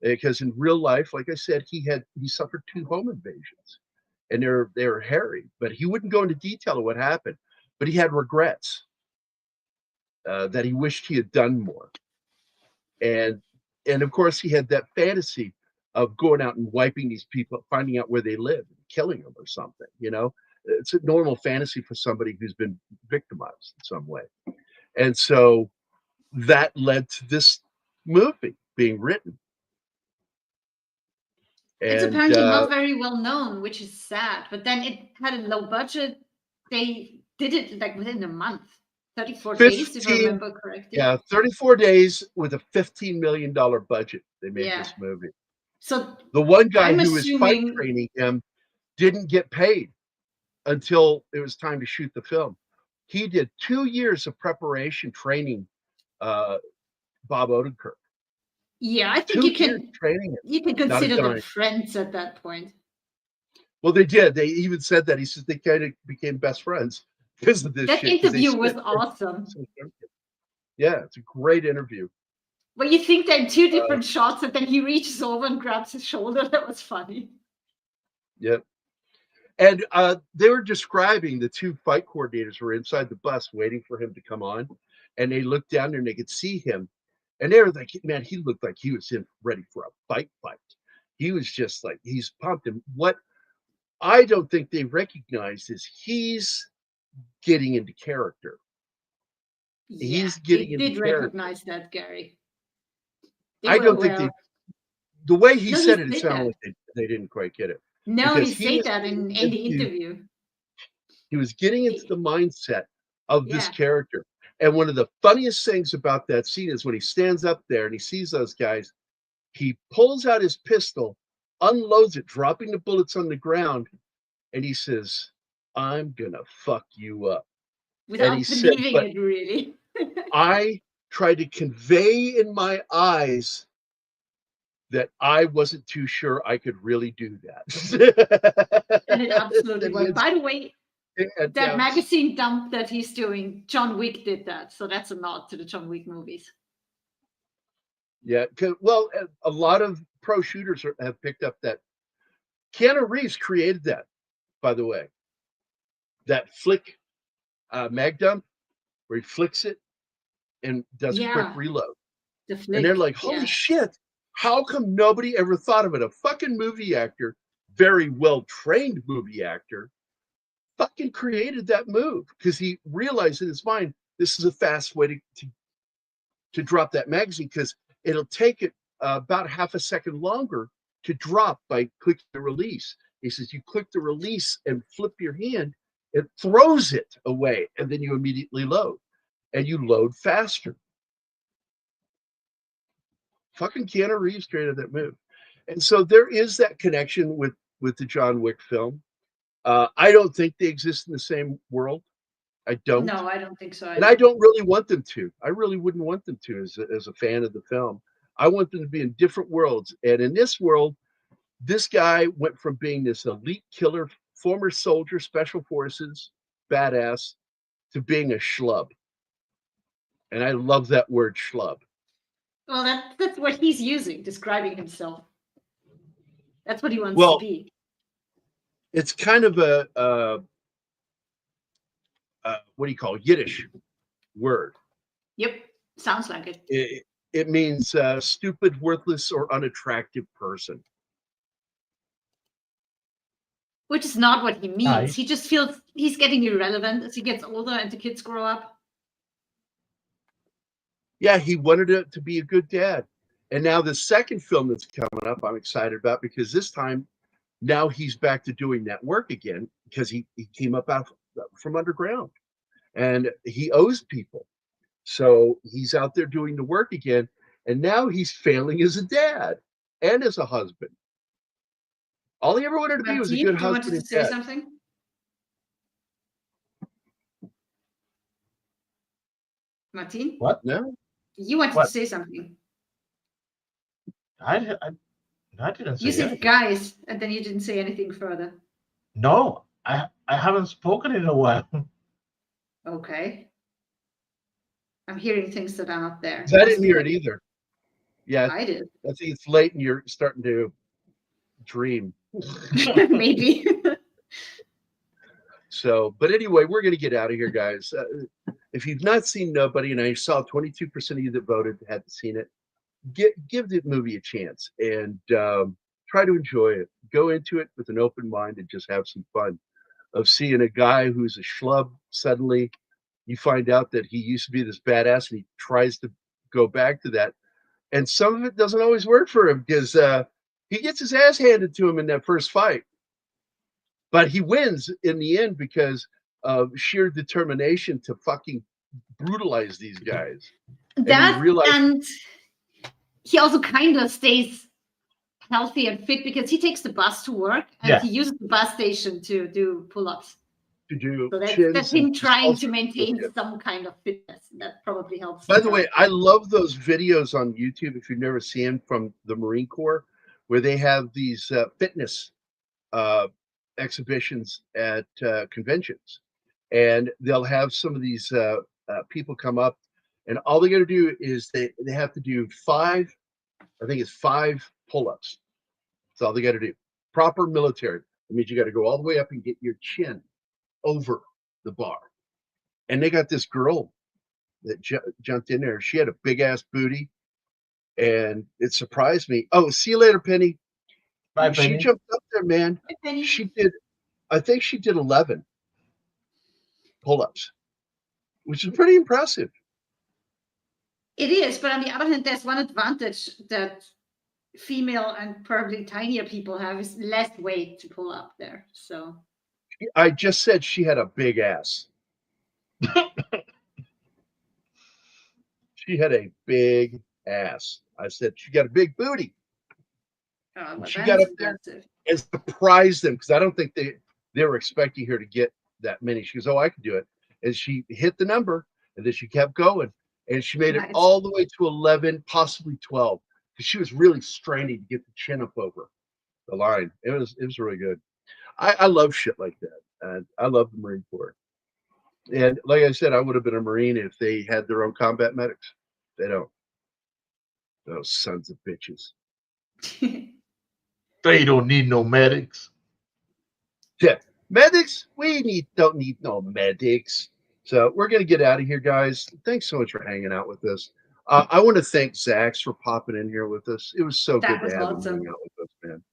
because in real life, like I said, he suffered 2 home invasions, and they were hairy, but he wouldn't go into detail of what happened. But he had regrets that he wished he had done more, and of course he had that fantasy of going out and wiping these people, finding out where they live, and killing them or something. You know, it's a normal fantasy for somebody who's been victimized in some way, and so that led to this movie being written. It's And apparently not very well known, which is sad. But then it had a low budget. They did it like within a month, 34 days, if I remember correctly. Yeah, 34 days with a $15 million budget. They made this movie. So the one guy who was fight assuming... training him didn't get paid until it was time to shoot the film. He did 2 years of preparation training Bob Odenkirk. Yeah, I think you can consider them dime. friends at that point. Well, they did. They even said that. He says they kind of became best friends because of this That shit. interview was awesome. Yeah, it's a great interview. Well, you think they're in 2 different shots, and then he reaches over and grabs his shoulder. That was funny. Yep. And they were describing the 2 fight coordinators were inside the bus waiting for him to come on, and they looked down there and they could see him. And they were like, man, he looked like he was ready for a fight. He was just like, he's pumped. And what I don't think they recognized is he's getting into character. Yeah, he's getting they into did character. recognize that, Gary. I don't think the way he said it sounded like they didn't quite get it. No, he said that in the interview. He was getting into the mindset of this character. And one of the funniest things about that scene is when he stands up there and he sees those guys, he pulls out his pistol, unloads it, dropping the bullets on the ground, and he says, I'm gonna fuck you up. Without believing it, really. I tried to convey in my eyes that I wasn't too sure I could really do that. And it absolutely worked. By the way, that magazine dump that he's doing, John Wick did that. So that's a nod to the John Wick movies. Yeah, well, a lot of pro shooters have picked up that. Keanu Reeves created that, by the way. That flick mag dump where he flicks it and does a quick reload. And they're like, holy shit, how come nobody ever thought of it? A fucking movie actor, very well-trained movie actor, fucking created that move because he realized in his mind, this is a fast way to drop that magazine because it'll take it about half a second longer to drop by clicking the release. He says, you click the release and flip your hand, it throws it away, and then you immediately load, and you load faster. Fucking Keanu Reeves created that move. And so there is that connection with the John Wick film. I don't think they exist in the same world. I don't. No, I don't think so. And I don't really want them to. I really wouldn't want them to as a fan of the film. I want them to be in different worlds. And in this world, this guy went from being this elite killer, former soldier, special forces, badass, to being a schlub. And I love that word schlub. Well, that's what he's using, describing himself. That's what he wants to be. It's kind of a what do you call it? Yiddish word. Yep, sounds like it. It means stupid, worthless, or unattractive person. Which is not what he means. Nice. He just feels he's getting irrelevant as he gets older and the kids grow up. Yeah, he wanted it to be a good dad. And now the second film that's coming up, I'm excited about because this time now he's back to doing that work again because he came up out from underground and he owes people. So he's out there doing the work again. And now he's failing as a dad and as a husband. All he ever wanted to be was a good do you husband want to and say dad. something? Martin? What? No, You wanted What? to say something. I didn't say You said anything. guys, and then you didn't say anything further. No, I haven't spoken in a while. Okay. I'm hearing things that are not there. I didn't hear it either. Yeah, I did. I think it's late and you're starting to dream. Maybe. So, but anyway, we're going to get out of here, guys. If you've not seen Nobody, and I saw 22% of you that voted hadn't seen it, give the movie a chance and try to enjoy it. Go into it with an open mind and just have some fun. Of seeing a guy who's a schlub, suddenly you find out that he used to be this badass and he tries to go back to that. And some of it doesn't always work for him because he gets his ass handed to him in that first fight. But he wins in the end because of sheer determination to fucking brutalize these guys. And he also kind of stays healthy and fit because he takes the bus to work and he uses the bus station to do pull-ups. So that's him trying to maintain some kind of fitness. That probably helps. By the way, I love those videos on YouTube, if you've never seen them, from the Marine Corps, where they have these fitness exhibitions at conventions. And they'll have some of these people come up, and all they got to do is they have to do 5 pull-ups. That's all they got to do. Proper military. It means you got to go all the way up and get your chin over the bar. And they got this girl that jumped in there. She had a big ass booty, and it surprised me. Oh, see you later, Penny. Bye, She Penny. jumped up there, man. Hi, Penny. I think she did 11 pull-ups, which is pretty impressive. It is, but on the other hand, there's one advantage that female and probably tinier people have is less weight to pull up there. So I just said she had a big ass. She had a big ass. I said she got a big booty. She got up there and surprised them because I don't think they were expecting her to get that many. She goes, "Oh, I can do it," and she hit the number, and then she kept going, and she made it all the way to 11, possibly 12, because she was really straining to get the chin up over the line. It was really good. I love shit like that, and I love the Marine Corps. And like I said, I would have been a Marine if they had their own combat medics. They don't. Those sons of bitches. They don't need no medics. Yeah, medics. We don't need no medics. So we're gonna get out of here, guys. Thanks so much for hanging out with us. I want to thank Zax for popping in here with us. It was so good to have him hang out with us, man.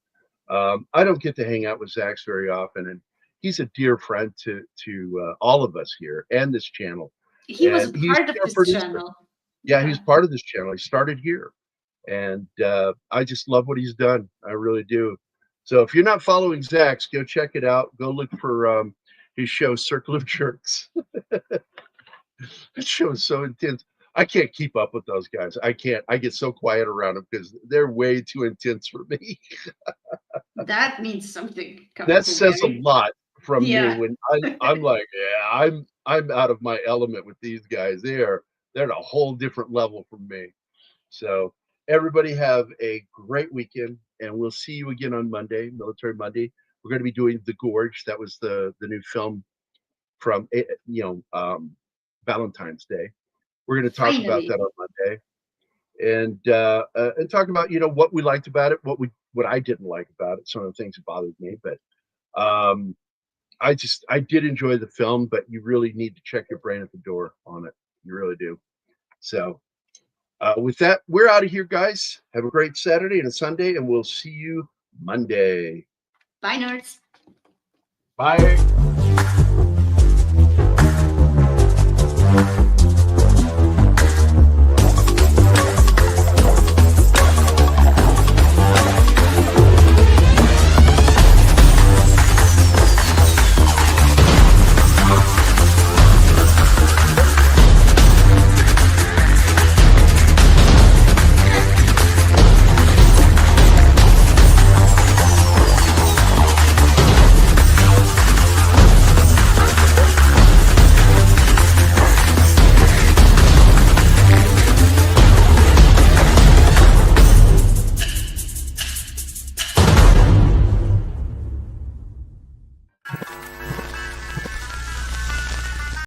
I don't get to hang out with Zax very often, and he's a dear friend to all of us here and this channel. He was part of this channel. Yeah, he's part of this channel. He started here, and I just love what he's done. I really do. So if you're not following Zax, go check it out. Go look for his show, Circle of Jerks. That show is so intense. I can't keep up with those guys. I can't. I get so quiet around them because they're way too intense for me. That means something. That says a lot from me when I'm like, yeah, I'm out of my element with these guys. They're at a whole different level from me. So everybody have a great weekend, and we'll see you again on Monday, Military Monday. We're going to be doing The Gorge. That was the new film from Valentine's Day. We're going to talk about that on Monday, and talk about what we liked about it, what I didn't like about it, some of the things that bothered me. But I did enjoy the film, but you really need to check your brain at the door on it. You really do. So with that, we're out of here, guys. Have a great Saturday and a Sunday, and we'll see you Monday. Bye, nerds. Bye.